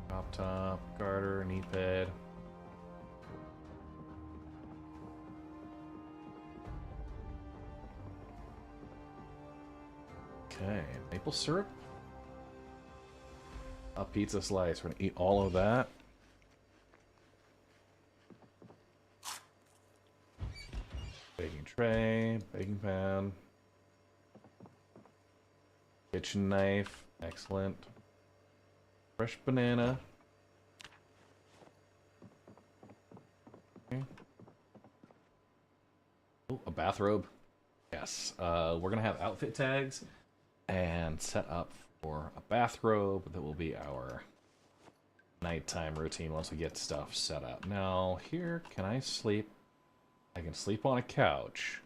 Top top, garter, knee pad. Okay, maple syrup. A pizza slice. We're gonna eat all of that. Baking tray, baking pan, kitchen knife, excellent. Fresh banana. Okay. Oh, a bathrobe. Yes. We're gonna have outfit tags and set up for a bathrobe that will be our nighttime routine once we get stuff set up. Now, here, can I sleep? I can sleep on a couch.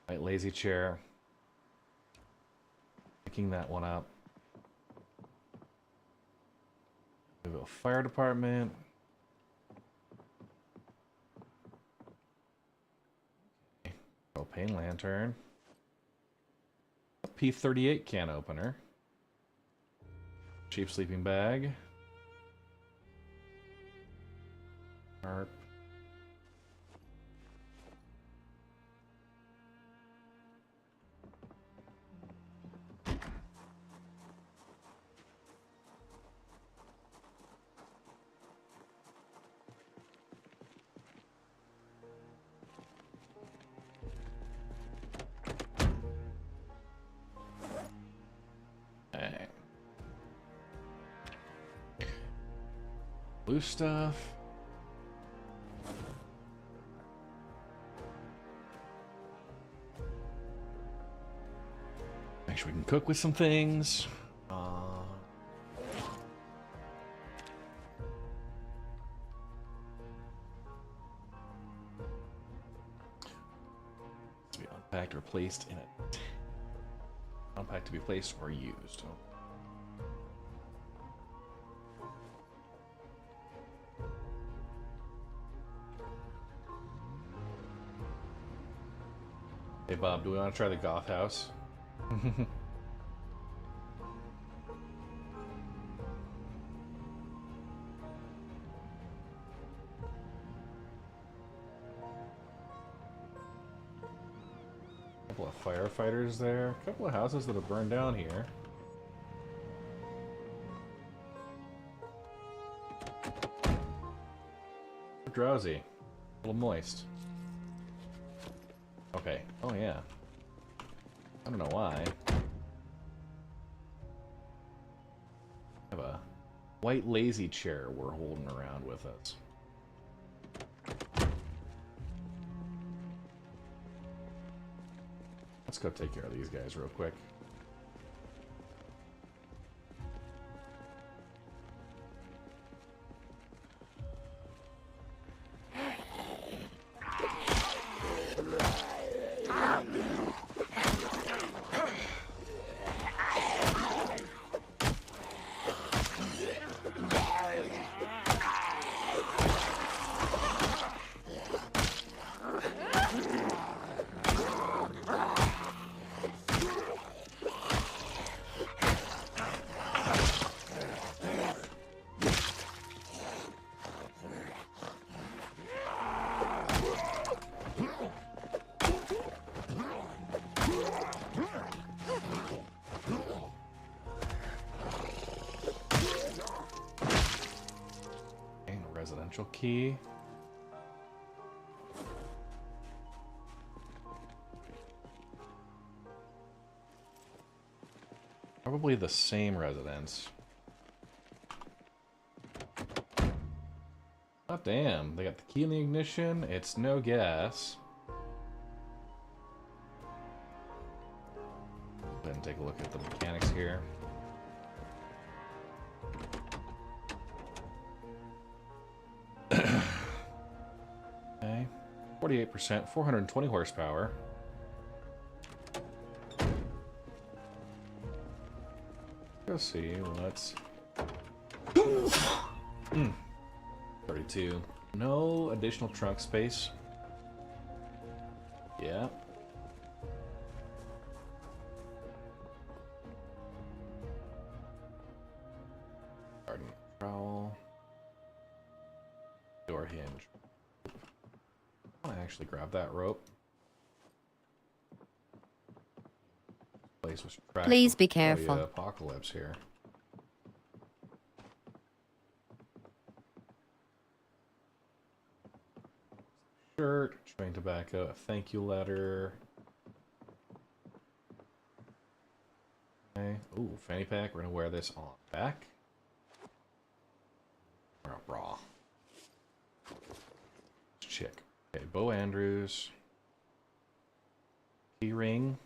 Right, lazy chair. Picking that one up. We have a fire department. Okay. Propane lantern. A P38 can opener. Cheap sleeping bag. Tarp. blue stuff. Make sure we can cook with some things. To be unpacked or placed in it. Unpacked to be placed or used. Oh. Hey Bob, do we want to try the goth house? Couple of firefighters there. A couple of houses that have burned down here. Drowsy. A little moist. Okay. Oh yeah. I don't know why. Have a white lazy chair we're holding around with us. Let's go take care of these guys real quick. Residential key. Probably the same residence. Oh damn, they got the key in the ignition, it's no gas. Go ahead and take a look at the mechanics here. Okay, 48%, 420 horsepower. Let's see, let's... 32. No additional trunk space. Yeah. Garden trowel. Door hinge. I want to actually grab that rope. Place was tracked Please be before the careful. apocalypse here. Shirt, chewing tobacco, a thank you letter. Okay. Ooh, fanny pack. We're gonna wear this on back. Or a bra. Chick. Okay, Bo Andrews. Key ring.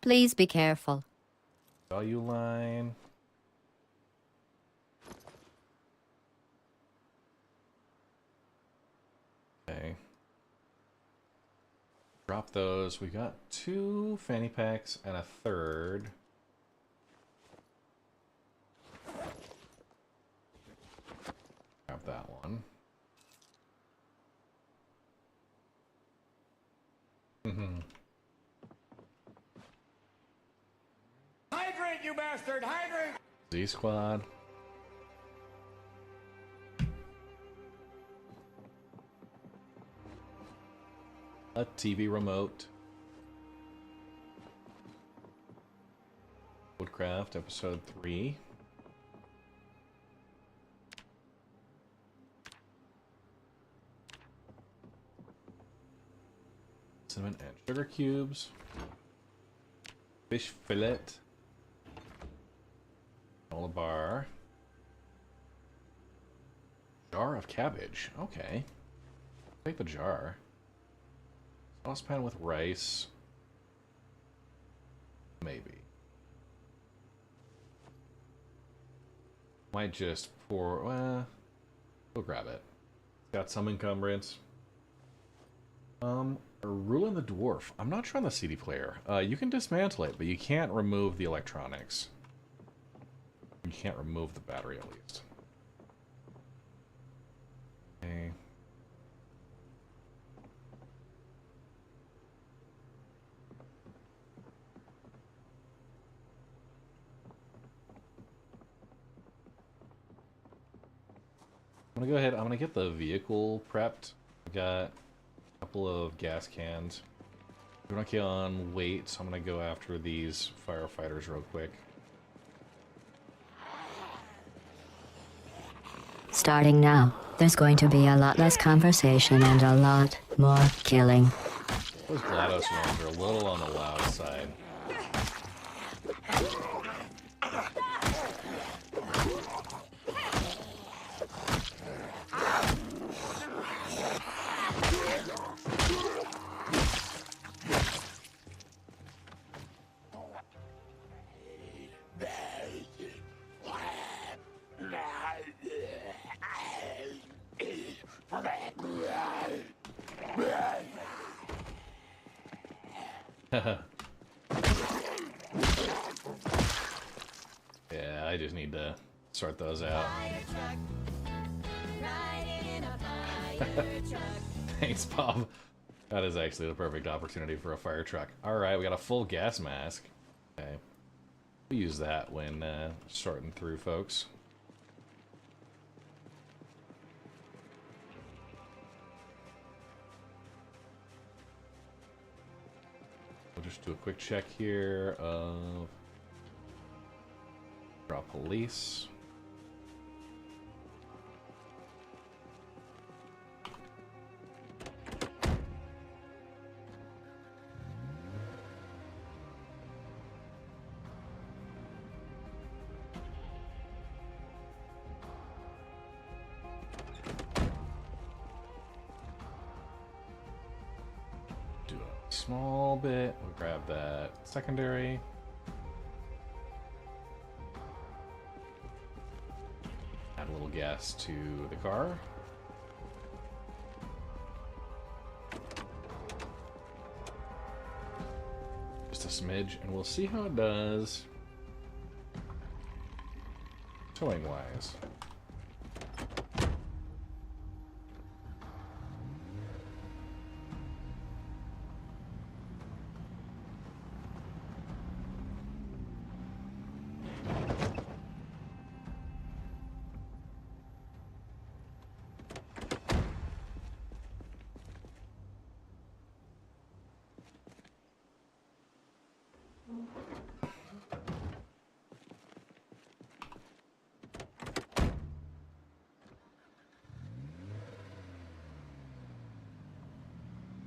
Please be careful. Value line. Okay. Drop those. We got 2 fanny packs and a third. Grab that one. Hydrant, you bastard! Hydrant! Z Squad. A TV remote. Woodcraft, episode 3. Cinnamon and sugar cubes. Fish fillet. Granola bar. Jar of cabbage. Okay. Take the jar. Saucepan with rice. Maybe. Might just pour... we'll grab it. It's got some encumbrance. Ruin the Dwarf. I'm not sure on the CD player. You can dismantle it, but you can't remove the electronics. You can't remove the battery, at least. Okay. I'm gonna go ahead, I'm gonna get the vehicle prepped. I got a couple of gas cans. We're not on weight, so I'm gonna go after these firefighters real quick. Starting now, there's going to be a lot less conversation and a lot more killing. Those GLaDOS ones are a little on the loud side. Yeah, I just need to sort those out. Thanks, Bob. That is actually the perfect opportunity for a fire truck. Alright, we got a full gas mask. Okay. We use that when sorting through folks. We'll just do a quick check here of draw police. Small bit. We'll grab that secondary. Add a little gas to the car. Just a smidge, and we'll see how it does towing wise.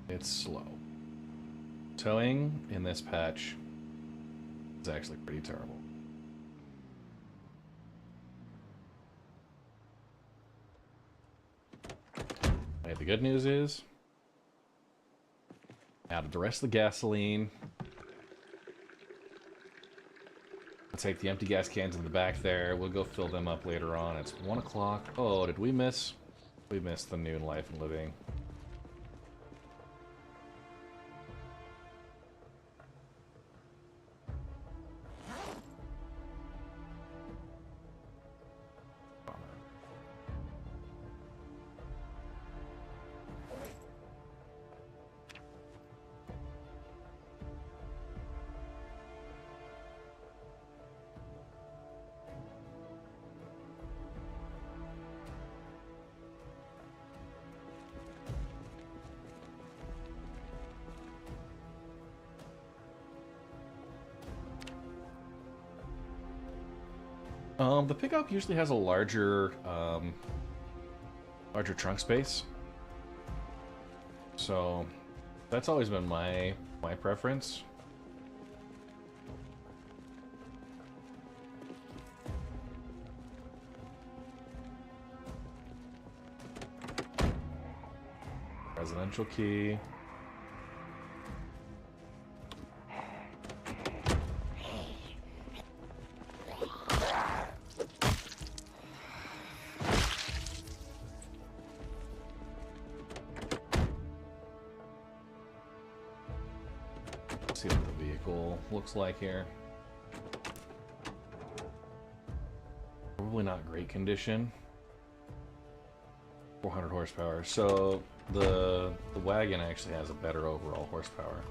It's slow. Towing in this patch is actually pretty terrible. Okay, the good news is, out of the rest of the gasoline. I'll take the empty gas cans in the back there. We'll go fill them up later on. It's 1 o'clock. Oh, did we miss? We missed the noon life and living. The pickup usually has a larger trunk space, so that's always been my preference. Residential key. See what the vehicle looks like here. Probably not great condition. 400 horsepower. So the wagon actually has a better overall horsepower.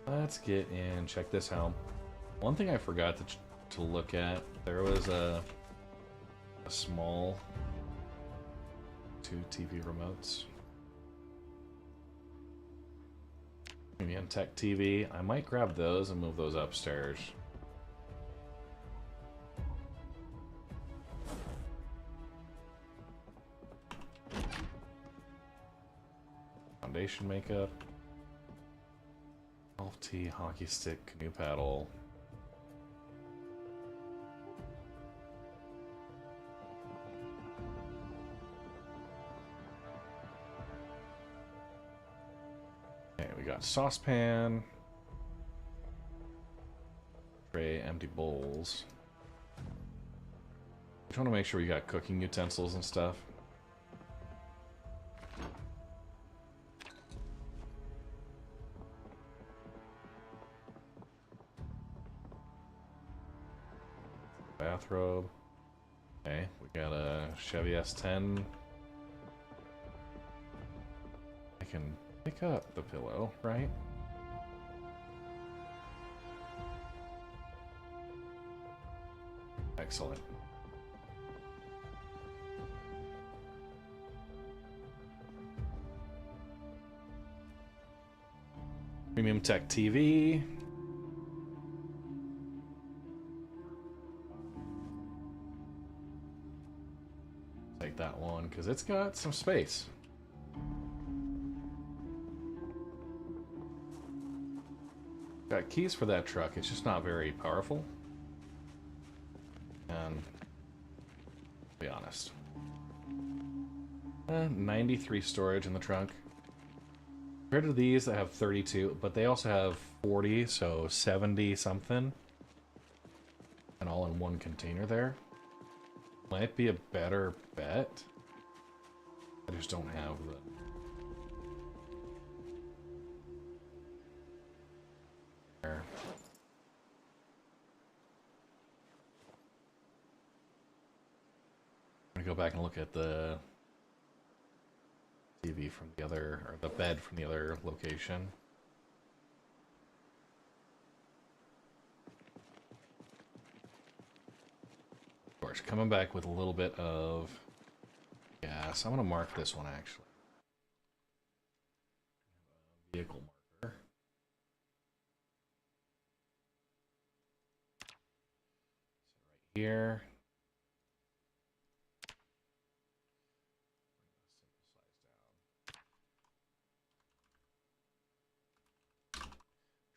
Let's get in, check this out. One thing I forgot to look at, there was a small 2 TV remotes. Maybe on Tech TV. I might grab those and move those upstairs. Foundation makeup. Golf tee, hockey stick, canoe paddle. Okay, we got saucepan. Tray, empty bowls. Just want to make sure we got cooking utensils and stuff. Bathrobe. Okay, we got a Chevy S10. I can pick up the pillow, right? Excellent. Premium Tech TV. Take that one because it's got some space. Got keys for that truck. It's just not very powerful. And to be honest, 93 storage in the trunk. Compared to these, I have 32, but they also have 40, so 70 something, and all in one container there. Might be a better bet. I just don't have the... There. I'm gonna go back and look at the TV from the other, or the bed from the other location. Of course, coming back with a little bit of gas. I'm gonna mark this one actually. Vehicle marker. So right here.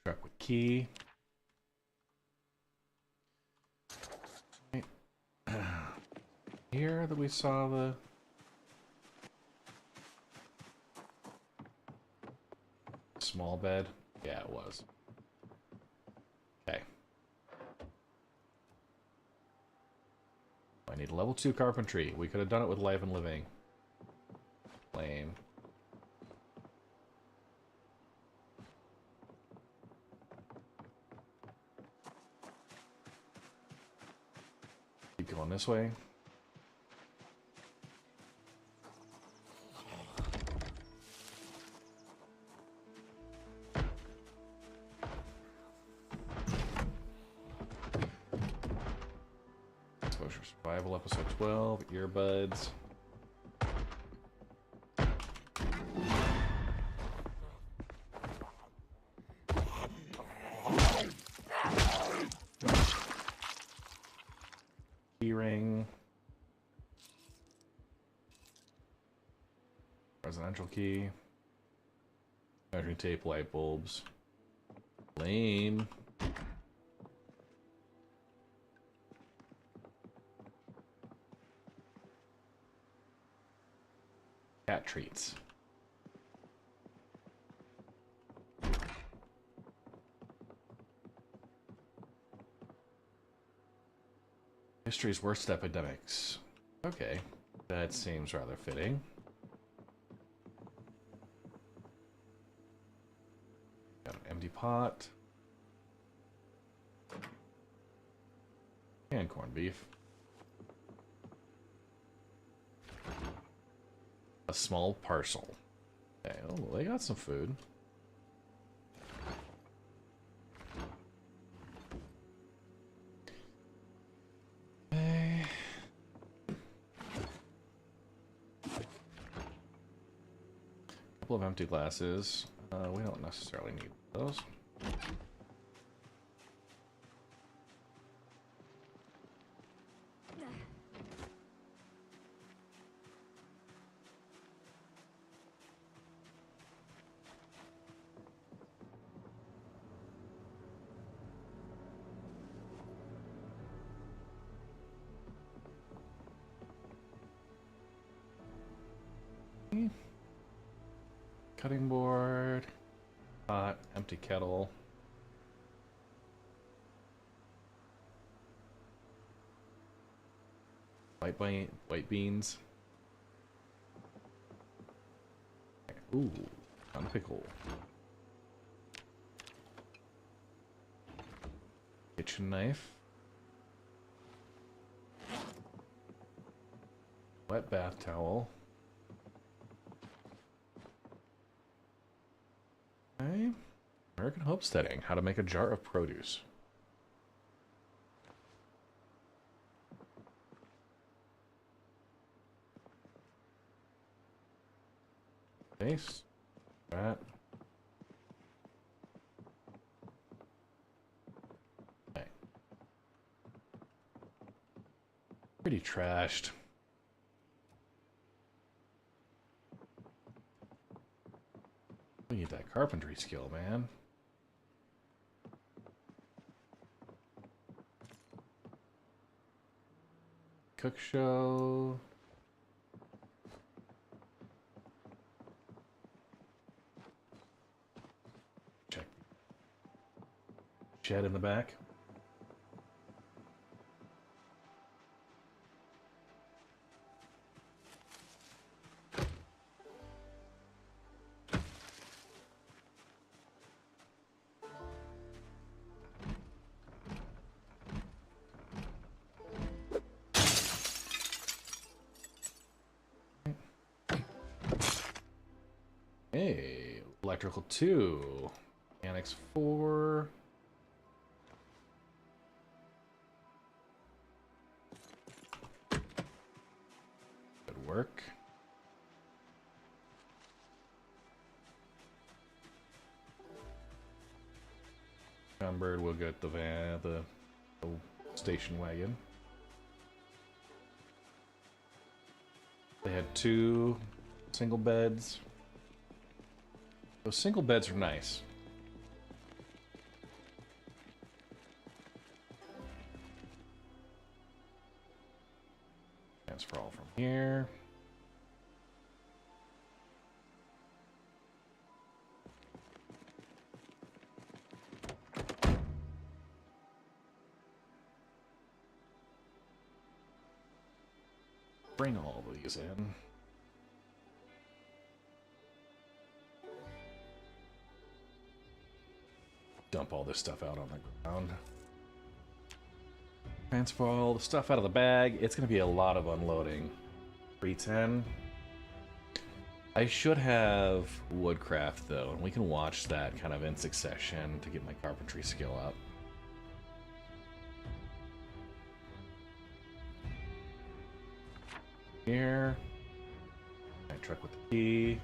Truck with key. Right. Here that we saw the small bed. Yeah, it was. Okay. I need level 2 carpentry. We could have done it with Live and Living. Lame. Keep going this way. Exposure Survival, episode 12, earbuds. Keyring. Residential key. Measuring tape, light bulbs. Lame. Cat treats. History's worst epidemics. Okay, that seems rather fitting. Got an empty pot. And corned beef. A small parcel. Okay, oh, well, they got some food. Okay. Couple of empty glasses. We don't necessarily need those. Cutting board, pot, empty kettle. White beans. Ooh, on pickle. Kitchen knife. Wet bath towel. Okay. American homesteading. How to make a jar of produce. Base. That. Okay. Pretty trashed. We need that carpentry skill, man. Cook show. Check. Shed in the back. Hey, electrical 2, mechanics 4. Good work. Bird will get the van, the station wagon. They had 2 single beds. Those single beds are nice. Transfer all from here. Bring all of these in. Dump all this stuff out on the ground. Transfer all the stuff out of the bag. It's going to be a lot of unloading. 310. I should have woodcraft though, and we can watch that kind of in succession to get my carpentry skill up. Here. I truck with the key.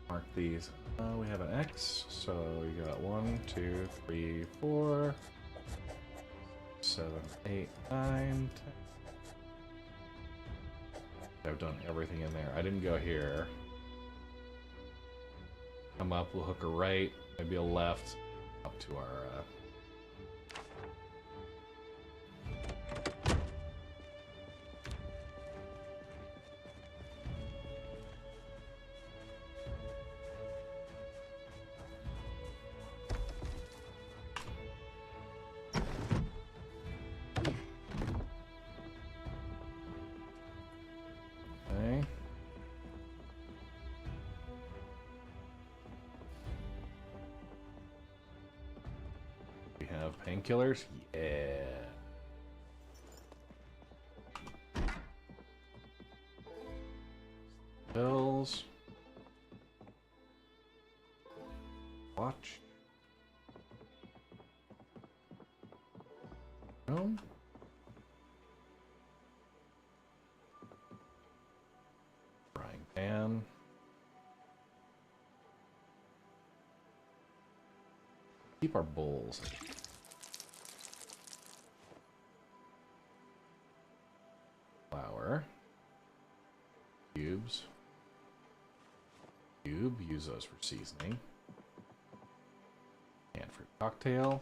Mark these. We have an X, so you got 1, 2, 3, 4, 7, 8, 9, 10. I've done everything in there. I didn't go here. Come up, we'll hook a right, maybe a left, up to our killers? Yeah. Bells. Watch. No. Frying pan. Keep our bowls. Flour. Cubes. Cube. Use those for seasoning. And for cocktail.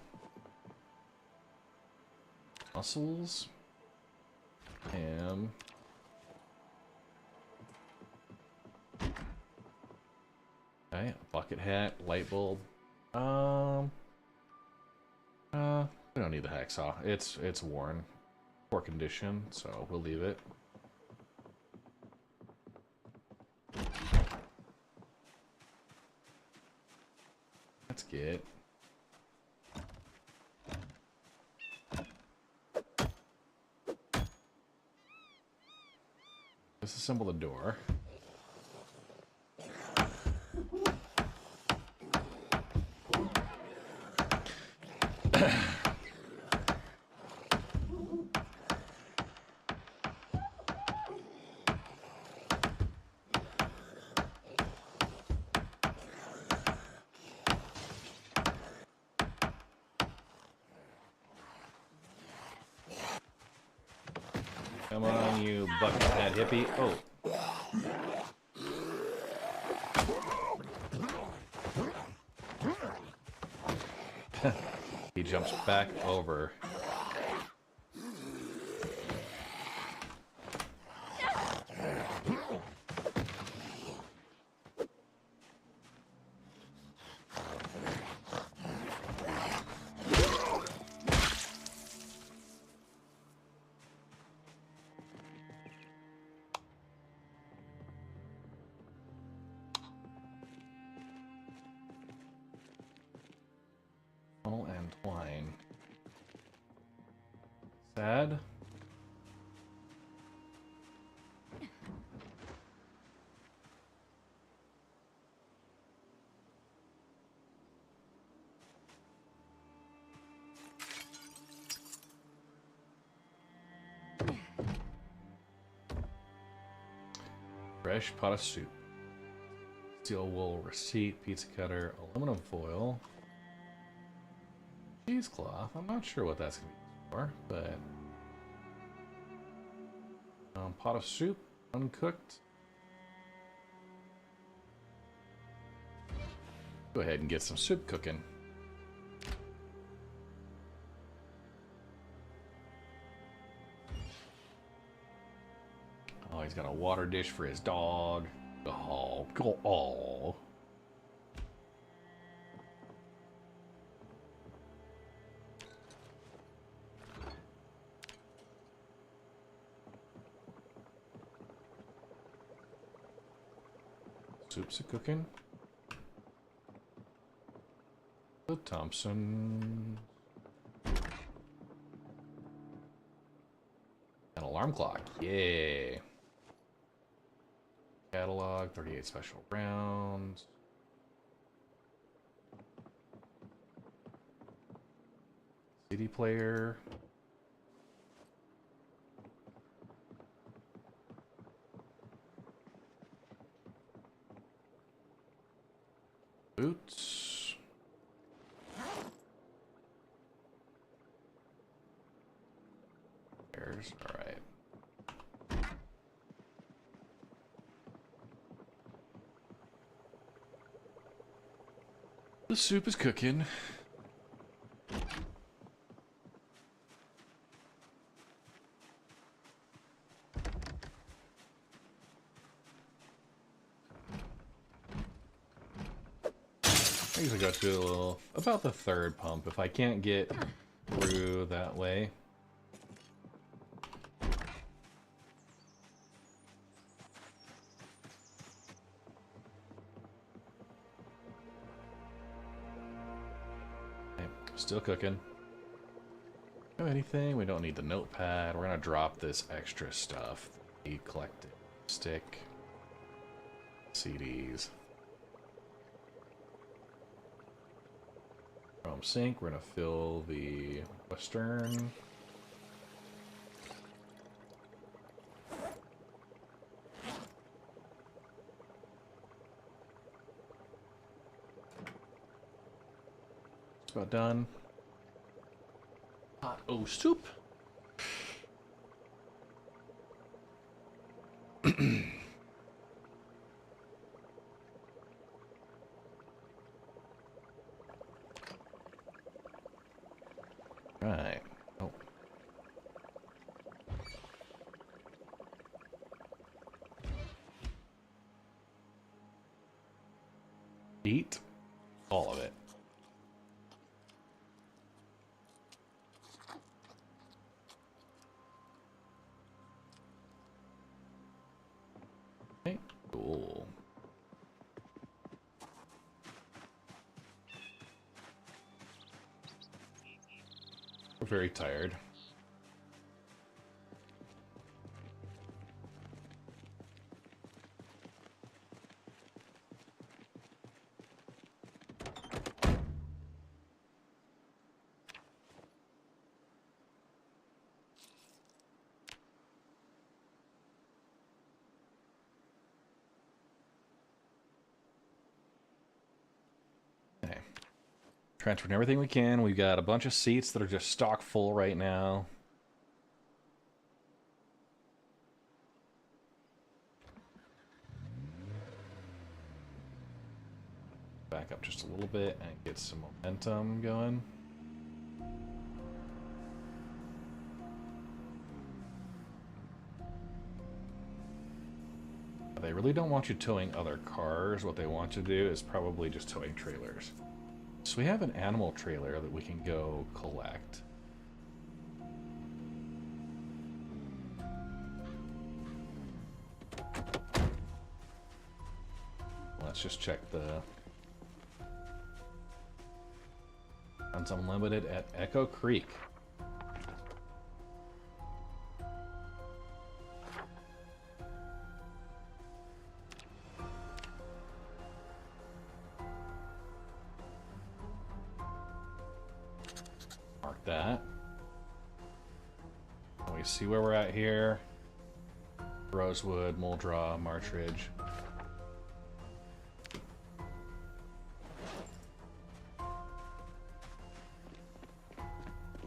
Mussels. Ham. Okay, bucket hat, light bulb. We don't need the hacksaw. It's worn, poor condition, so we'll leave it. Let's get. Disassemble the door. Come on, you bucket hat hippie. Oh. He jumps back over. Funnel and twine. Sad. Fresh pot of soup. Steel wool receipt, pizza cutter, aluminum foil. Cheesecloth. I'm not sure what that's gonna be for, but pot of soup, uncooked. Go ahead and get some soup cooking. Oh, he's got a water dish for his dog. Oh, go oh. Soup's a cooking. The Thompson. An alarm clock. Yay. Catalog, 38 special rounds. CD player. Boots. There's all right. The soup is cooking. I usually go to about the third pump if I can't get through that way. Okay, still cooking. have anything. We don't need the notepad. We're gonna drop this extra stuff. The collected stick, CDs, chrome sink. We're gonna fill the Western. It's about done. Hot O soup. Right. Oh. Eat all of it. Okay, cool. We're very tired. Okay. Transferring everything we can. We've got a bunch of seats that are just stock full right now. Back up just a little bit and get some momentum going. They really don't want you towing other cars. What they want you to do is probably just towing trailers. So we have an animal trailer that we can go collect. Let's just check the Guns Unlimited at Echo Creek. Mark that. And we see where we're at here. Rosewood, Muldraw, Marchridge.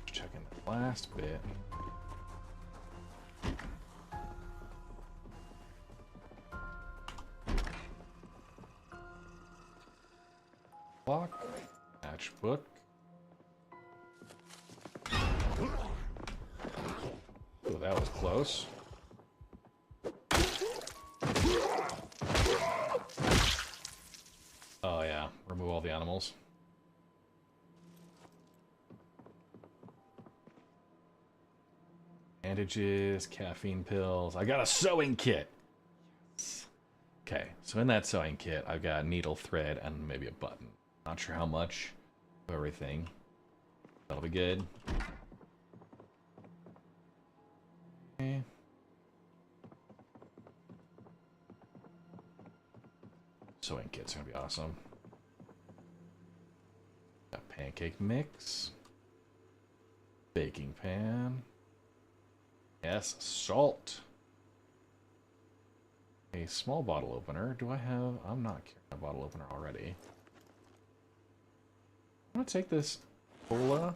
Checking the last bit. Clock, matchbook. Oh, that was close. Oh yeah, remove all the animals. Bandages, caffeine pills. I got a sewing kit. Yes. Okay, so in that sewing kit, I've got needle, thread, and maybe a button. Not sure how much of everything. That'll be good. Okay. Sewing kit's gonna be awesome. Got pancake mix. Baking pan. Yes, salt. A small bottle opener. Do I have... I'm not carrying a bottle opener already. I'm gonna take this cola.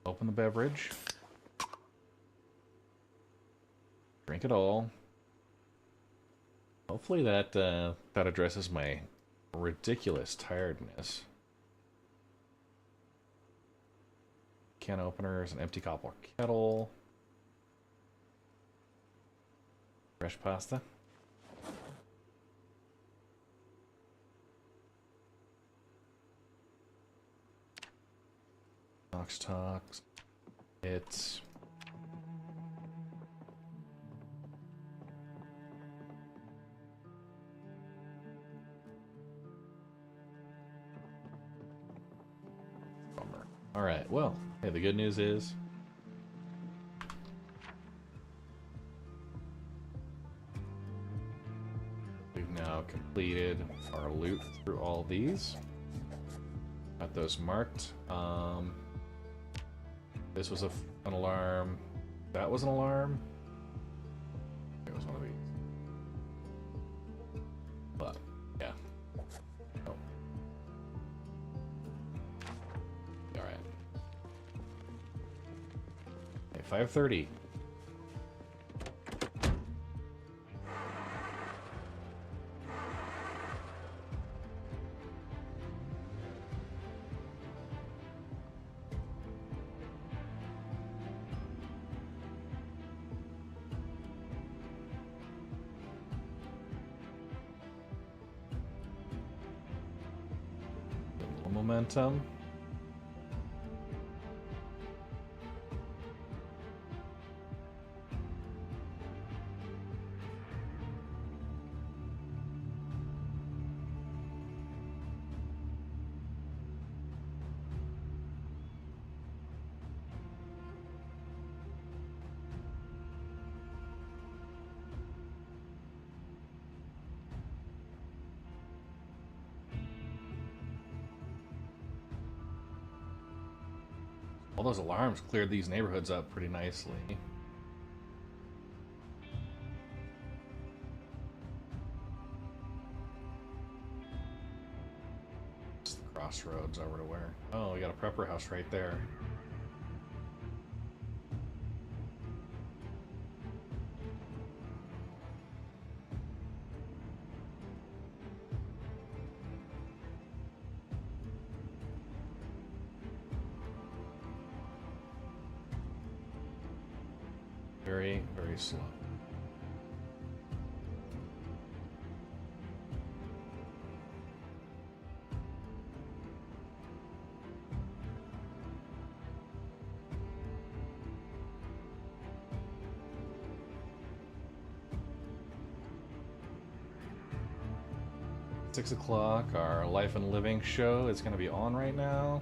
Open the beverage. Drink it all. Hopefully that that addresses my ridiculous tiredness. Can openers, an empty copper kettle. Fresh pasta. Knox talks. It's Alright, well, hey, the good news is we've now completed our loot through all these. Got those marked. This was an alarm. That was an alarm. It was one of these. But, yeah. Oh. Alright. Okay, 5:30. Momentum. All those alarms cleared these neighborhoods up pretty nicely. It's the crossroads over to where? Oh, we got a prepper house right there. Very, very slow. Six o'clock, our Life and Living show is going to be on right now.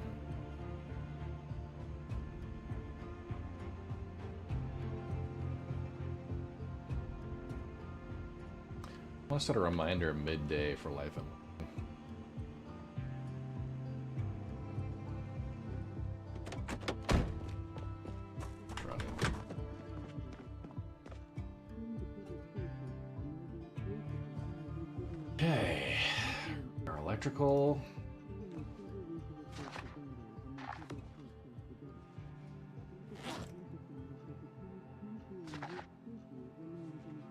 I want to set a reminder midday for Life and Living. Okay, our electrical.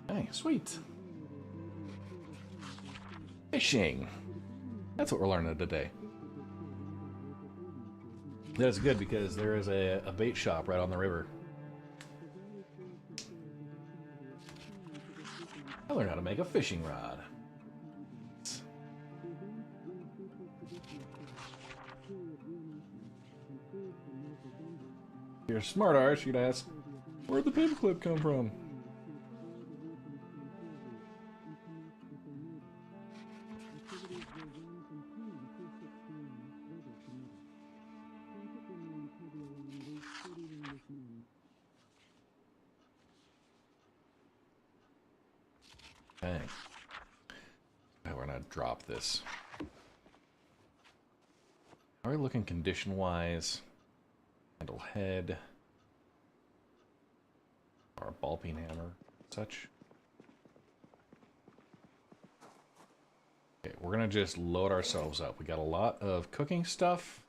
Hey, sweet. Fishing. That's what we're learning today. That's good because there is a bait shop right on the river. I learned how to make a fishing rod. If you're smart, Arch, you'd ask, where'd the paperclip come from? Okay. Now we're gonna drop this. How are we looking condition-wise? Handle head. Our ball peen hammer, such. Okay, we're gonna just load ourselves up. We got a lot of cooking stuff.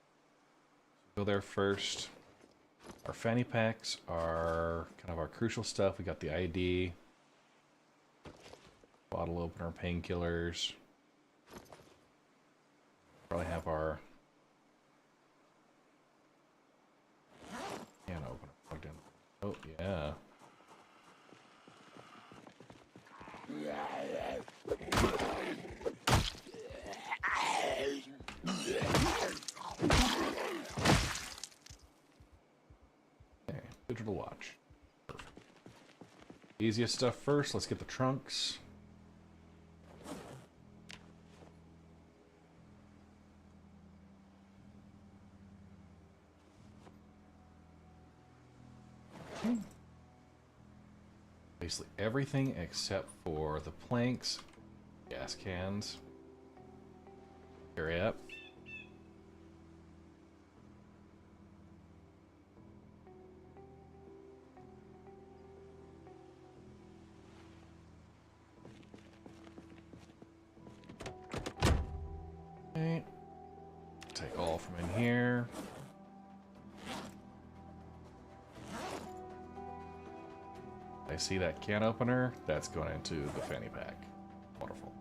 Go there first. Our fanny packs are kind of our crucial stuff. We got the ID. Bottle opener, painkillers. Probably have our can opener plugged in. Oh, yeah. Okay, digital watch. Perfect. Easiest stuff first. Let's get the trunks. Basically everything except for the planks, gas cans. Hurry up. Okay. Take all from in here. I see that can opener. That's going into the fanny pack. Wonderful.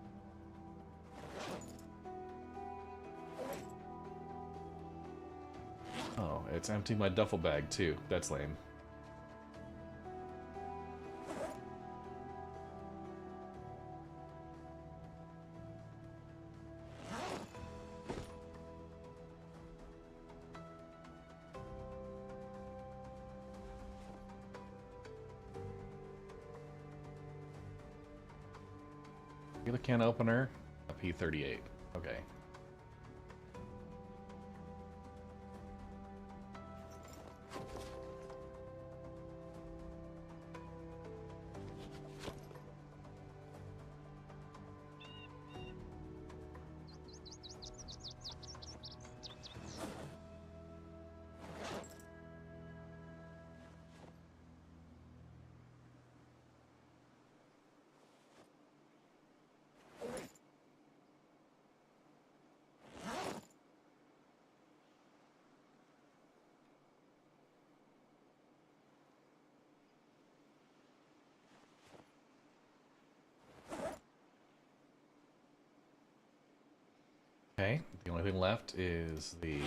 Oh, it's emptying my duffel bag too. That's lame. Get a can opener, a P38. Okay. Okay, the only thing left is the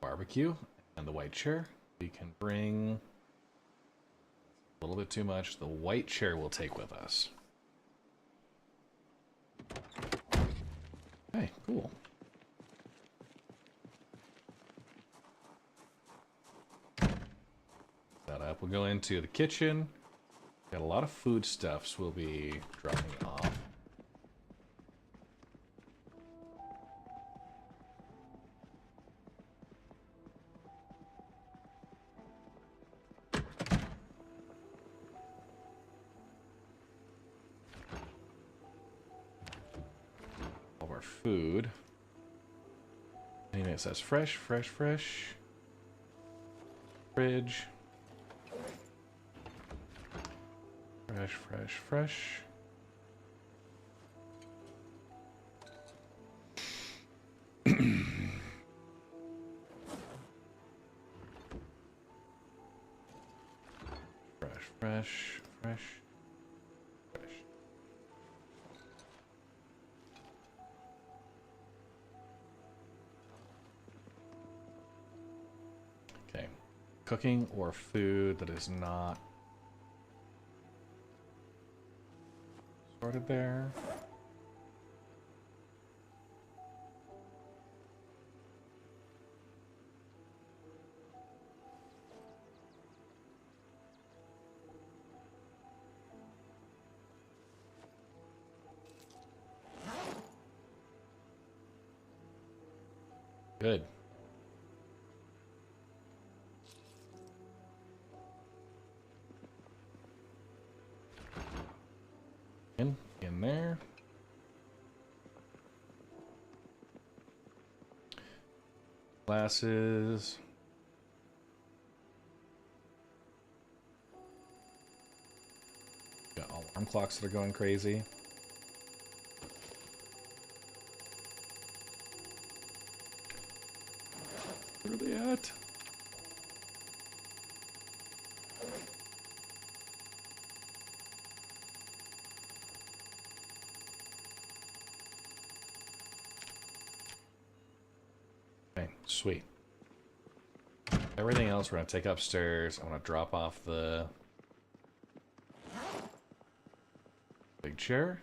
barbecue and the white chair. We can bring a little bit too much. The white chair we'll take with us. Okay, cool. That up. We'll go into the kitchen. Got a lot of foodstuffs we'll be dropping off. All of our food. Anything that says fresh, fresh, fresh. Fridge. Fresh, fresh, fresh. Fresh, fresh, fresh, fresh. Okay. Cooking or food that is not sorted there. Good. In there. Glasses. Got alarm clocks that are going crazy. Where are they at? Okay, sweet. Everything else we're gonna take upstairs. I'm gonna drop off the big chair.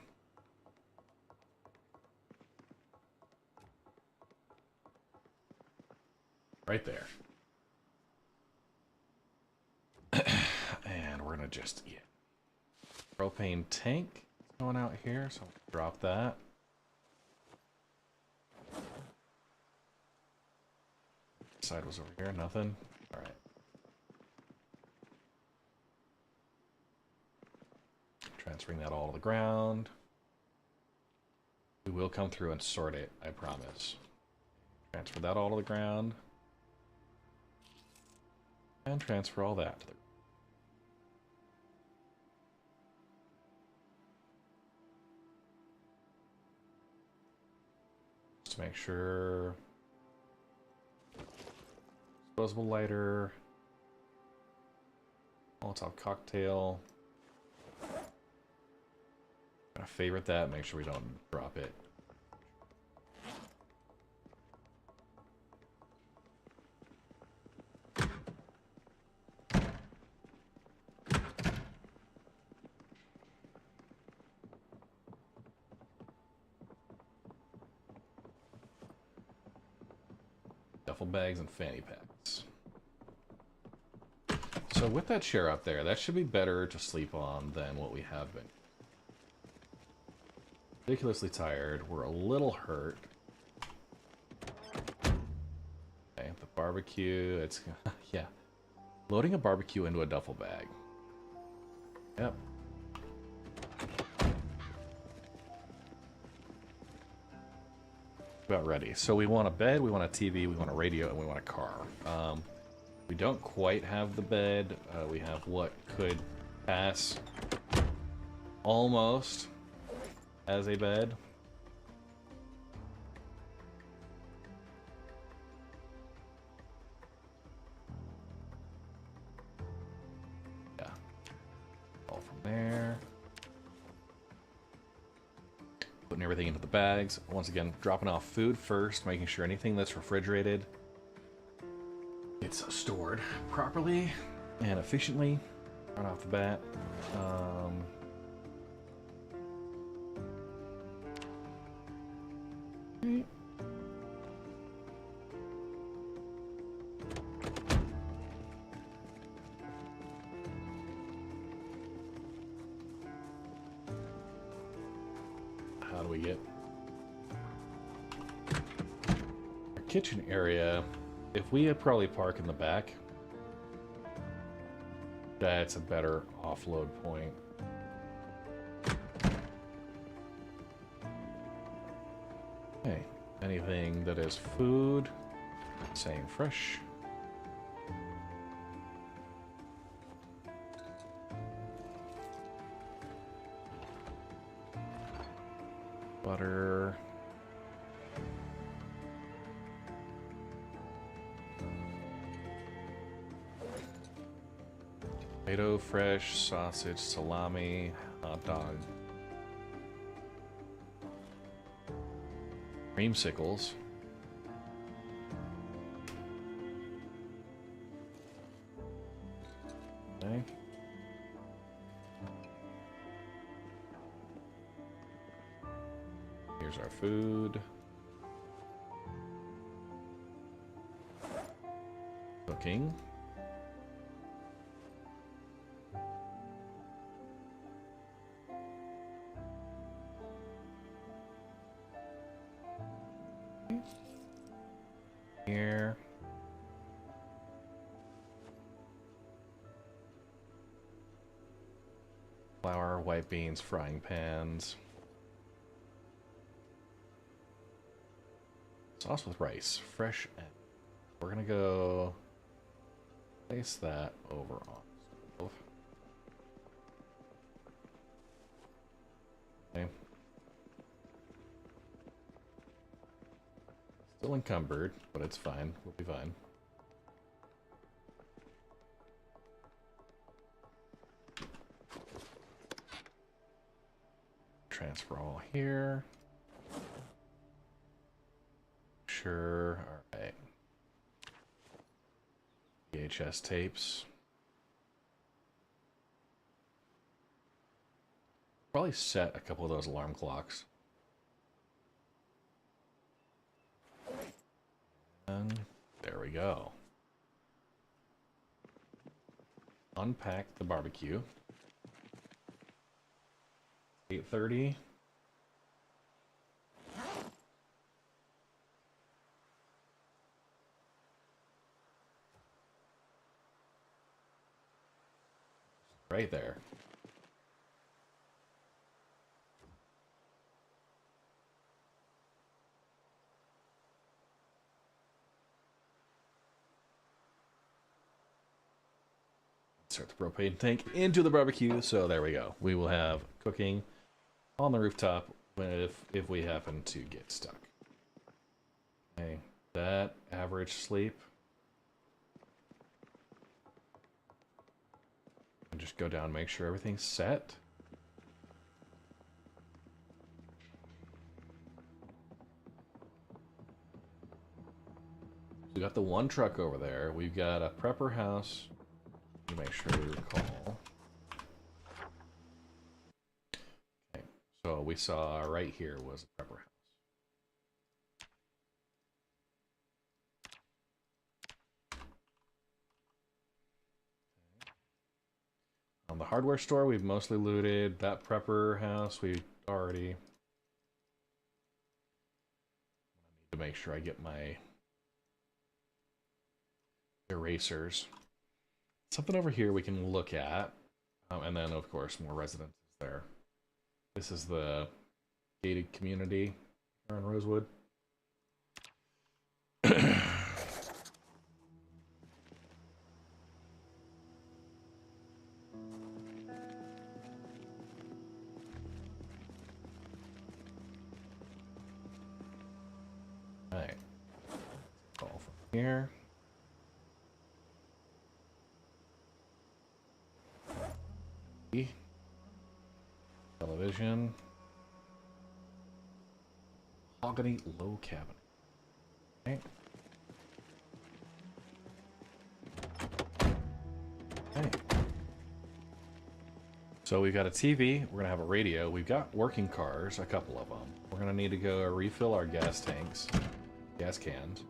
Right there. And we're gonna just, yeah. Propane tank going out here, so I'll drop that. Side was over here, nothing. Alright. Transferring that all to the ground. We will come through and sort it, I promise. Transfer that all to the ground. And transfer all that to the ground. Just to make sure. Disposable lighter. Molotov cocktail. Gotta favorite that, make sure we don't drop it. Duffel bags and fanny packs. So with that chair up there, that should be better to sleep on than what we have been. Ridiculously tired. We're a little hurt. Okay, the barbecue. It's yeah. Loading a barbecue into a duffel bag. Yep. About ready. So we want a bed, we want a TV, we want a radio, and we want a car. We don't quite have the bed. We have what could pass almost as a bed. Yeah. All from there. Putting everything into the bags. Once again, dropping off food first, making sure anything that's refrigerated gets stored properly and efficiently right off the bat. How do we get our kitchen area? If we probably park in the back, that's a better offload point. Okay, anything that is food, saying fresh. Butter. Tomato, fresh, sausage, salami, hot dog. Creamsicles. Okay. Here's our food. Cooking. Here. Flour, white beans, frying pans. Sauce with rice, fresh. We're gonna go place that over on stove. Okay. Still encumbered, but it's fine. We'll be fine. Transfer all here. Sure. All right. VHS tapes. Probably set a couple of those alarm clocks. And there we go. Unpack the barbecue. 8:30. Right there. Insert the propane tank into the barbecue. So there we go. We will have cooking on the rooftop if we happen to get stuck. Okay, that average sleep. And just go down and make sure everything's set. We got the one truck over there. We've got a prepper house. Let me make sure we recall. Okay, so we saw right here was a prepper house. On the hardware store, we've mostly looted. That prepper house, we already... I need to make sure I get my erasers. Something over here we can look at. And then, of course, more residences there. This is the gated community here in Rosewood. Alright. Call from here. Television. Mahogany low cabinet. Okay. Okay. So we've got a TV, we're gonna have a radio, we've got working cars, a couple of them. We're gonna need to go refill our gas tanks, gas cans.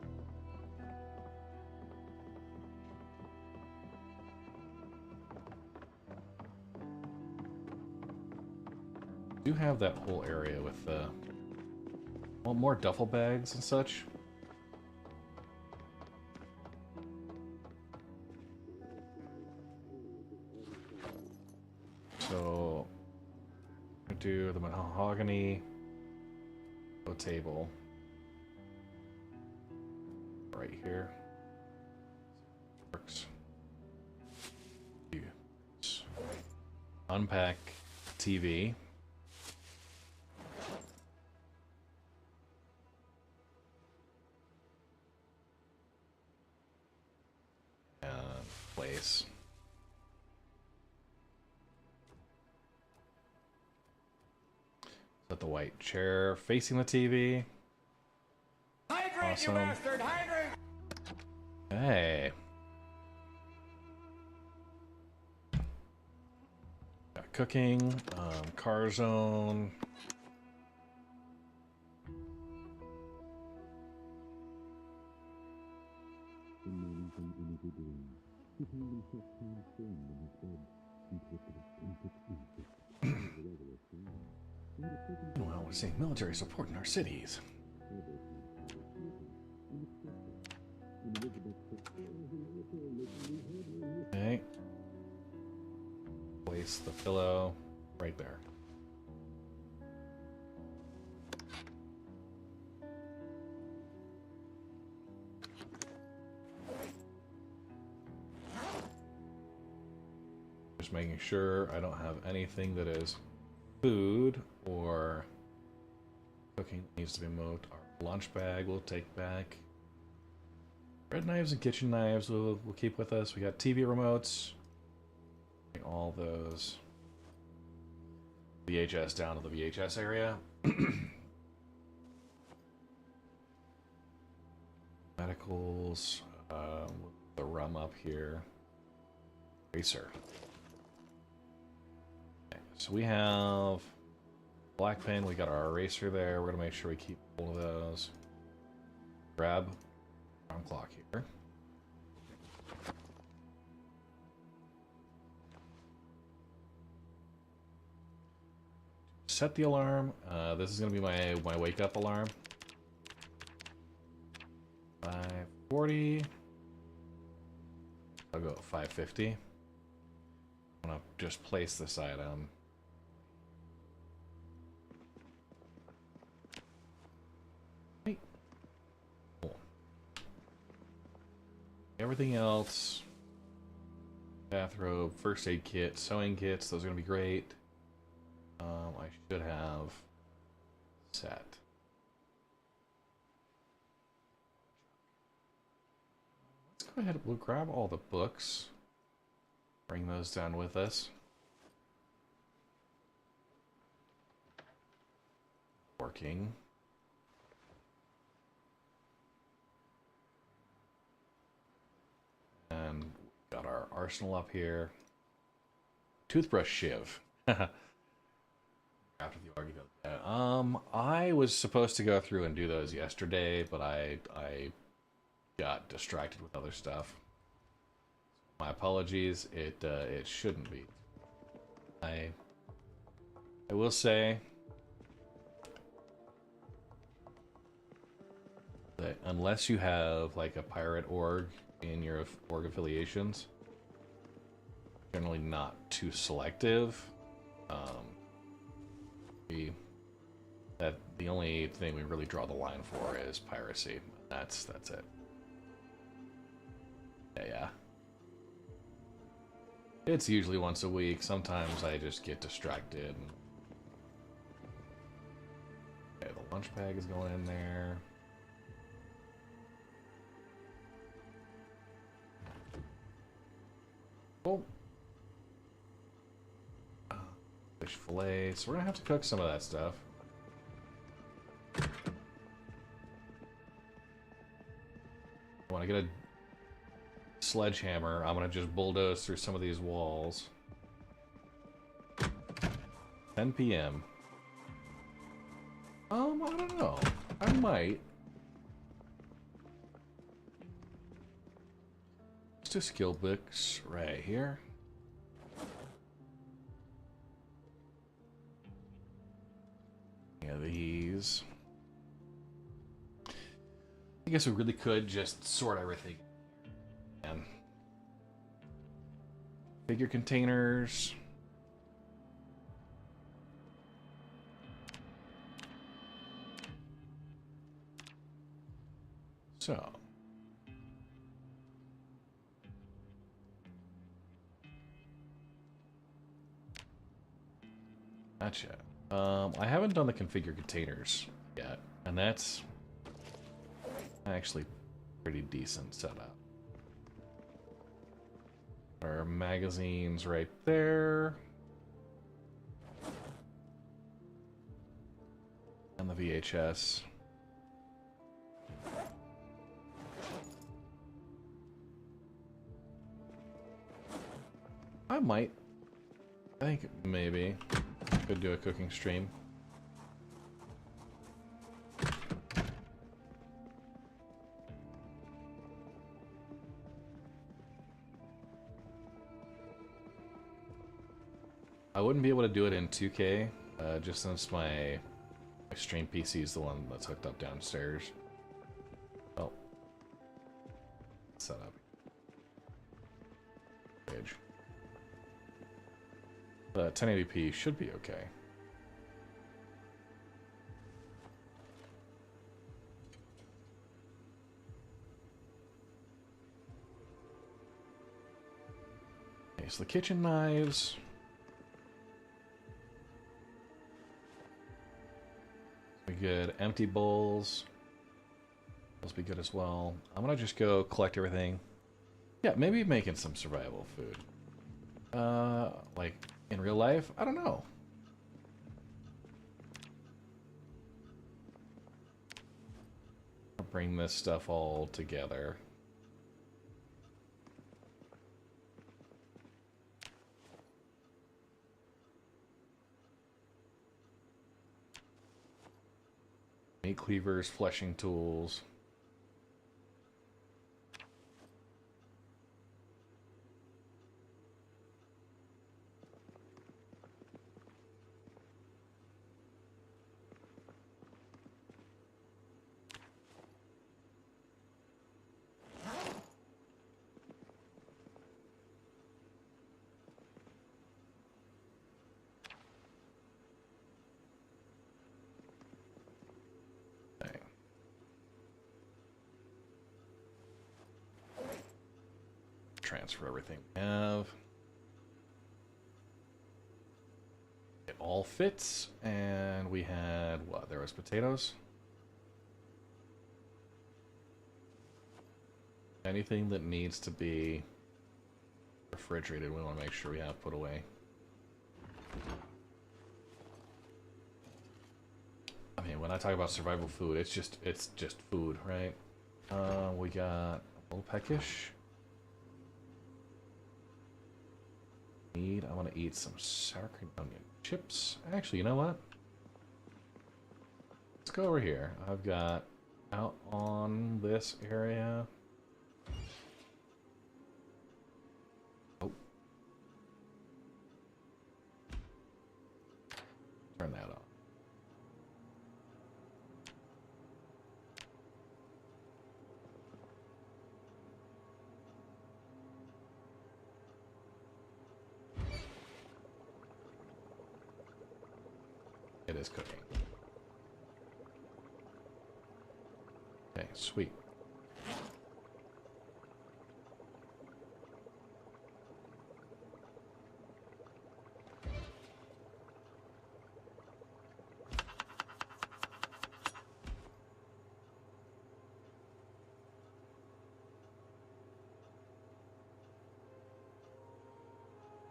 Do have that whole area with well, more duffel bags and such. So I do the mahogany table right here. Works. Unpack TV. Place. Set the white chair facing the TV. Hydrant, Awesome. you bastard! Hydrant! Hey. Got cooking, car zone. Well, we're seeing military support in our cities. Okay. Place the pillow right there. Just making sure I don't have anything that is food or cooking that needs to be moved. Our lunch bag we'll take back. Bread knives and kitchen knives we'll keep with us. We got TV remotes. All those VHS down to the VHS area. Medicals. The rum up here. Racer. Okay, so we have black pen. We got our eraser there. We're gonna make sure we keep all of those. Grab alarm clock here. Set the alarm. This is gonna be my wake up alarm. 5:40. I'll go at 5:50. I'm gonna just place this item. Hey. Cool. Everything else Bathrobe, first aid kit, sewing kits. Those are gonna be great. I should have set. Let's go ahead and we'll grab all the books. Bring those down with us. Working. And got our arsenal up here. Toothbrush shiv. After the argument. I was supposed to go through and do those yesterday, but I got distracted with other stuff. My apologies. It shouldn't be. I will say that unless you have like a pirate org in your org affiliations, generally not too selective. The only thing we really draw the line for is piracy. That's it. Yeah. It's usually once a week. Sometimes I just get distracted. Okay, the lunch bag is going in there. Oh. Fish fillet. So we're gonna have to cook some of that stuff. When I get a sledgehammer, I'm gonna just bulldoze through some of these walls. 10 p.m. I don't know. I might. Let's do skill books right here. Yeah, these. I guess we really could just sort everything. And figure containers. So. Gotcha. I haven't done the configure containers yet, and that's actually pretty decent setup. Our magazines right there. And the VHS. I think maybe could do a cooking stream. I wouldn't be able to do it in 2K, just since my stream PC is the one that's hooked up downstairs. Oh. Set up. Page. But 1080p should be okay. Okay, so the kitchen knives. Be good. Empty bowls. Those be good as well. I'm gonna just go collect everything. Yeah, maybe making some survival food. Like in real life? I don't know. I'll bring this stuff all together. Meat cleavers, fleshing tools. transfer everything we have. It all fits, and we had what? There was potatoes. Anything that needs to be refrigerated, we want to make sure we have put away. I mean, when I talk about survival food, it's just food, right? We got a little peckish. I want to eat some sour cream onion chips. Actually, you know what? Let's go over here. I've got out on this area. Oh. Turn that on. It is cooking. Okay, sweet.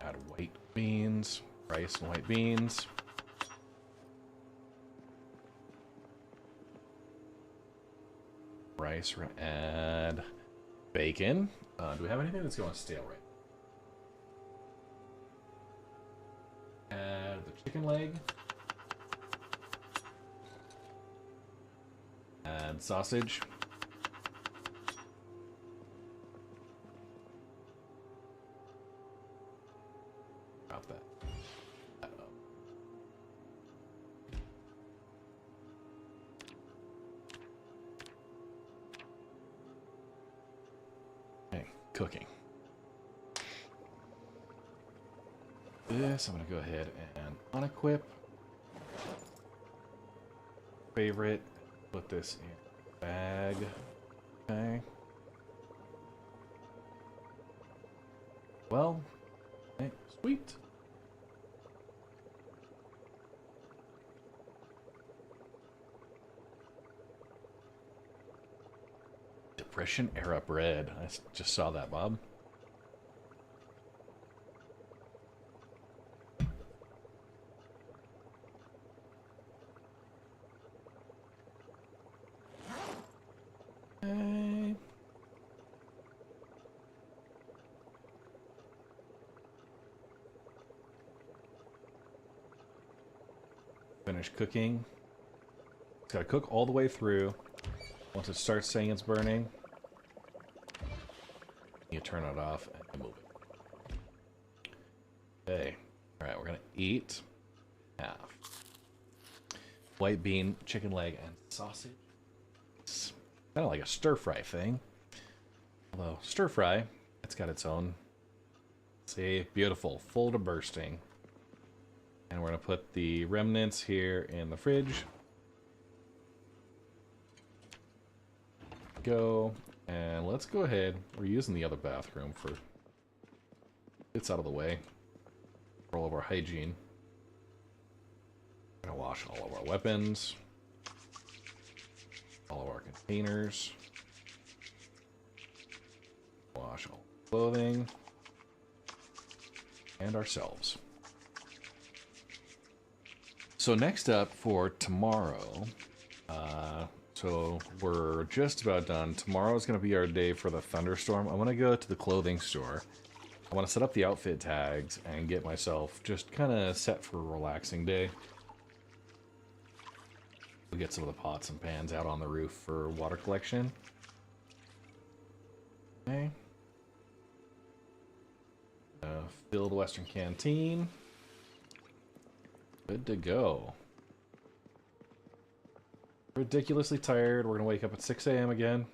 Add white beans, rice and white beans. Rice, we're gonna add bacon. Do we have anything that's going stale right? Add the chicken leg. Add sausage. Drop that. Cooking. This, I'm going to go ahead and unequip. Favorite. Put this in a bag. Okay. Well, okay, sweet. Depression era bread. I just saw that, Bob. Okay. Finish cooking. It's got to cook all the way through. Once it starts saying it's burning, you turn it off and move it. Okay. Alright, we're gonna eat half. White bean, chicken leg, and sausage. It's kind of like a stir-fry thing. Although, stir-fry, it's got its own. See, beautiful, full to bursting. And we're gonna put the remnants here in the fridge. Go, and let's go ahead. We're using the other bathroom for it's out of the way for all of our hygiene. We're gonna wash all of our weapons, all of our containers, wash all clothing, and ourselves. So next up for tomorrow, so we're just about done. Tomorrow's going to be our day for the thunderstorm. I want to go to the clothing store. I want to set up the outfit tags and get myself just kind of set for a relaxing day. We'll get some of the pots and pans out on the roof for water collection. Okay. Fill the Western Canteen. Good to go. Ridiculously tired. We're gonna wake up at 6 a.m. again.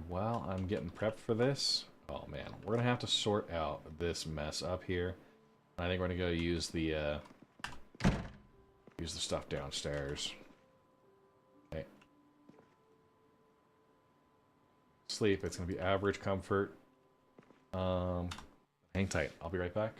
While I'm getting prepped for this, oh man, we're gonna have to sort out this mess up here. I think we're gonna go use the stuff downstairs. Okay. sleep, it's going to be average comfort. Hang tight. I'll be right back.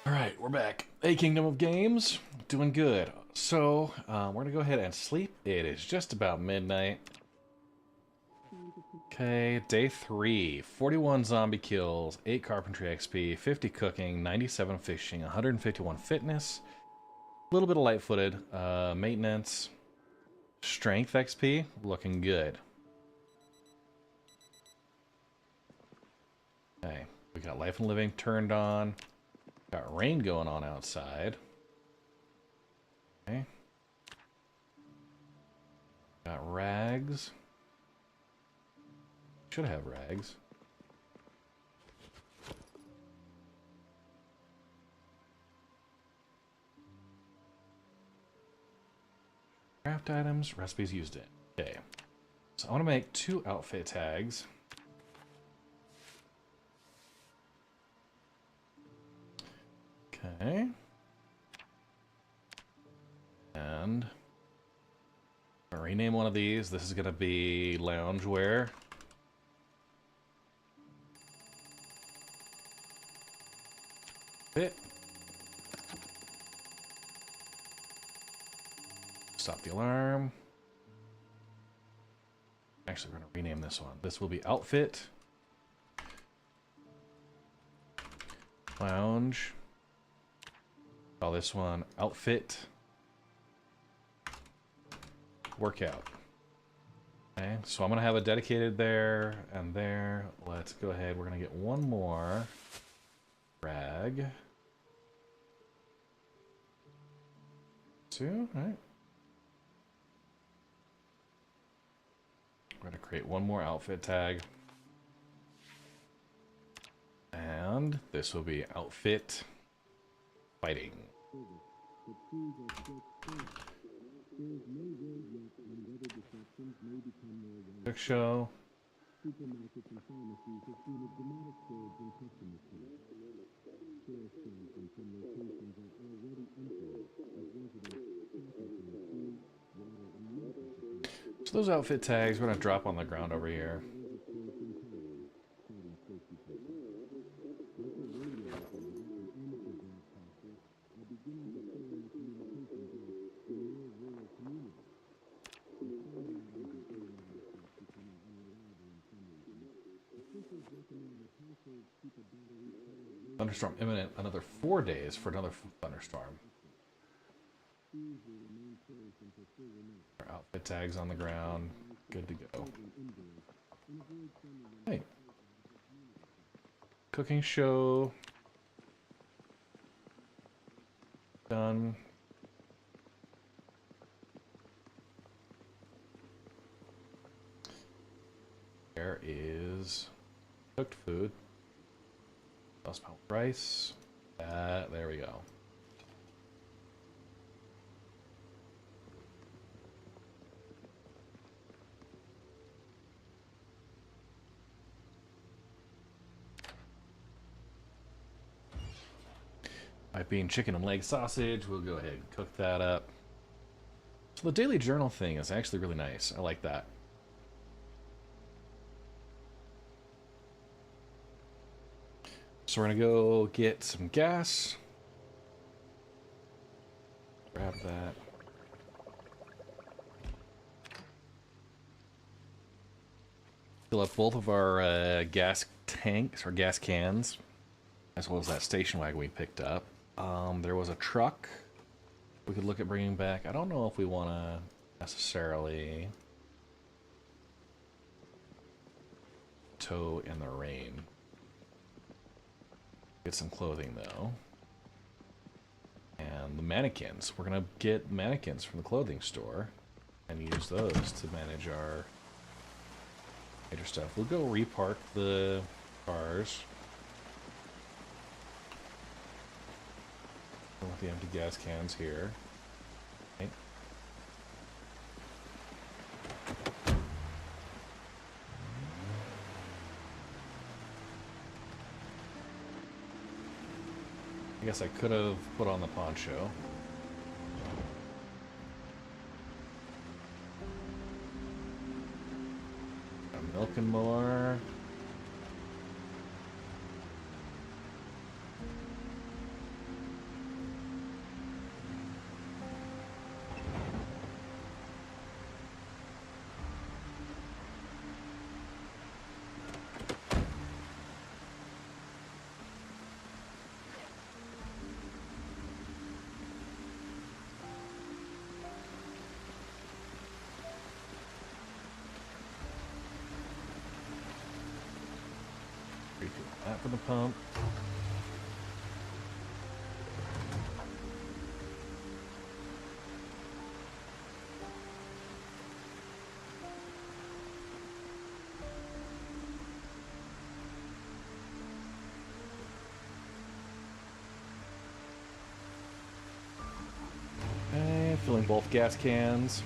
Alright, we're back. A Kingdom of Games. Doing good. So, we're going to go ahead and sleep. It is just about midnight. Okay, day 3. 41 zombie kills, 8 carpentry XP, 50 cooking, 97 fishing, 151 fitness, a little bit of light-footed, maintenance, strength XP, looking good. Okay, we got life and living turned on. Got rain going on outside. Okay. Got rags. Should have rags. Craft items, recipes used in. Okay. So I want to make 2 outfit tags. Okay. And I'll rename one of these. This is going to be loungewear. Fit. Stop the alarm. Actually, we're going to rename this one. This will be outfit. Lounge. Call this one outfit. Workout. Okay, so I'm going to have a dedicated there and there. Let's go ahead. We're going to get one more rag. 2, right? We're going to create one more outfit tag. And this will be outfit fighting. Quick show. So those outfit tags we're gonna drop on the ground over here. Thunderstorm imminent. Another 4 days for another thunderstorm. Our outfit tags on the ground. Good to go. Hey. Cooking show. Done. There is cooked food. Smelt rice. There we go. By being chicken and leg sausage, we'll go ahead and cook that up. So the daily journal thing is actually really nice. I like that. So we're gonna go get some gas. Grab that. Fill up both of our gas tanks or gas cans, as well as that station wagon we picked up. There was a truck we could look at bringing back. I don't know if we want to necessarily tow in the rain. Get some clothing though. And the mannequins. We're gonna get mannequins from the clothing store and use those to manage our major stuff. We'll go repark the cars. With the empty gas cans here. Okay. I guess I could have put on the poncho. I'm milking more. That for the pump. And filling both gas cans.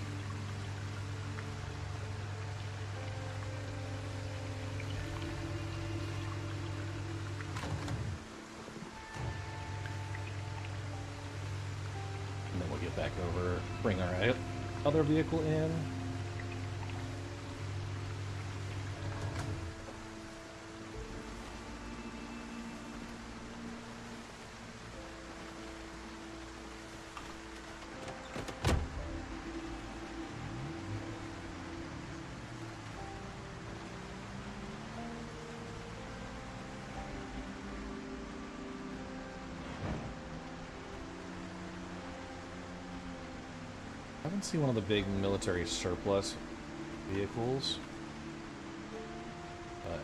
Back over, bring our other vehicle in. I haven't seen one of the big military surplus vehicles, but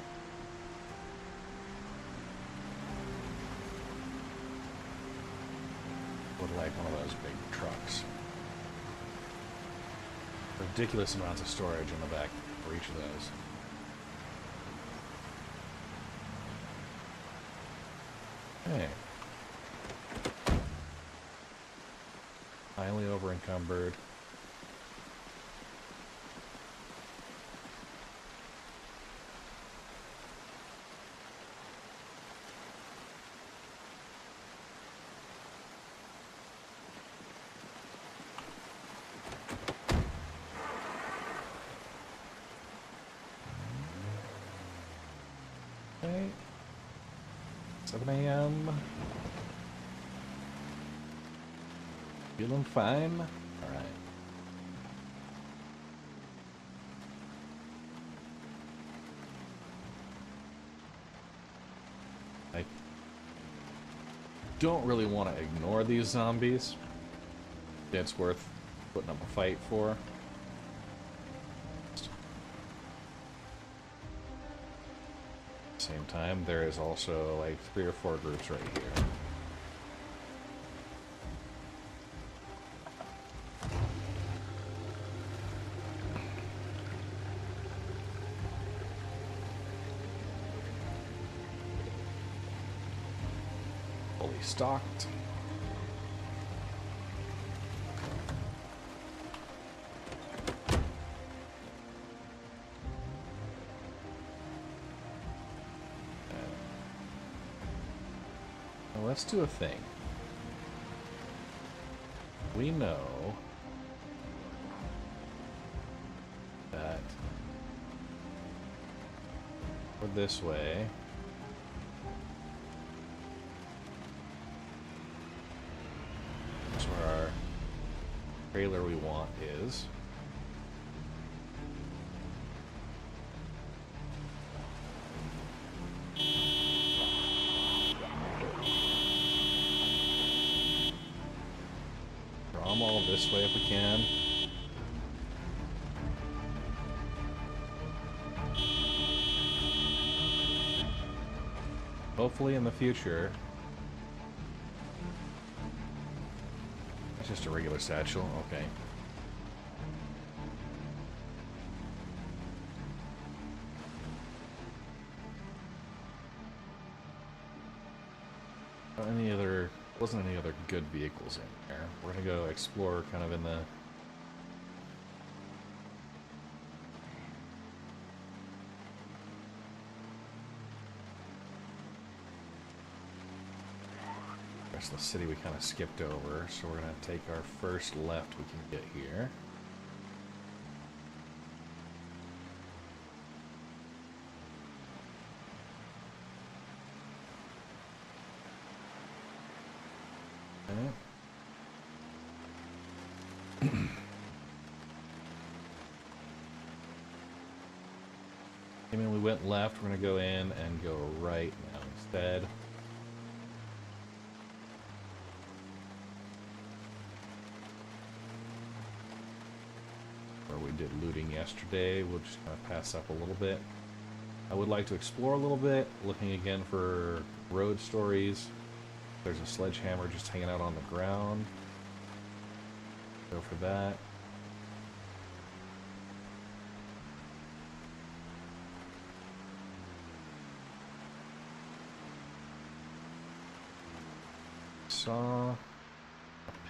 would like one of those big trucks. Ridiculous amounts of storage in the back for each of those. Okay. Highly over encumbered. Okay. 7 a.m. Feeling fine. All right. I don't really want to ignore these zombies. It's worth putting up a fight for. Same time, there is also like 3 or 4 groups right here. Fully stocked. Let's do a thing. We know that we're this way. That's where our trailer we want is. Draw all this way if we can. Hopefully in the future. It's just a regular satchel, okay. Wasn't any other good vehicles in there. We're gonna go explore kind of in the rest of the city we kind of skipped over, so we're gonna take our first left we can get here. I mean, we went left, we're going to go in and go right now instead. Where we did looting yesterday, we'll just kind of pass up a little bit. I would like to explore a little bit, looking again for road stories. There's a sledgehammer just hanging out on the ground. Go for that. Saw a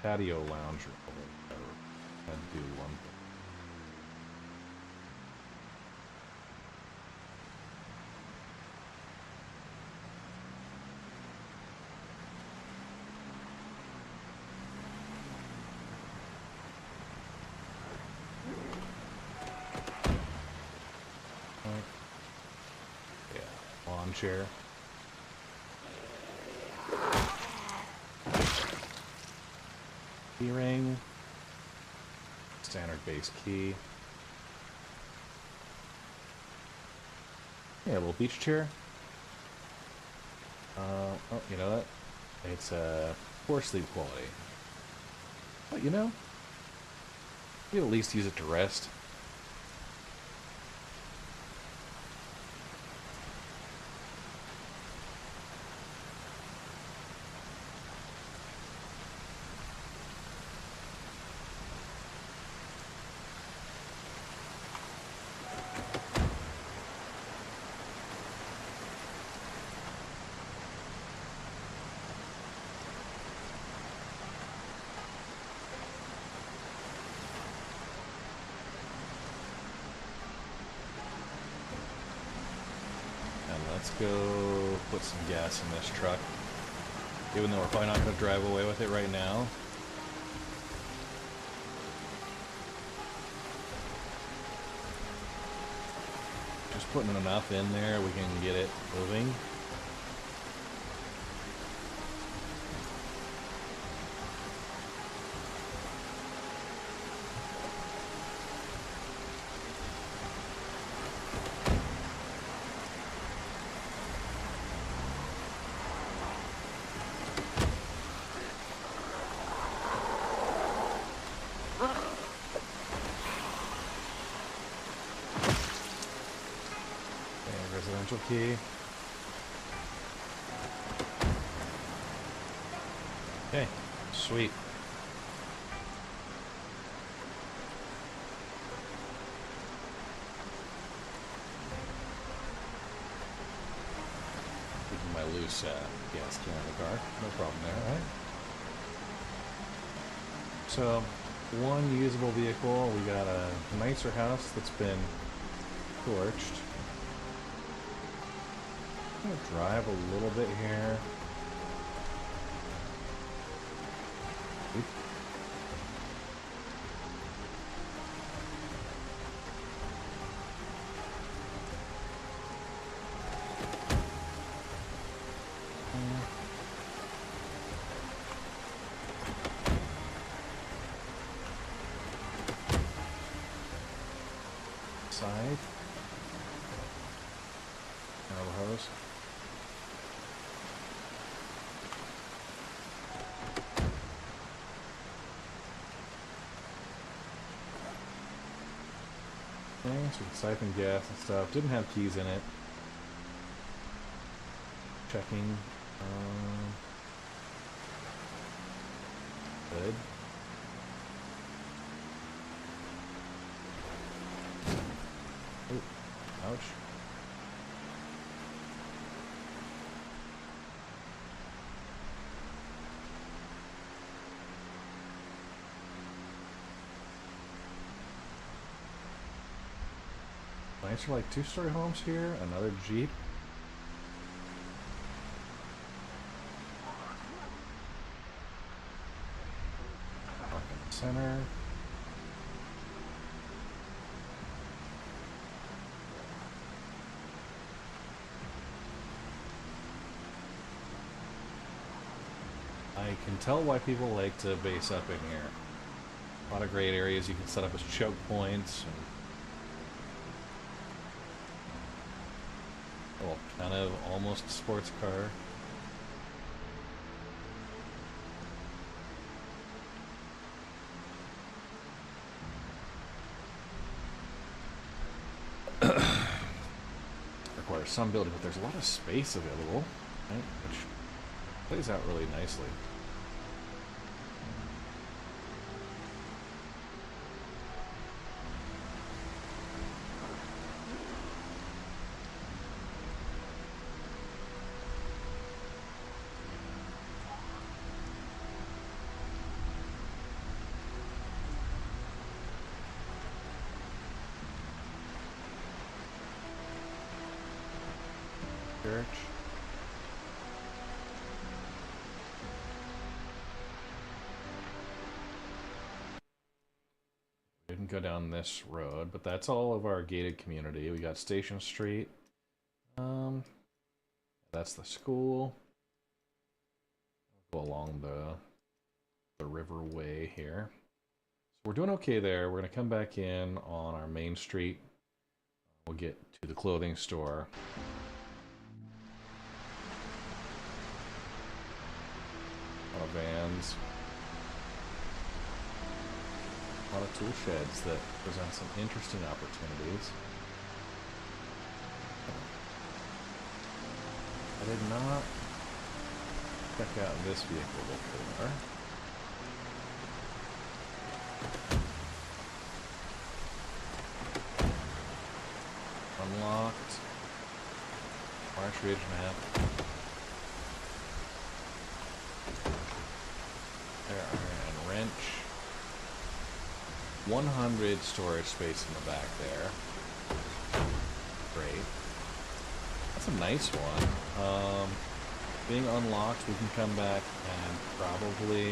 patio lounger over there. I'd do one thing. Yeah, lawn chair. Key ring, standard base key. Yeah, a little beach chair. Oh, you know what? It's poor sleep quality. But you know, you at least use it to rest. let's go put some gas in this truck. Even though we're probably not going to drive away with it right now. Just putting enough in there, we can get it moving. Residential key. Okay, sweet. Keeping my loose gas can in the car. No problem there, right? So, one usable vehicle. We got a nicer house that's been torched. I'm gonna drive a little bit here. Oop. Side. Now the hose. So we can siphon gas and stuff. Didn't have keys in it. Checking. Good. Ooh, ouch. Nice for like two-story homes here. Another Jeep. Park in the center. I can tell why people like to base up in here. A lot of great areas you can set up as choke points. Well, kind of almost sports car. Requires some building, but there's a lot of space available, right? Which plays out really nicely. Church. We didn't go down this road, but that's all of our gated community. We got Station Street. That's the school. Go along the riverway here. So we're doing okay there. We're gonna come back in on our main street. We'll get to the clothing store. A lot of vans. A lot of tool sheds that present some interesting opportunities. I did not check out this vehicle before. Unlocked. March Ridge map. There are wrench. 100 storage space in the back there. Great. That's a nice one. Being unlocked, we can come back and probably,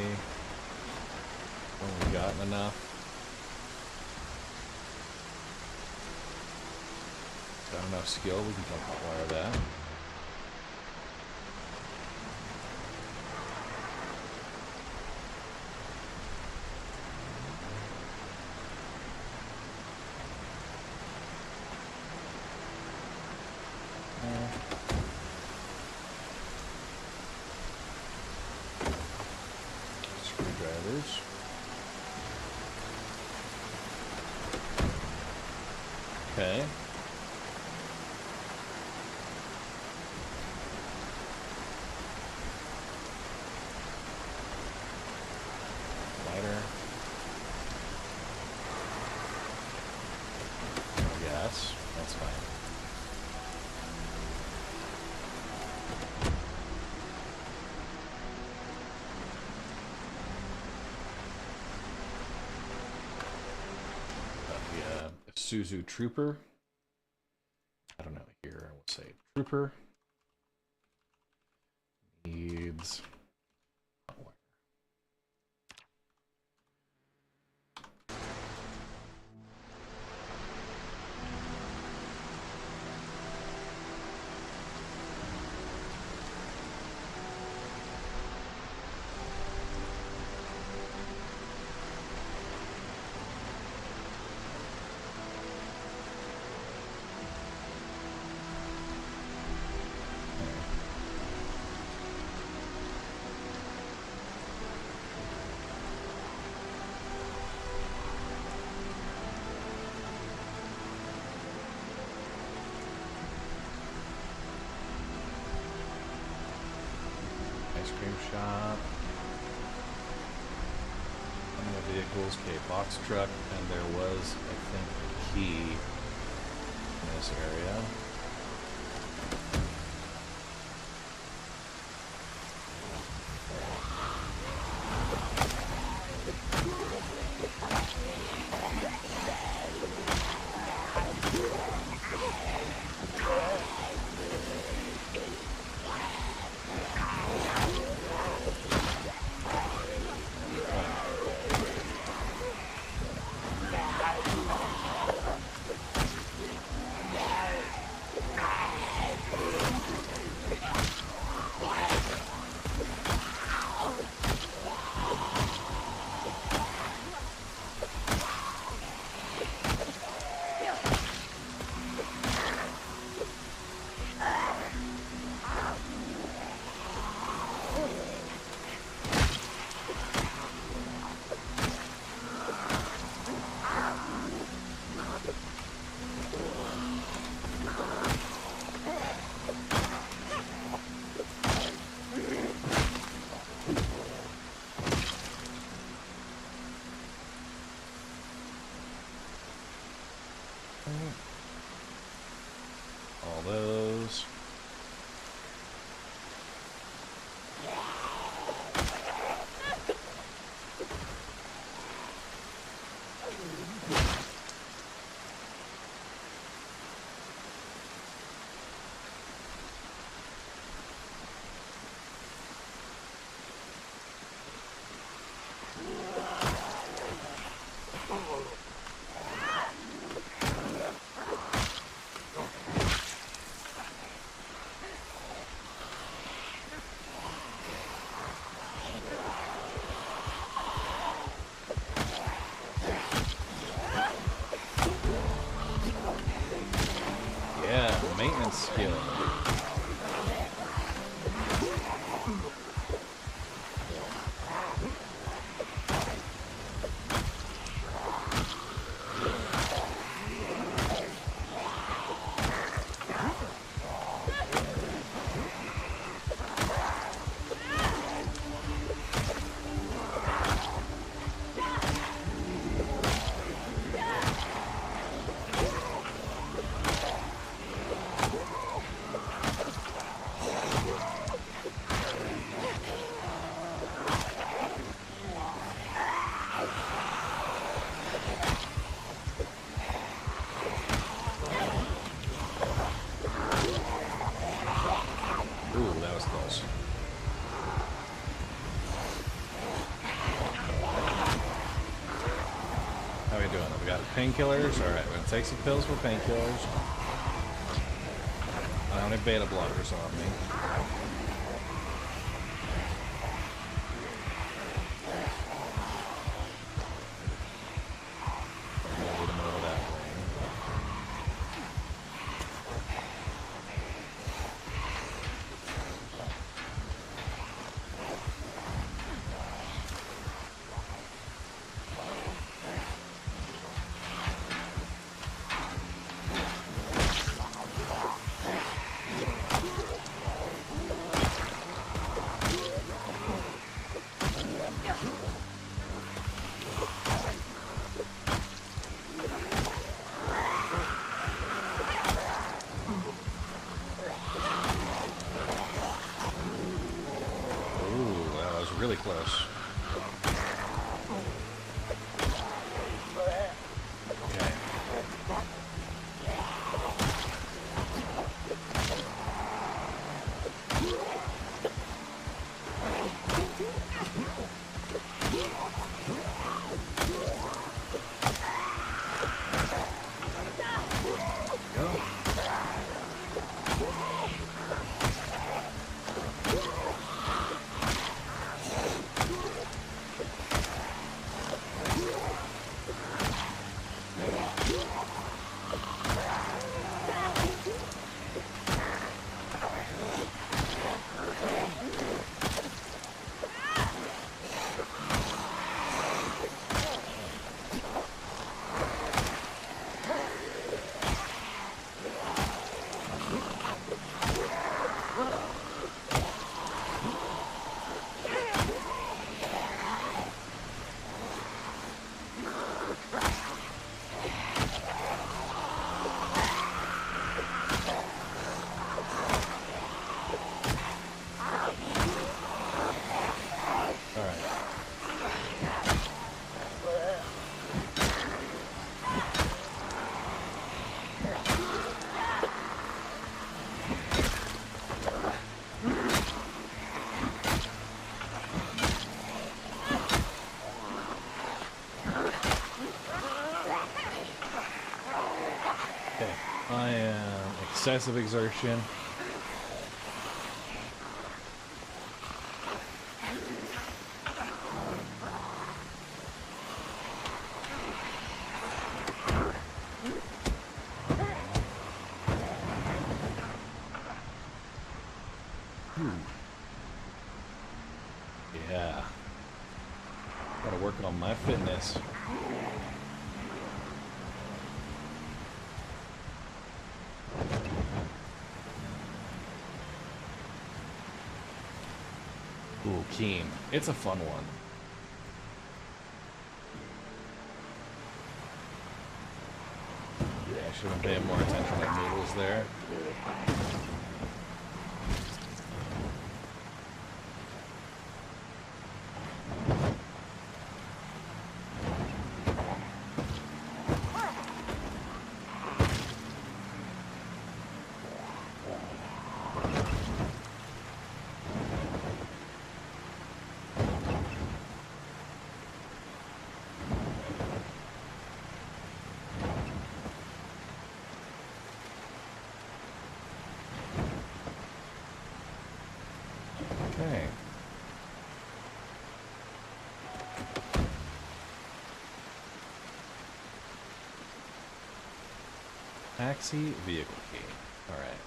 when we've gotten enough, got enough skill, we can acquire that. Screwdrivers. Okay. Lighter. Yes, that's fine. Suzu Trooper. I don't know here. I will say Trooper needs hot wire. Ice cream shop. Vehicles, okay, box truck, and there was, I think, a key in this area. All those. Yeah, maintenance skill. we doing? We got painkillers. All right, we're gonna take some pills for painkillers. I don't have any beta blockers on me. Lead them over that way. Really close. Okay. Go. I am excessive exertion. Yeah. Gotta work on my fitness. Ooh, keen. It's a fun one. Yeah, I should have been paying more attention to noodles there. Okay. Taxi vehicle key. All right.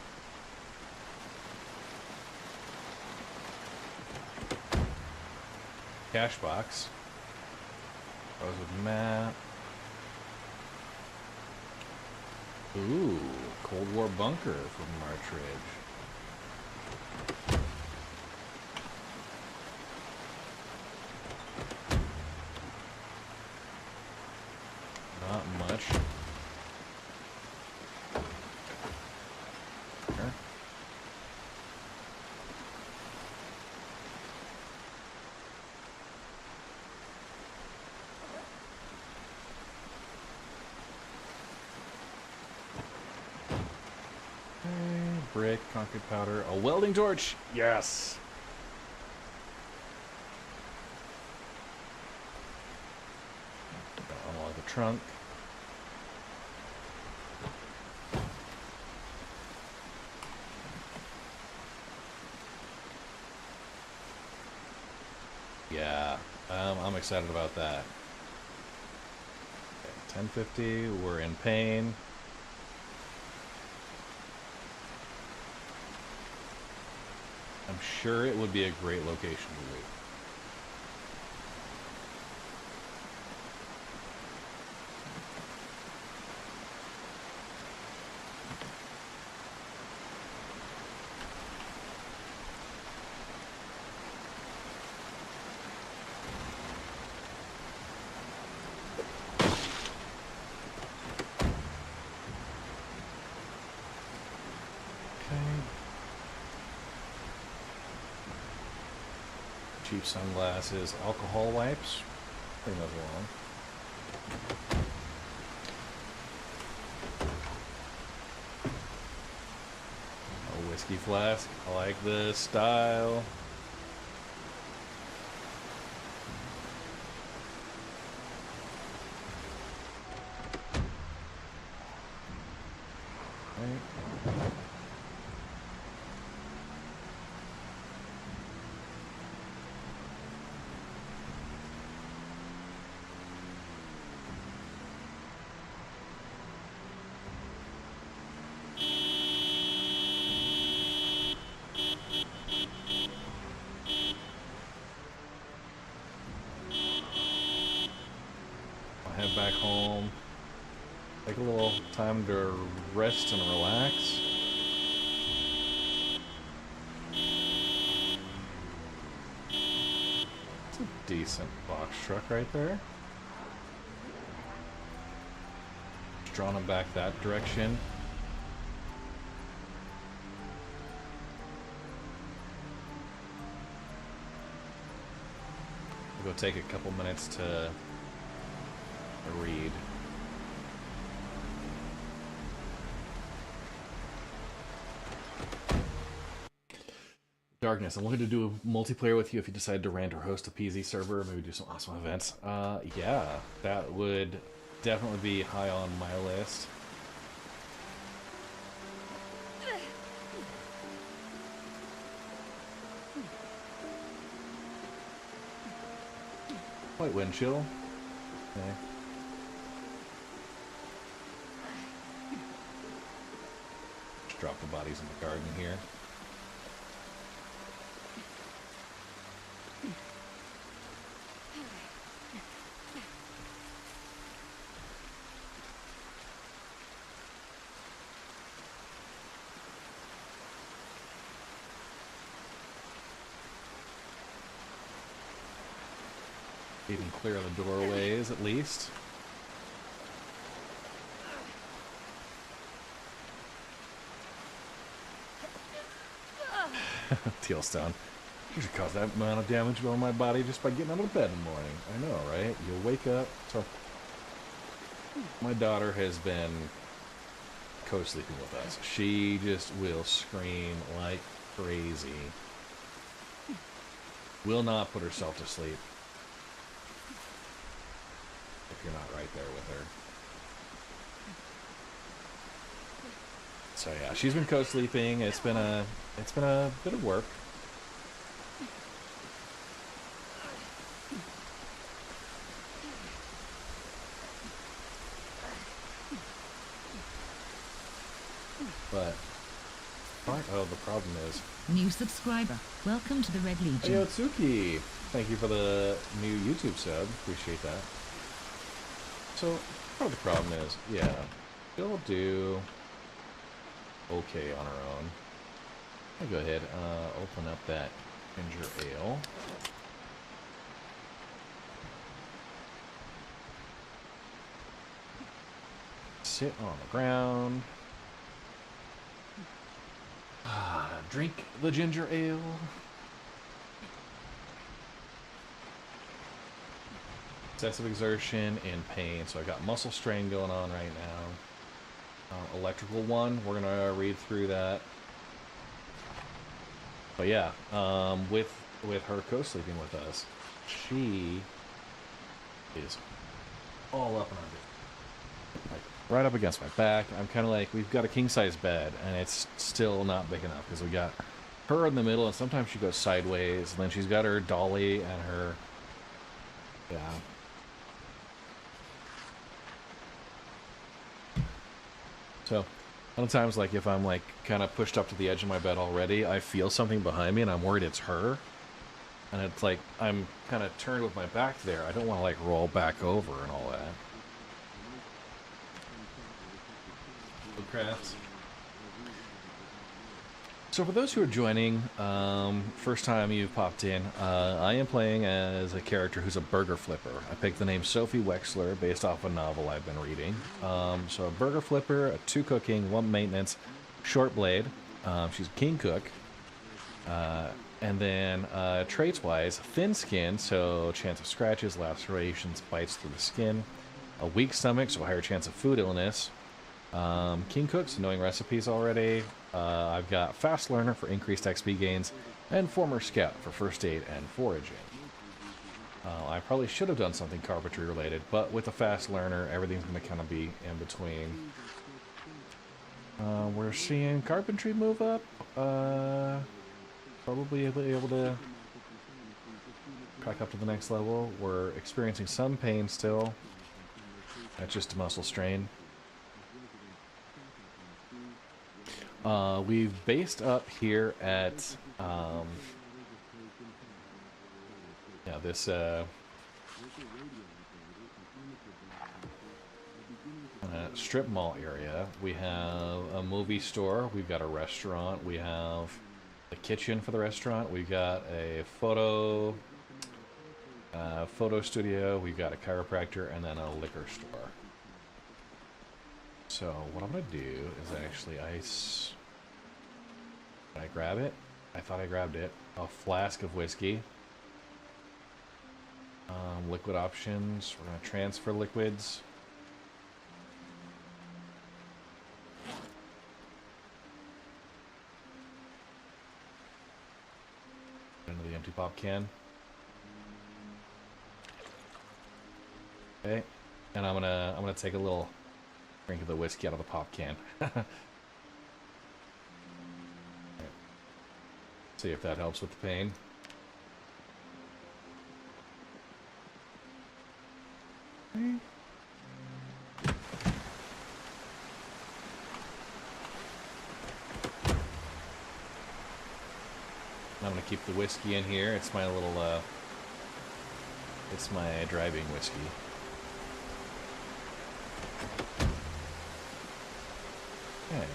Cash box. Rose with map. Ooh, Cold War bunker from March Ridge. Not much. Sure. Okay, brick, concrete powder, a welding torch. Yes. trunk. Yeah, I'm excited about that. Okay, 1050, we're in pain. I'm sure it would be a great location to wait. Cheap sunglasses, alcohol wipes. Bring those along. A whiskey flask. I like this style. Okay. I'll head back home. Take a little time to rest and relax. It's a decent box truck right there. Just drawing them back that direction. We'll go take a couple minutes to read. Darkness, I'm looking to do a multiplayer with you if you decide to rent or host a PZ server, maybe do some awesome events. Yeah, that would definitely be high on my list. Quite wind chill. Okay. Just drop the bodies in the garden here. Even clear the doorways at least. Tealstone. You should cause that amount of damage on my body just by getting out of bed in the morning. I know, right? You'll wake up. So my daughter has been co-sleeping with us. She just will scream like crazy. Will not put herself to sleep if you're not right there with her. So yeah, she's been co-sleeping. It's been a bit of work. But oh, the problem is New subscriber. Welcome to the Red Legion. hey, Otsuki. Thank you for the new YouTube sub. Appreciate that. So part of the problem is, yeah, she'll do okay on her own. I'll go ahead, open up that ginger ale. Sit on the ground. Drink the ginger ale. Excessive exertion and pain. So I got muscle strain going on right now. Electrical one. We're gonna read through that. But yeah, with her co-sleeping with us, she is all up in our business. right up against my back. I'm kind of like, we've got a king-size bed, and it's still not big enough because we got her in the middle, and sometimes she goes sideways, and then she's got her dolly and her, yeah. So, a lot of times, like, if I'm, like, kind of pushed up to the edge of my bed already, I feel something behind me, and I'm worried it's her. And it's like, I'm kind of turned with my back there. I don't want to, like, roll back over and all that. Crafts. So for those who are joining, first time you've popped in, I am playing as a character who's a burger flipper. I picked the name Sophie Wexler based off a novel I've been reading. So a burger flipper, a 2 cooking, 1 maintenance, short blade. She's a king cook. And then traits-wise, thin skin, so chance of scratches, lacerations, bites through the skin. A weak stomach, so a higher chance of food illness. King cooks, knowing recipes already. I've got fast learner for increased XP gains, and former scout for first aid and foraging. I probably should have done something carpentry related, but with a fast learner, everything's going to kind of be in between. We're seeing carpentry move up. Probably able to crack up to the next level. We're experiencing some pain still. That's just a muscle strain. We've based up here at, yeah, this, strip mall area. We have a movie store, we've got a restaurant, we have a kitchen for the restaurant, we've got a photo studio, we've got a chiropractor, and then a liquor store. So what I'm gonna do is actually did I grab it? I thought I grabbed it. A flask of whiskey. Liquid options. We're gonna transfer liquids. Into the empty pop can. Okay, and I'm gonna take a little drink of the whiskey out of the pop can. See if that helps with the pain. Okay. I'm gonna keep the whiskey in here. It's my little, it's my driving whiskey. Okay.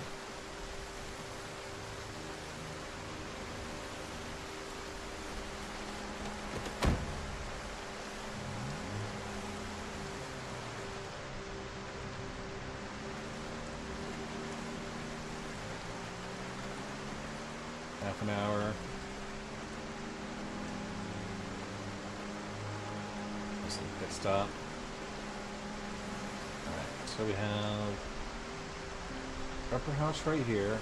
Half an hour. Just a pit stop. Alright, so we have upper house right here.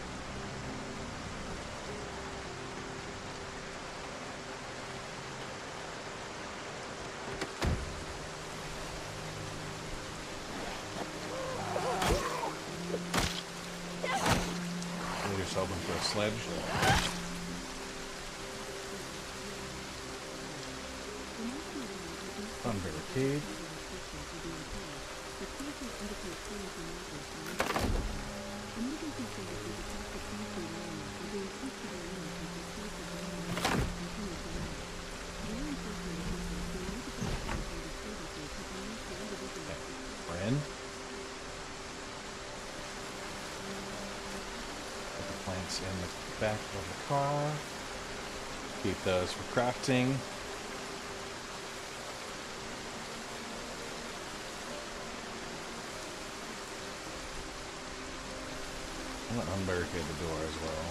Leave yourself in for a sledge. Barricade. We're in. Put the planks in the back of the car. Keep those for crafting. I'm going to unbarricade the door as well.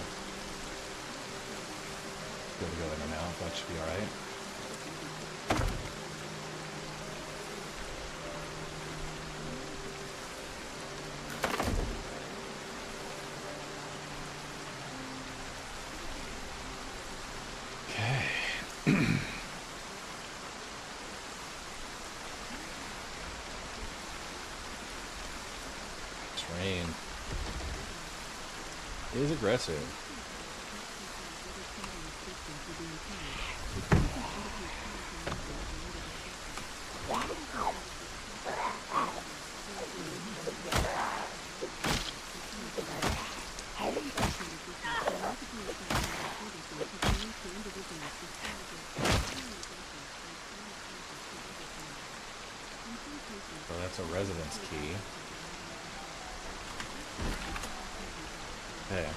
Be able to go in and out, that should be alright. Okay. Rain is aggressive. So that's a residence key. Okay.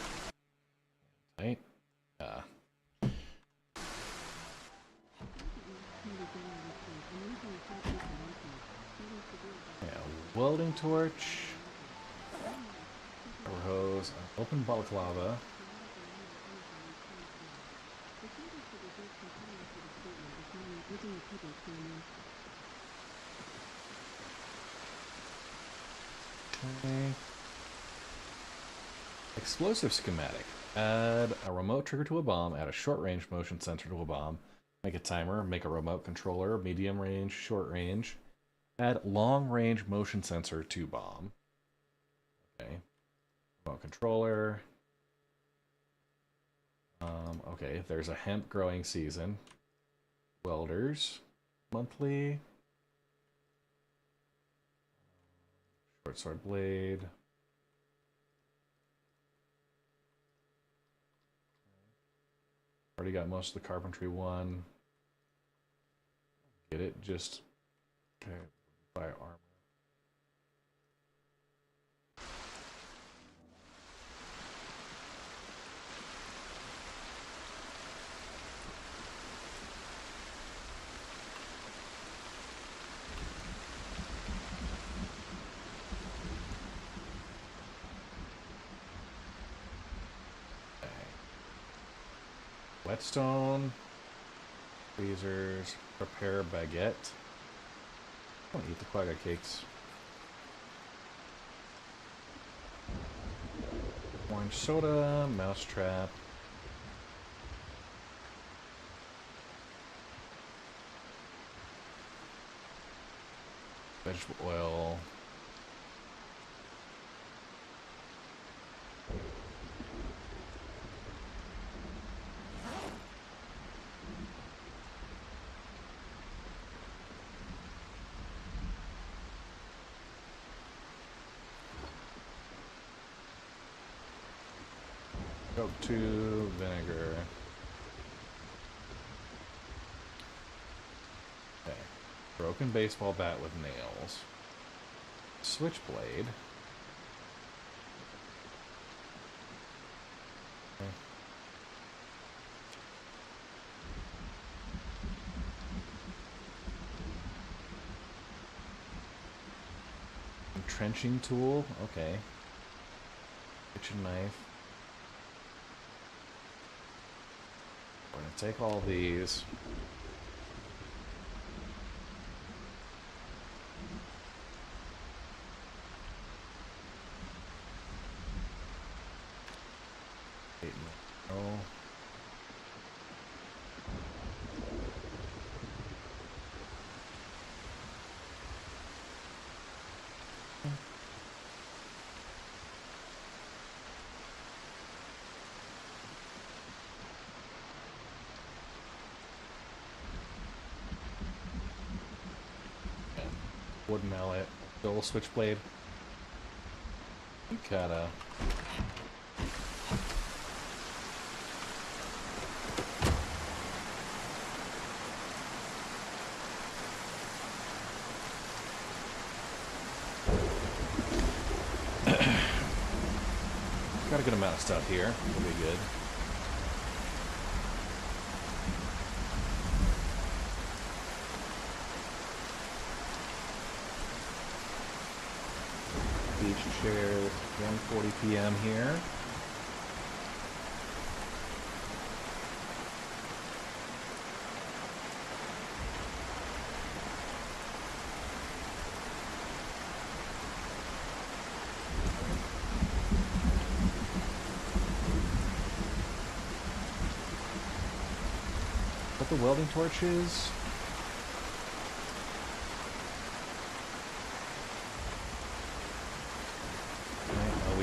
Tight. Yeah, welding torch. Power hose. Open balaclava. Okay. Explosive schematic. Add a remote trigger to a bomb. Add a short range motion sensor to a bomb. Make a timer. Make a remote controller. Medium range, short range. Add long range motion sensor to bomb. Okay. Remote controller. Okay, there's a hemp growing season. Welders. Monthly. Short sword blade. Already got most of the carpentry one. Get it? Just okay. Buy armor. Whetstone, freezers, prepare baguette. I don't eat the quagga cakes. Orange soda, mousetrap. Vegetable oil. Soap tube, vinegar. Okay. Broken baseball bat with nails. Switchblade. Okay. Entrenching tool. Okay. Kitchen knife. We're gonna take all these. Oh. Wood mallet, dual switchblade. You gotta. Got a good amount of stuff here. It'll be good. Beach chair, 1:40 p.m. here. What the welding torch is?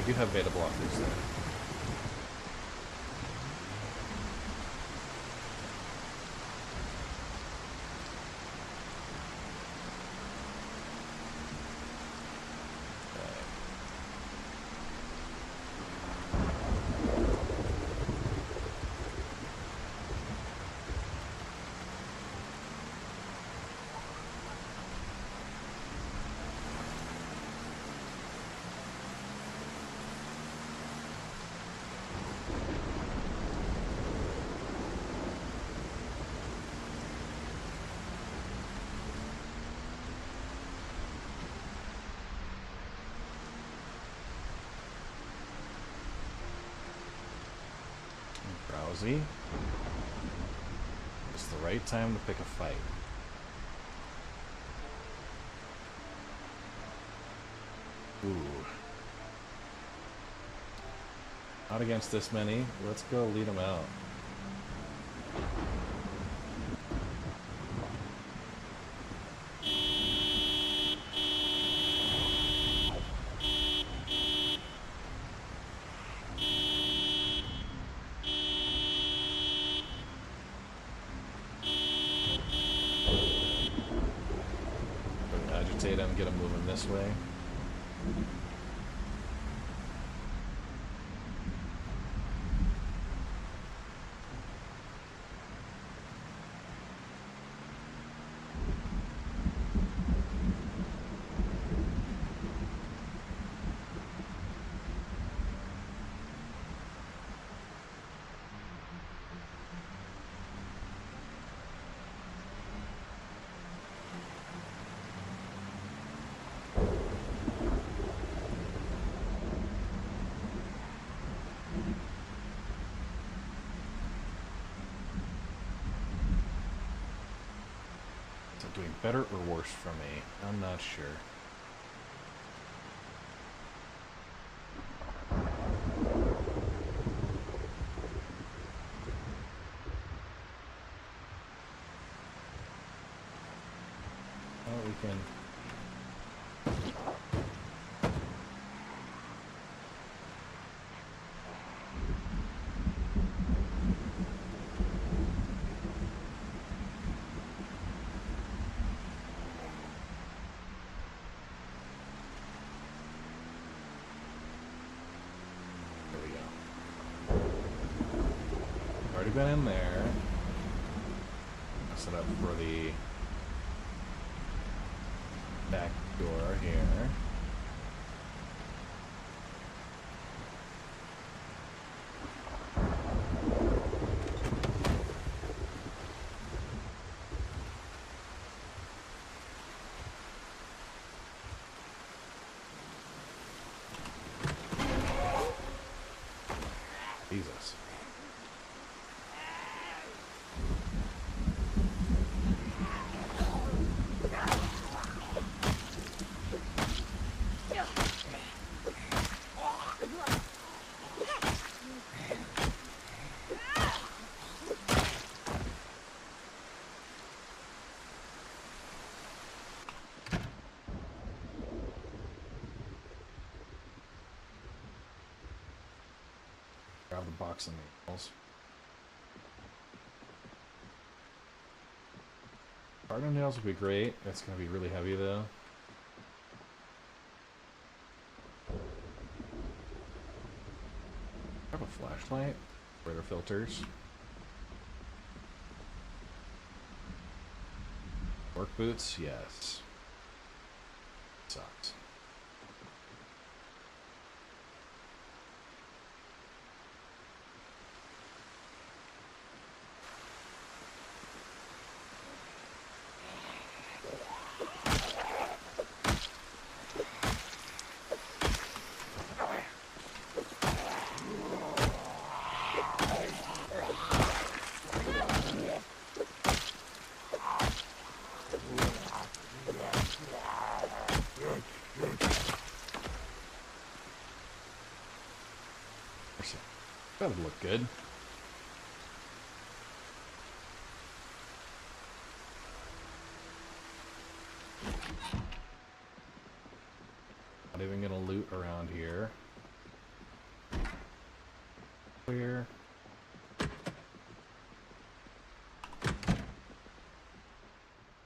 we do have beta blockers there. Drowsy. It's the right time to pick a fight. Ooh. Not against this many. Let's go lead them out. Agitate them, get them moving this way. Doing better or worse for me? I'm not sure. Oh, we can... Already been in there. I'll set up for the back door here. Jesus. Grab the box and the nails. Cardinal nails would be great. That's going to be really heavy though. Grab a flashlight. Radar filters. Work boots, yes. Sucks. That would look good. Not even gonna loot around here. Clear.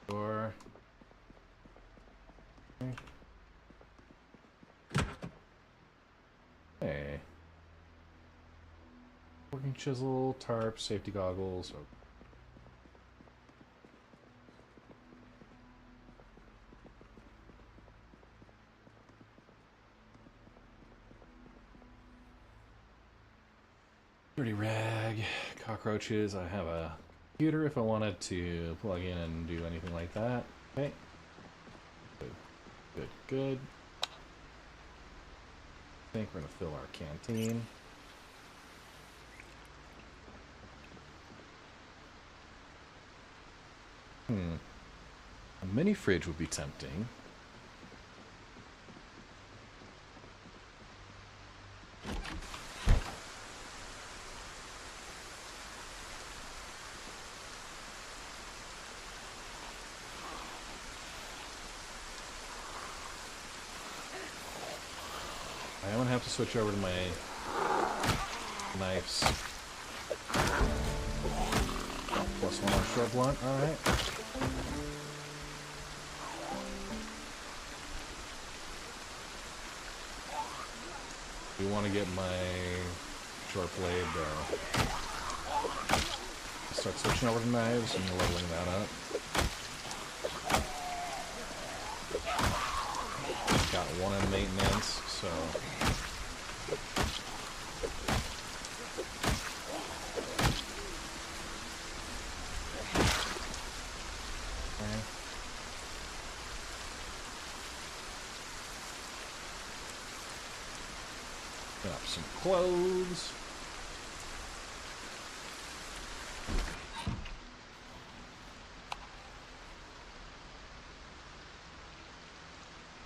Door. Okay. Hey. Working chisel, tarp, safety goggles. Oh. Dirty rag, cockroaches. I have a computer if I wanted to plug in and do anything like that. Okay. Good, good, good. I think we're gonna fill our canteen. A mini fridge would be tempting. I'm gonna have to switch over to my knives. Plus one on short blunt, alright. We want to get my short blade start switching over to knives and leveling that up. Got one in maintenance, so okay. Got some clothes.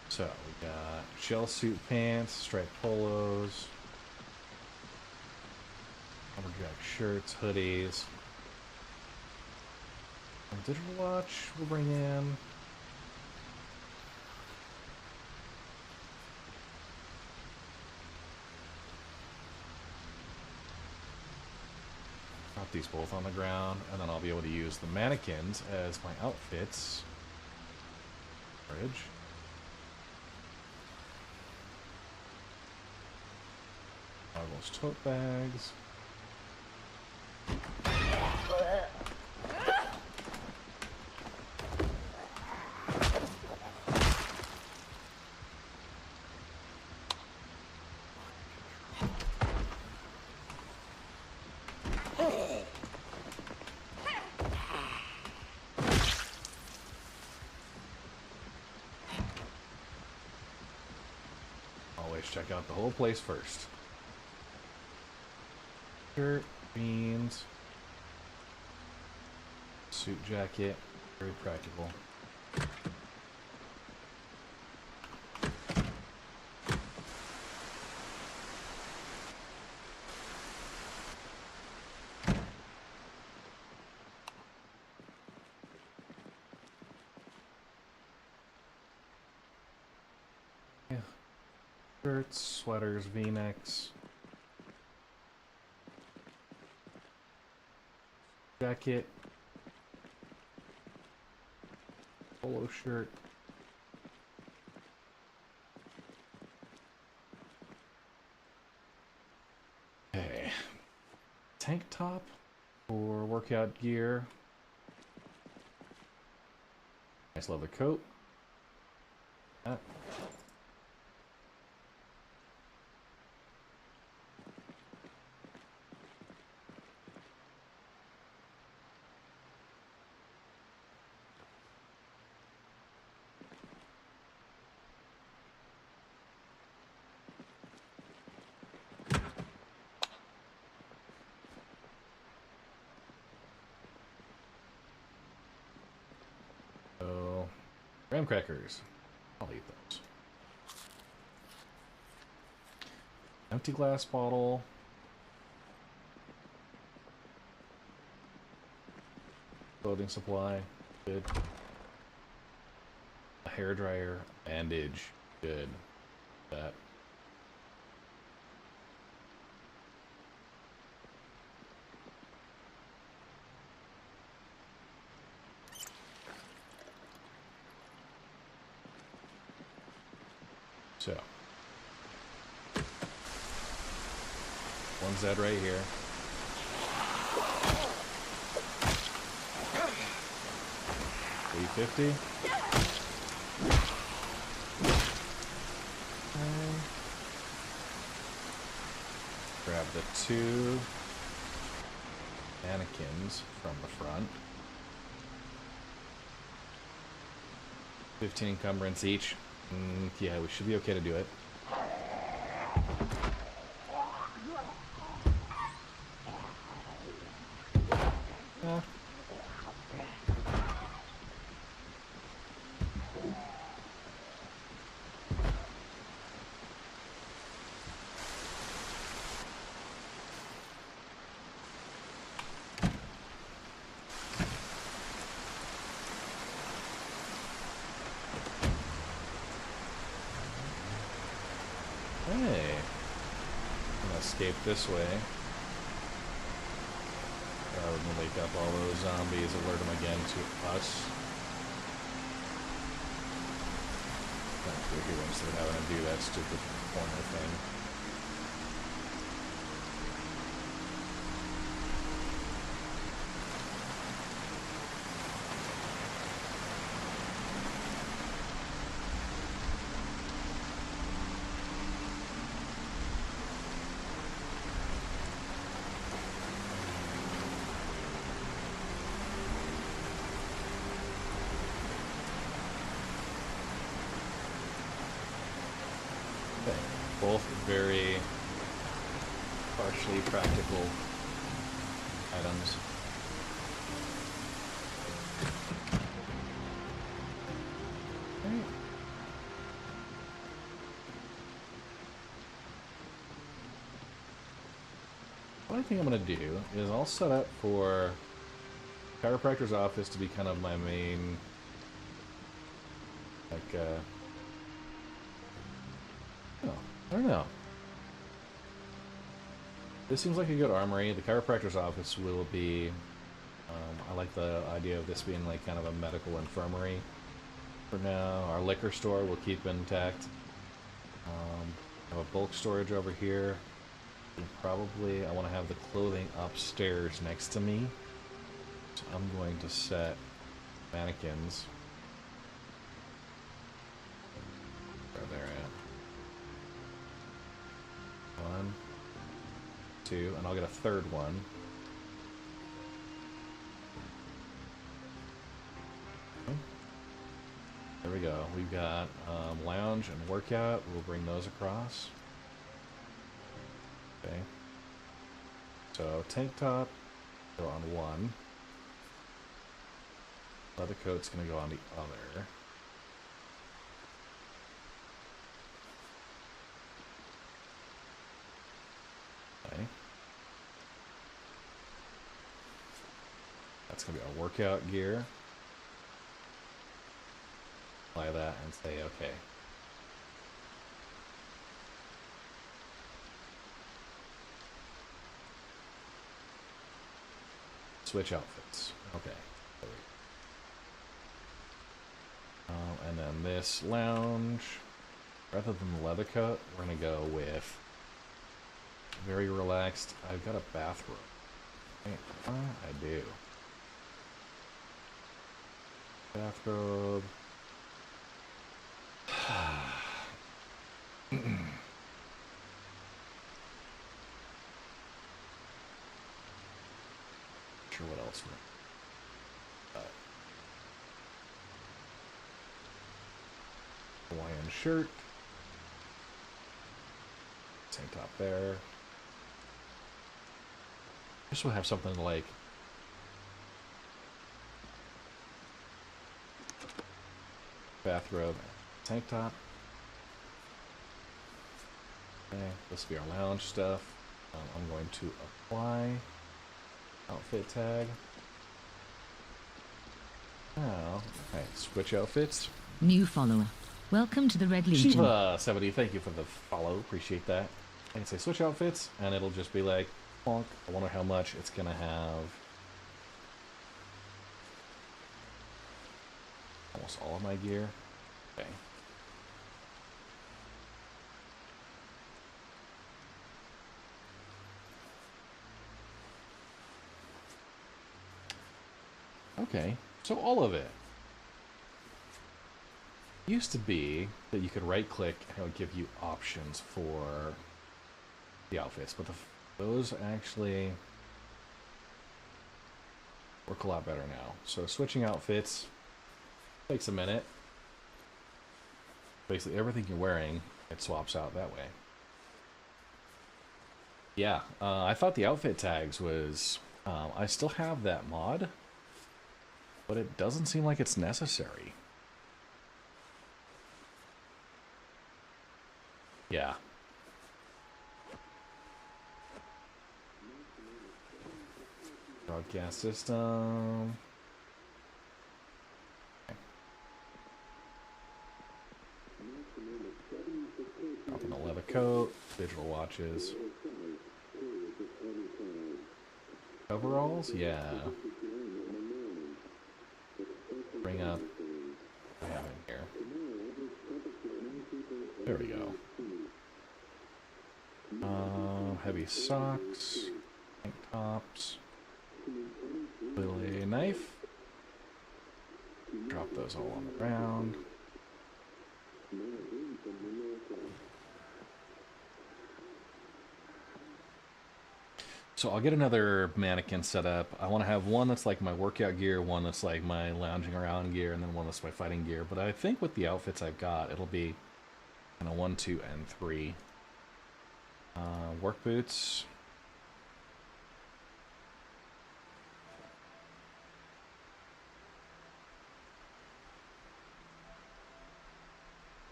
So we got shell suit pants, striped polos, lumberjack shirts, hoodies. And digital watch we'll bring in. Drop these both on the ground, and then I'll be able to use the mannequins as my outfits. Fridge. Those tote bags. Always check out the whole place first. Shirt, jeans, suit jacket, very practical. Yeah. Shirts, sweaters, V-necks. Jacket, polo shirt, okay, tank top for workout gear, nice leather coat, that. So, graham crackers. I'll eat those. Empty glass bottle. Clothing supply. Good. A hairdryer. Bandage. Good. That. So, one Z right here. $350. Grab the 2 mannequins from the front. 15 encumbrance each. Yeah, we should be okay to do it. Hey, I'm gonna escape this way. We're gonna wake up all those zombies, alert them again to us. Back through here instead of having to do that stupid corner thing. Okay, both very partially practical items. Right. What I think I'm going to do is I'll set up for chiropractor's office to be kind of my main, like, I don't know. This seems like a good armory. The chiropractor's office will be... I like the idea of this being like kind of a medical infirmary for now. Our liquor store will keep intact. I have a bulk storage over here. And probably I want to have the clothing upstairs next to me. So I'm going to set mannequins. Where they're at. 1, 2, and I'll get a third one. Okay. There we go. We've got lounge and workout. We'll bring those across. Okay. So tank top go on one. Leather coat's gonna go on the other. Okay. That's gonna be our workout gear. Apply that and say okay. Switch outfits. Okay. And then this lounge, rather than the leather coat, we're gonna go with very relaxed. I've got a bathrobe. Okay. I do. Bathrobe. Sure what else we're Hawaiian shirt. Tank top there. This will have something like bathrobe, tank top. Okay, this will be our lounge stuff. I'm going to apply outfit tag. Now, okay, switch outfits. New follower. Welcome to the Red Legion. Shiva70, thank you for the follow. Appreciate that. I can say switch outfits, and it'll just be like, bonk. I wonder how much it's gonna have. Almost all of my gear. Okay. Okay, so all of it. Used to be that you could right click and it would give you options for the outfits, but those actually work a lot better now. So switching outfits takes a minute. Basically everything you're wearing, it swaps out that way. Yeah, I thought the outfit tags was... I still have that mod, but it doesn't seem like it's necessary. Yeah. Broadcast system. Okay. Dropping a leather coat, digital watches. Coveralls? Yeah. Bring up what I have in here. There we go. Heavy socks, tank tops, a knife. Drop those all on the ground. So I'll get another mannequin set up. I want to have one that's like my workout gear, one that's like my lounging around gear, and then one that's my fighting gear. But I think with the outfits I've got, it'll be kind of 1, 2, and 3. Work boots.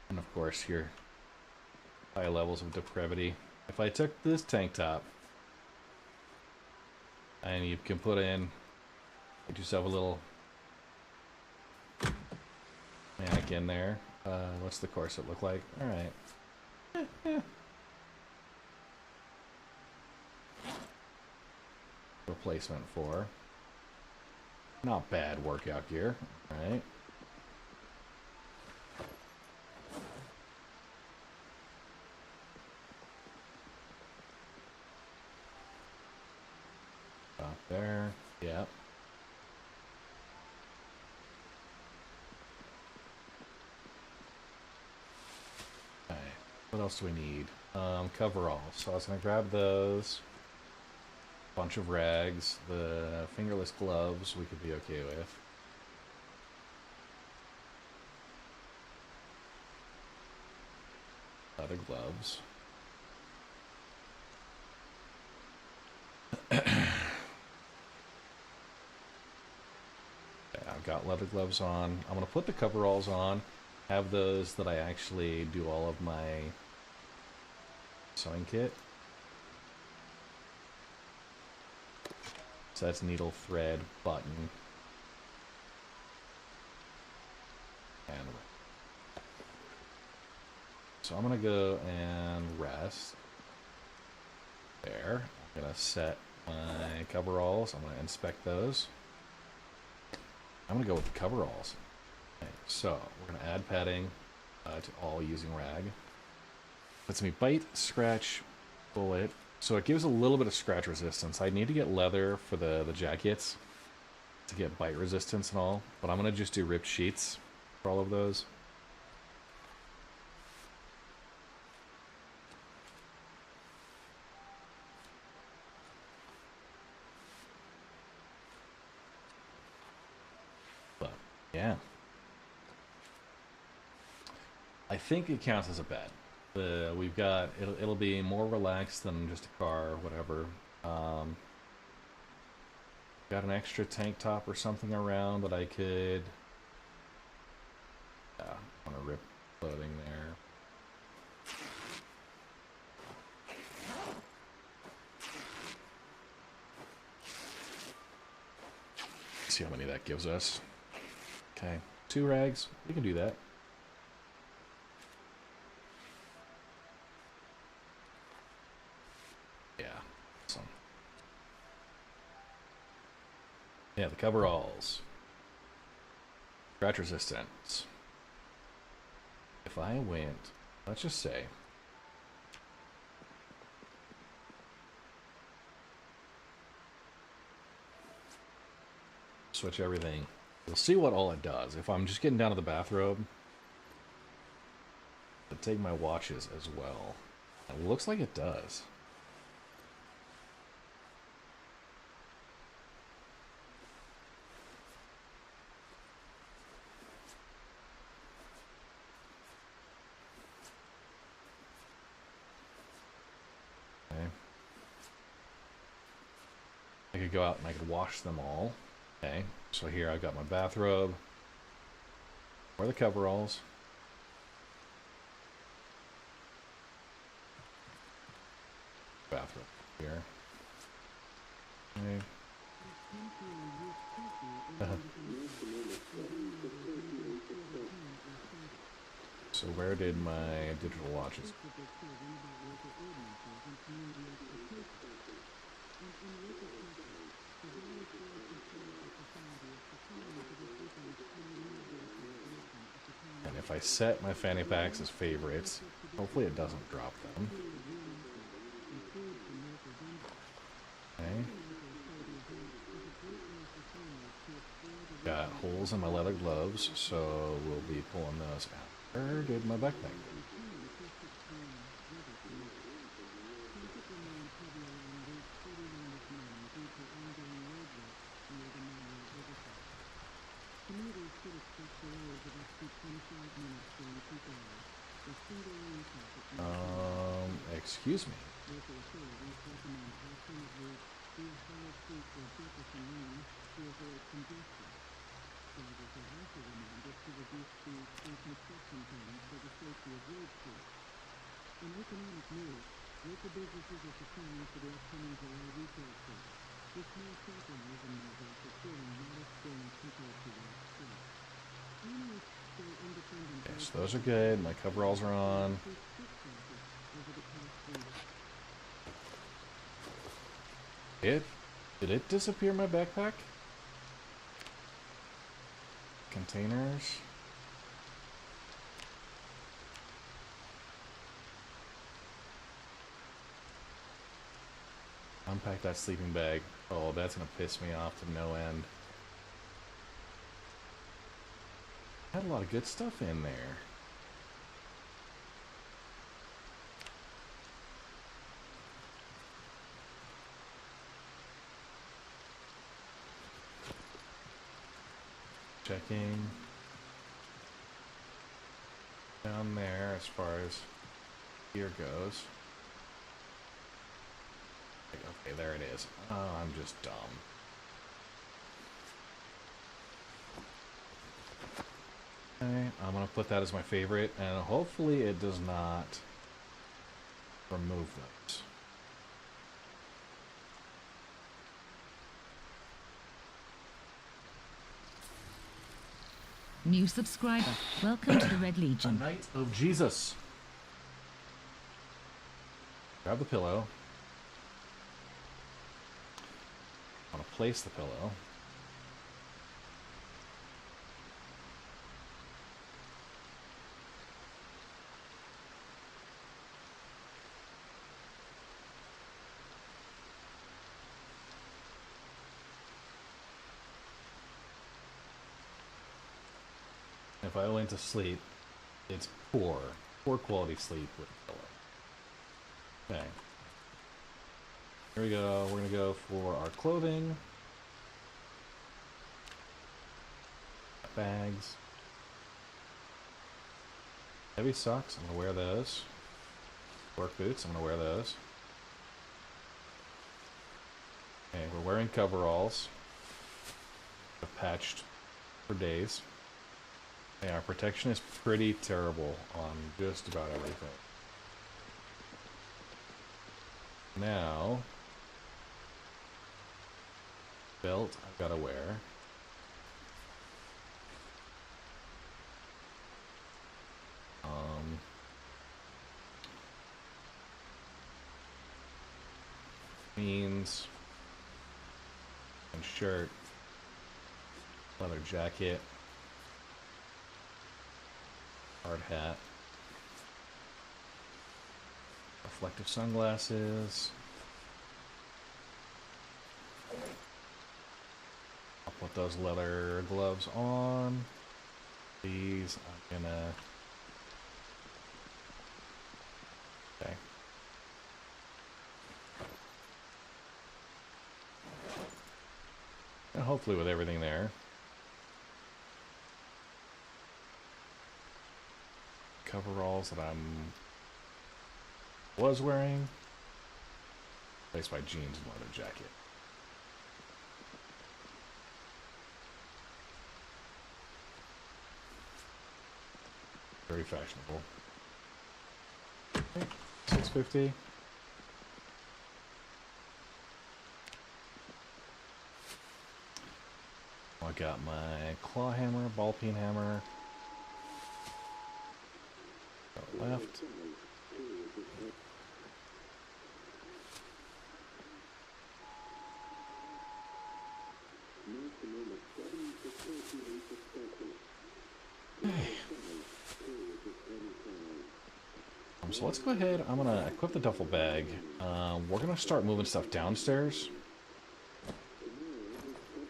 And of course your high levels of depravity. If I took this tank top and you can put in, get yourself a little mannequin there. What's the corset look like? Alright. Replacement for. Not bad workout gear. Alright. Stop there. Yep. Okay. What else do we need? Coveralls. So I was gonna grab those. Bunch of rags. The fingerless gloves we could be okay with. Leather gloves. I've got leather gloves on. I'm going to put the coveralls on. Have those that I actually do all of my sewing kit. So that's needle, thread, button, and so I'm going to go and rest. There. I'm going to set my coveralls. I'm going to inspect those. I'm going to go with the coveralls. Okay, so we're going to add padding to all using rag. Lets me bite, scratch, bullet. So it gives a little bit of scratch resistance. I need to get leather for the jackets to get bite resistance and all. But I'm going to just do ripped sheets for all of those. Yeah. I think it counts as a bet. We've got, it'll be more relaxed than just a car or whatever. Got an extra tank top or something around that I could... Yeah, I want to rip clothing there. See how many that gives us. Okay, 2 rags. We can do that. Yeah, awesome. Yeah, the coveralls. Scratch resistance. If I went, let's just say, switch everything. We'll see what all it does. If I'm just getting down to the bathrobe, I'll take my watches as well. It looks like it does. Okay. I could go out and I could wash them all. Okay, so here I've got my bathrobe. Wear the coveralls. Bathrobe here. Okay. So where did my digital watches? And if I set my fanny packs as favorites, hopefully it doesn't drop them. Okay. Got holes in my leather gloves, so we'll be pulling those out. Where did my backpack go? Excuse me. Okay, so those are good. My coveralls are on. Did it disappear my backpack? Containers. Unpack that sleeping bag. Oh, that's gonna piss me off to no end. Had a lot of good stuff in there. Checking down there as far as gear goes. Okay, there it is. Oh, I'm just dumb. Okay, I'm gonna put that as my favorite, and hopefully it does not remove those. New subscriber. Welcome to the Red A Legion. Knight of Jesus. Grab the pillow. I want to place the pillow. If I went to sleep, it's poor quality sleep with the pillow. Okay. Here we go. We're gonna go for our clothing. Bags. Heavy socks, I'm gonna wear those. Work boots, I'm gonna wear those. Okay, we're wearing coveralls. I've patched for days. Yeah, our protection is pretty terrible on just about everything. Now, belt I've got to wear. Jeans and shirt, leather jacket. Hard hat. Reflective sunglasses. I'll put Put those leather gloves on. These I'm gonna... Okay. And hopefully with everything there. Coveralls that was wearing. Replaced by jeans and leather jacket. Very fashionable. Okay, $6.50. I got my claw hammer, ball peen hammer. Go left. So let's go ahead. I'm gonna equip the duffel bag. We're gonna start moving stuff downstairs.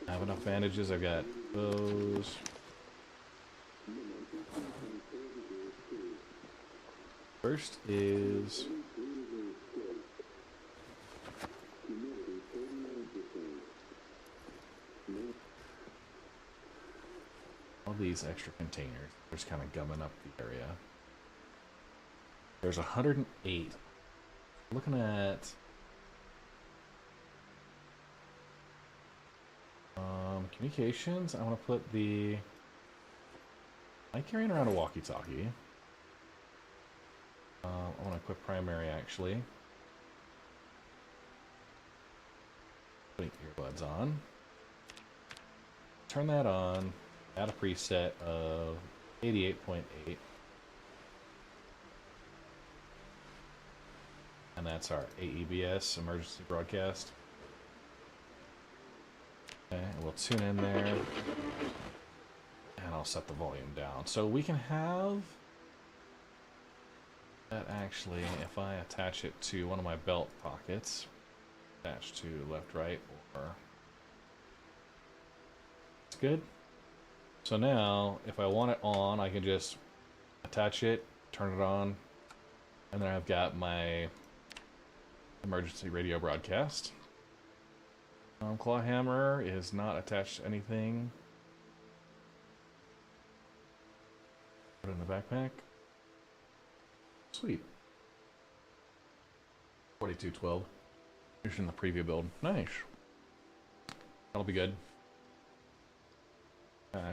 I have enough bandages. I've got those. First is all these extra containers. They're just kind of gumming up the area. There's 108. Looking at communications. I want to put the... I'm carrying around a walkie-talkie. I want to equip primary, actually. Putting earbuds on. Turn that on. Add a preset of 88.8. And that's our AEBS, emergency broadcast. Okay, and we'll tune in there. And I'll set the volume down. So we can have that actually, if I attach it to one of my belt pockets, attach to left, right, or... It's good. So now, if I want it on, I can just attach it, turn it on, and then I've got my emergency radio broadcast. Claw hammer is not attached to anything. Put it in the backpack. Sweet. 4212. Here's in the preview build. Nice. That'll be good. Okay.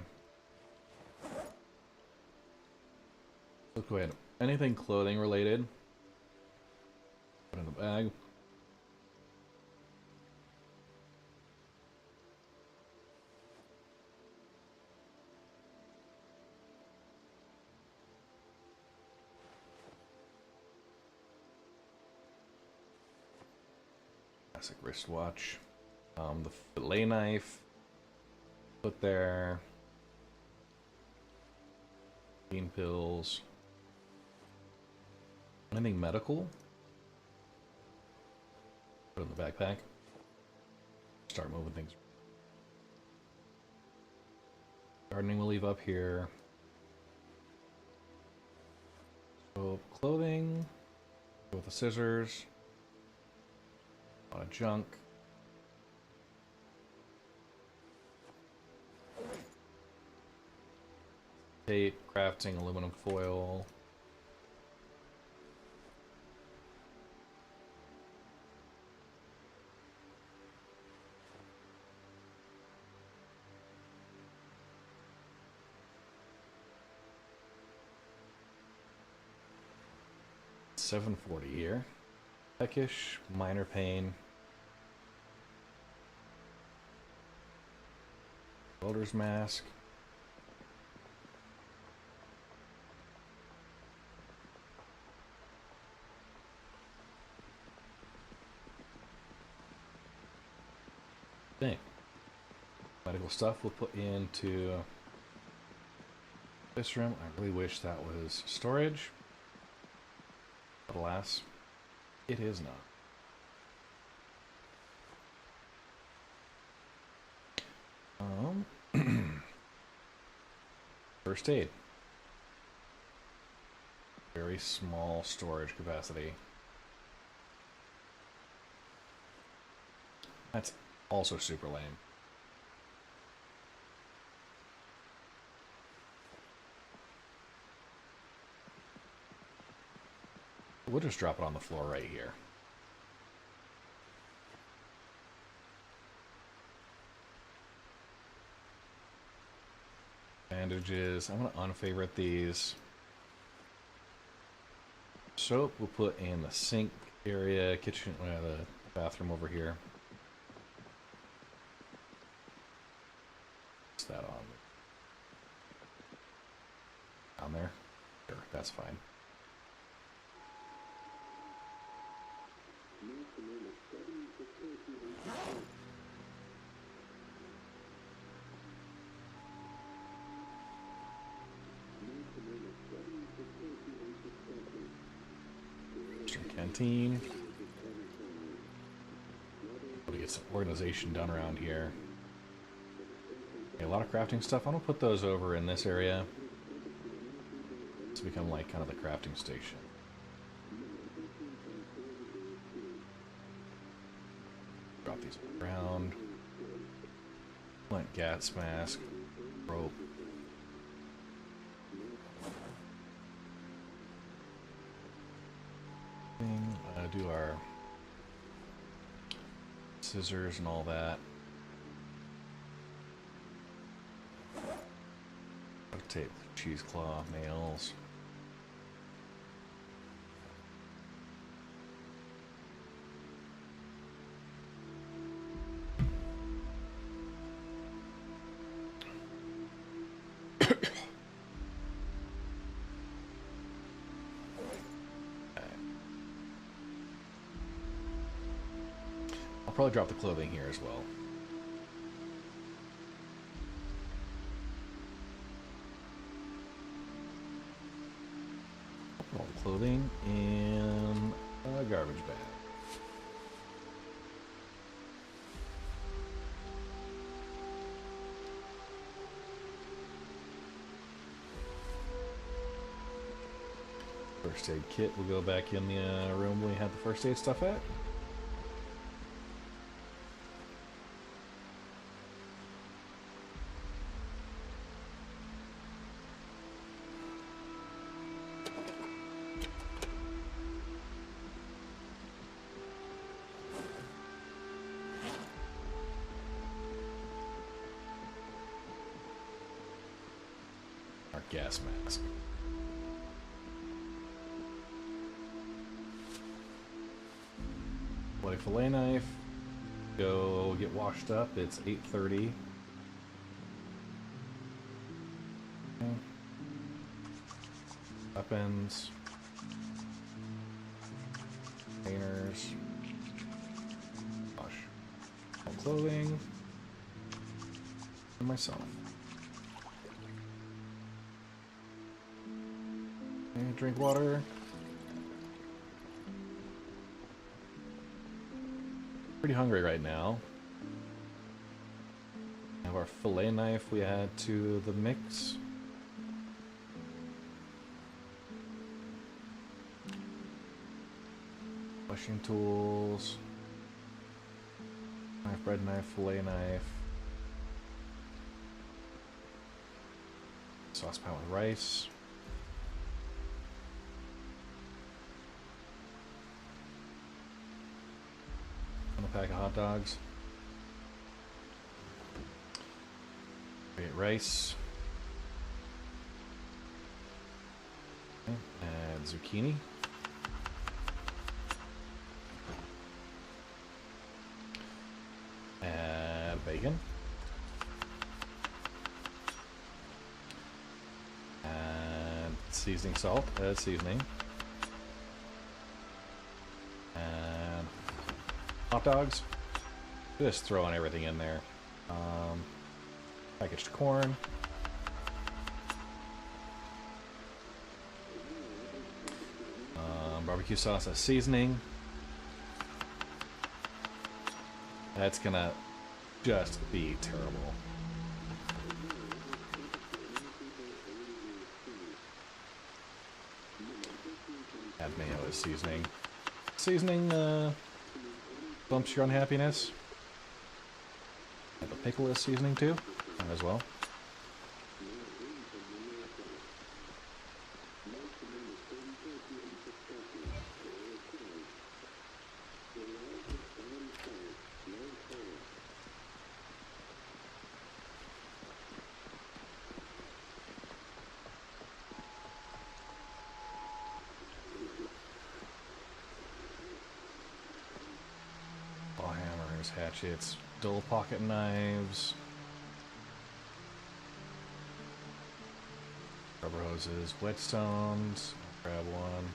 Let's go ahead. Anything clothing related. Put in the bag. Classic wristwatch. The fillet knife. Put there. Bean pills. Anything medical? Put it in the backpack. Start moving things. Gardening we'll leave up here. So clothing. Go with the scissors. A lot of junk. Tape, crafting, aluminum foil. $7.40 here. Peckish, minor pain. Welder's mask. Thing. Medical stuff we'll put into this room. I really wish that was storage, but alas, it is not. First aid. Very small storage capacity. That's also super lame. We'll just drop it on the floor right here. Bandages. I'm going to unfavorite these. Soap we'll put in the sink area, kitchen, the bathroom over here. What's that on? Down there? Sure, that's fine. Canteen. To get some organization done around here. Okay, a lot of crafting stuff. I'm gonna put those over in this area. It's become like kind of the crafting station. Drop these around. Plant gas mask. Rope. Do our scissors and all that. Tape, cheesecloth, nails. Probably drop the clothing here as well. All the clothing in a garbage bag. First aid kit will go back in the room we had the first aid stuff at. Gas mask. Bloody fillet knife. Go get washed up. It's 8:30. Okay. Weapons. Containers. Wash. All clothing. And myself. Drink water. Pretty hungry right now. Have our fillet knife we add to the mix. Washing tools. Knife, bread knife, fillet knife. Saucepan with rice. Pack of hot dogs. Create rice. Okay. Add zucchini. Add bacon. Add seasoning salt. Add seasoning. Hot dogs. Just throwing everything in there. Packaged corn. Barbecue sauce as seasoning. That's gonna just be terrible. add mayo as seasoning. Seasoning bumps your unhappiness. And the pickle is seasoning too, as well. Ball hammers, hatchets, dull pocket knives, rubber hoses, whetstones. Grab one.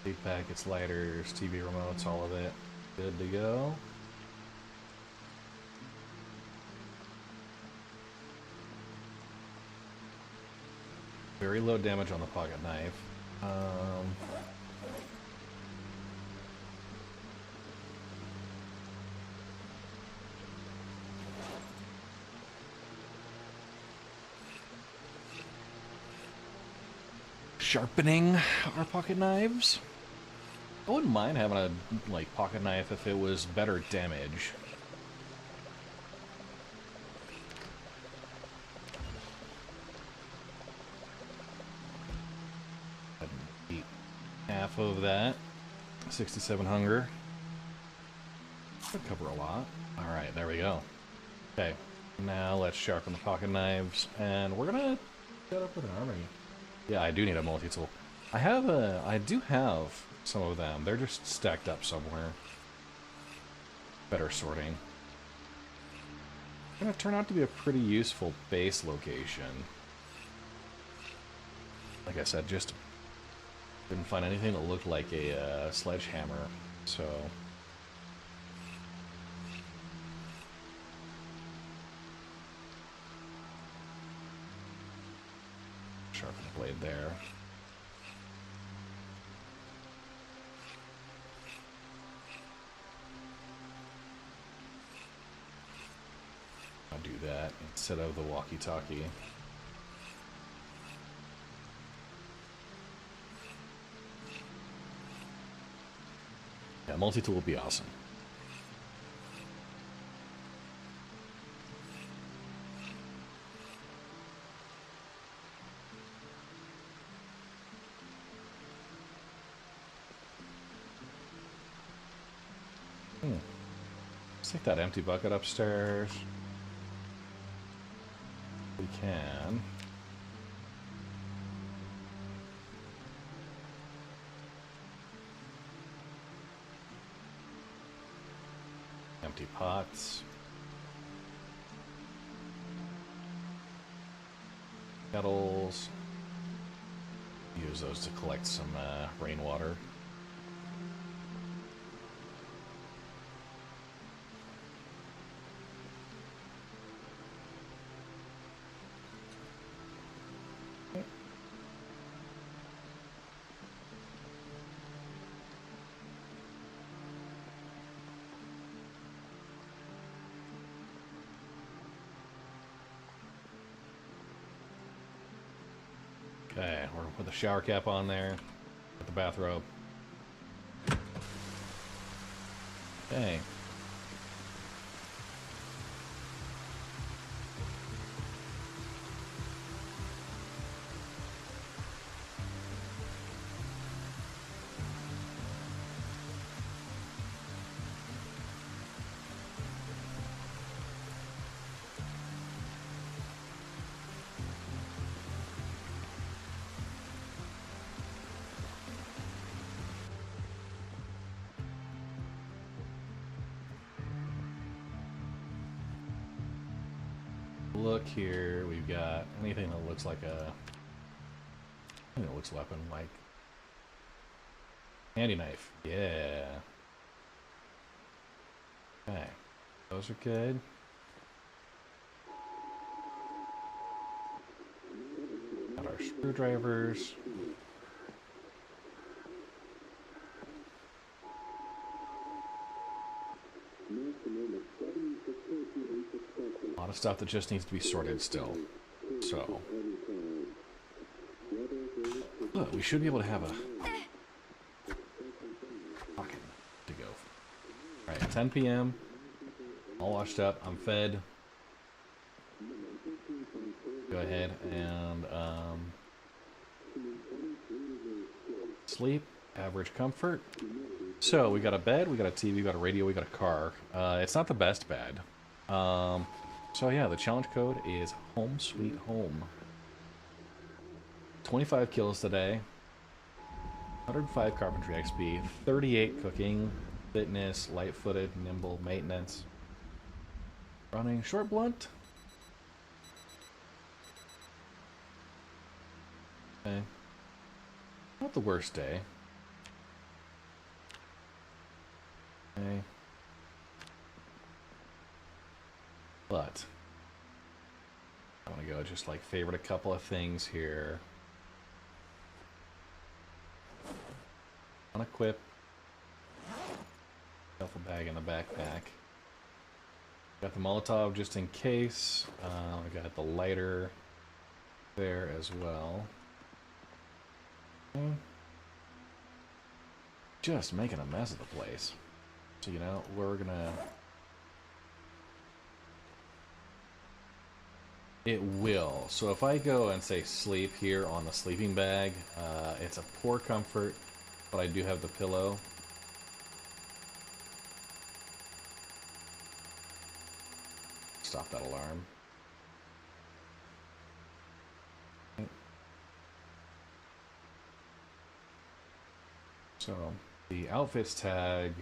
Seed packets, lighters, TV remotes, all of it. Good to go. Very low damage on the pocket knife. Sharpening our pocket knives. I wouldn't mind having a pocket knife if it was better damage. Eat half of that. 67 hunger. Could cover a lot. Alright, there we go. Okay, now let's sharpen the pocket knives, and we're gonna set up with an armory. Yeah, I do need a multi-tool. I do have some of them. They're just stacked up somewhere. Better sorting. Gonna turn out to be a pretty useful base location. Like I said, just didn't find anything that looked like a sledgehammer, so... Sharpen the blade there. I'll do that instead of the walkie-talkie. Yeah, multi-tool would be awesome. Let's take that empty bucket upstairs. We can. Empty pots. Kettles. Use those to collect some rainwater. Okay, we're gonna put the shower cap on there. Put the bathrobe. Okay. Look here, we've got anything that looks like anything that looks weapon like handy knife. Yeah. Okay, those are good. Got our screwdrivers. stuff that just needs to be sorted still. So, but we should be able to have a pocket to go. All right, 10 p.m. All washed up. I'm fed. Go ahead and sleep. Average comfort. So we got a bed, we got a TV, we got a radio, we got a car. It's not the best bed. So yeah, the challenge code is Home Sweet Home. 25 kills today. 105 carpentry XP. 38 cooking. Fitness, light-footed, nimble, maintenance. Running short blunt. Okay. Not the worst day. Okay. But I want to go just like favorite a couple of things here. Unequip. Duffel bag in the backpack. Got the Molotov just in case. I got the lighter there as well. Okay. Just making a mess of the place. So, you know, we're gonna... It will. So if I go and say sleep here on the sleeping bag, it's a poor comfort, but I do have the pillow. Stop that alarm. So the outfits tag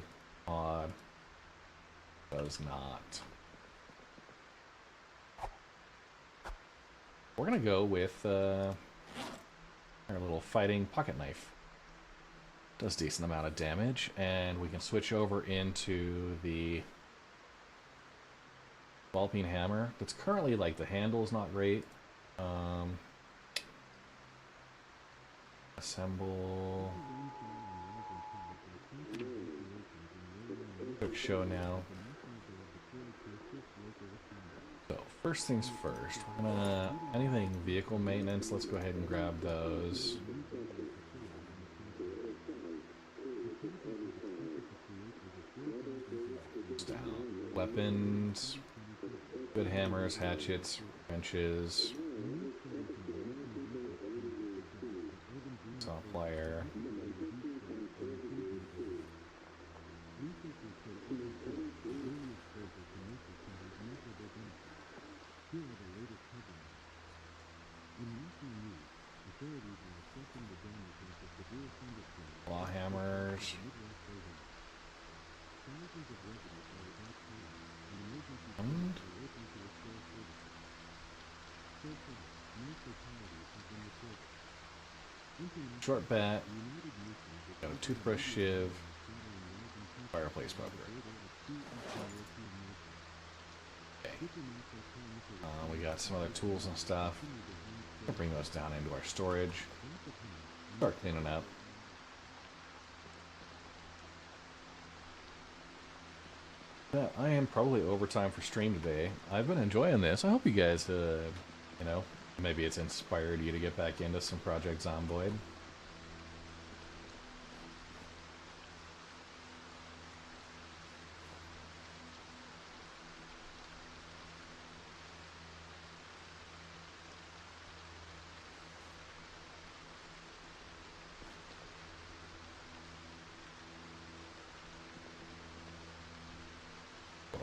mod does not. We're gonna go with our little fighting pocket knife. Does a decent amount of damage, and we can switch over into the ball peen hammer. That's currently like the handle's not great. Assemble. Quick show now. So first things first, we're gonna anything vehicle maintenance. Let's go ahead and grab those. Down. Weapons, good hammers, hatchets, wrenches, saw plier. Claw hammers. And short bat. Got a toothbrush shiv. Fireplace bugger. Okay. We got some other tools and stuff. I'll bring those down into our storage. Start cleaning up. Yeah, I am probably overtime for stream today. I've been enjoying this. I hope you guys, you know, maybe it's inspired you to get back into some Project Zomboid.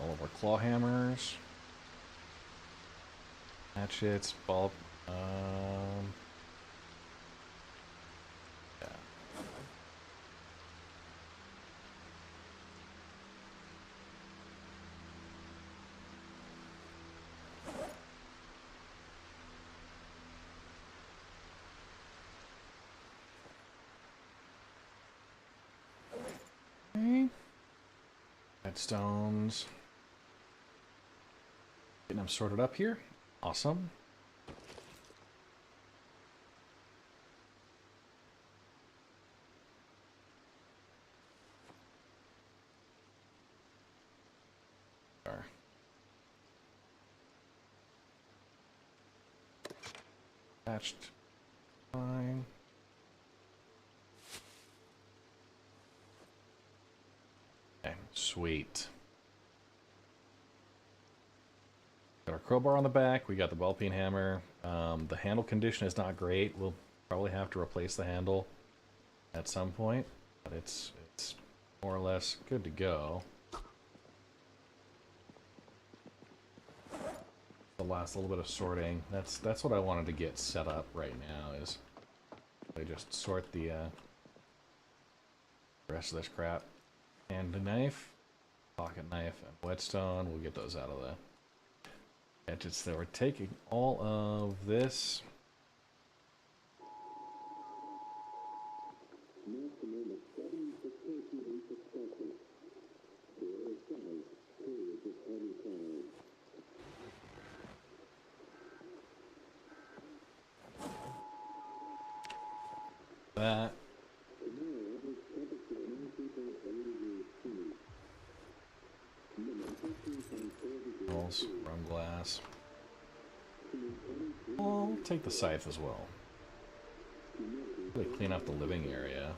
All of our claw hammers, hatchets, ball. Yeah. Okay. Headstones. Getting them sorted up here. Awesome. There. Patched. Fine. Okay, sweet. Got our crowbar on the back. We got the ball peen hammer. The handle condition is not great. We'll probably have to replace the handle at some point, but it's more or less good to go. The last little bit of sorting. That's what I wanted to get set up right now. Is I just sort the rest of this crap. And the knife, pocket knife, and whetstone. We'll get those out of the gadgets. That we're taking all of this. That. Rum glass. I'll take the scythe as well. Really clean up the living area.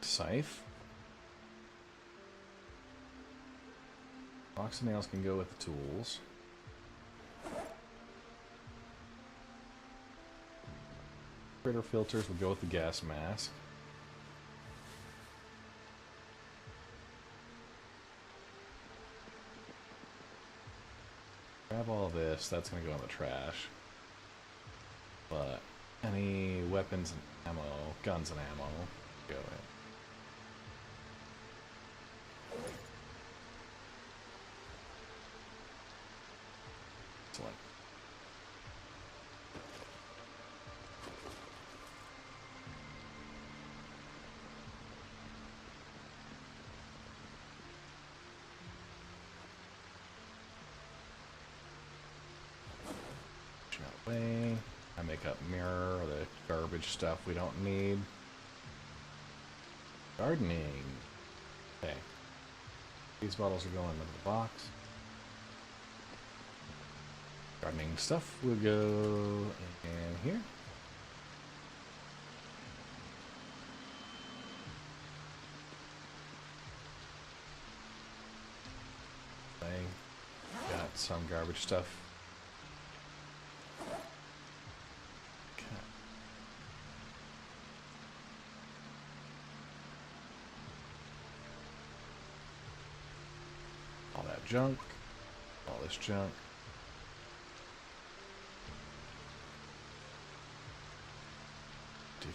Scythe. Box of nails can go with the tools. Critter filters will go with the gas mask. Grab all this, that's gonna go in the trash. But any weapons and ammo, guns and ammo, go in. Excellent. Way. I make up mirror, or the garbage stuff we don't need. Gardening. Okay. These bottles are going into the box. Gardening stuff will go in here. I got some garbage stuff. All that junk. All this junk.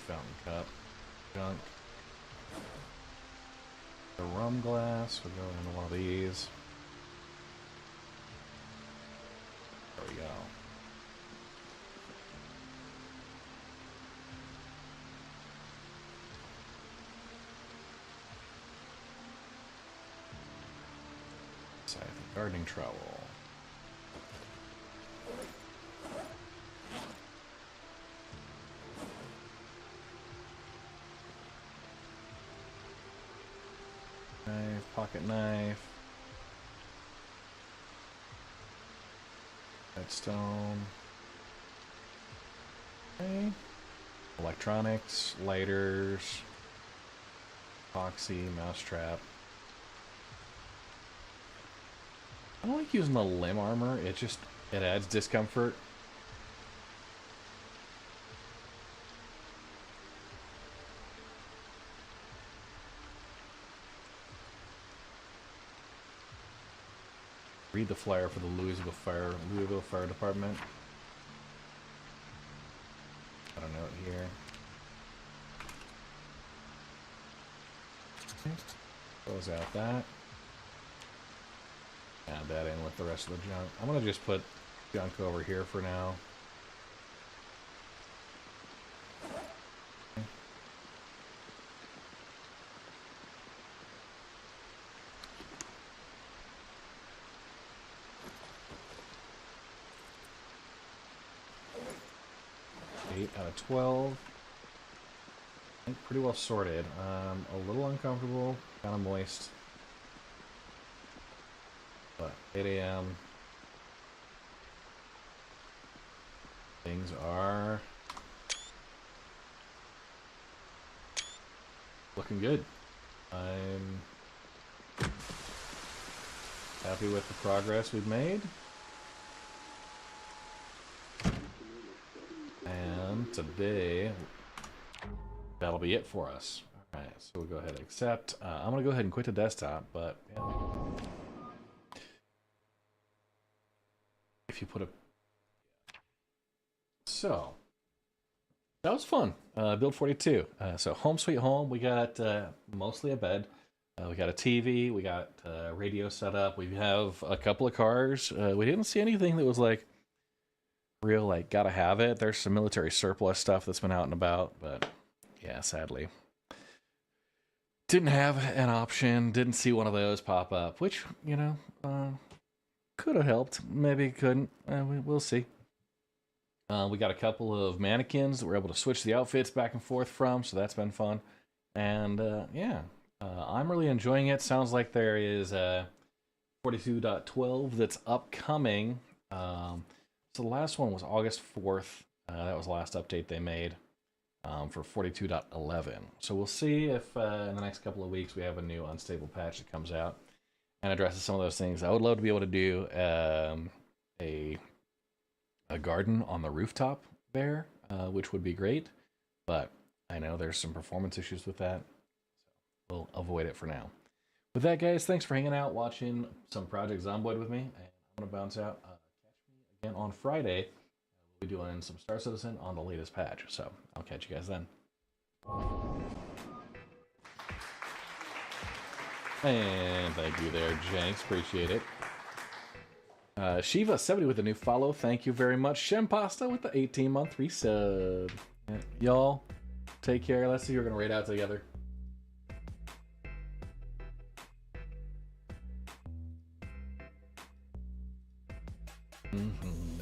Fountain cup, junk. The rum glass will go into one of these. There we go. So I think gardening trowel. Pocket knife, redstone, okay. Electronics, lighters, epoxy, mousetrap. I don't like using the limb armor, it adds discomfort. Read the flyer for the Louisville Fire Department. Got a note here. Close out that. Add that in with the rest of the junk. I'm gonna just put junk over here for now. Out of 12. think pretty well sorted. A little uncomfortable, kind of moist. But 8 a.m. Things are looking good. I'm happy with the progress we've made. And today, that'll be it for us. Alright, so we'll go ahead and accept. I'm going to go ahead and quit the desktop, but yeah. If you put a... So, that was fun. Build 42. So home sweet home, we got mostly a bed. We got a TV, we got radio set up, we have a couple of cars. We didn't see anything that was like real, like, gotta have it. There's some military surplus stuff that's been out and about, but yeah, sadly. Didn't have an option, didn't see one of those pop up, which, you know, could have helped. Maybe couldn't. We'll see. We got a couple of mannequins that we're able to switch the outfits back and forth from, so that's been fun. And yeah, I'm really enjoying it. Sounds like there is 42.12 that's upcoming. So the last one was August 4th. That was the last update they made for 42.11. So we'll see if in the next couple of weeks we have a new unstable patch that comes out and addresses some of those things. I would love to be able to do a garden on the rooftop there, which would be great, but I know there's some performance issues with that, so we'll avoid it for now. With that, guys, thanks for hanging out, watching some Project Zomboid with me, and I'm going to bounce out. Catch me again on Friday. We'll be doing some Star Citizen on the latest patch, so I'll catch you guys then. And thank you there, Jenks. Appreciate it. Shiva70 with a new follow. Thank you very much. Shempasta with the 18-month resub. Y'all, take care. Let's see who we're going to raid out together. Mm-hmm.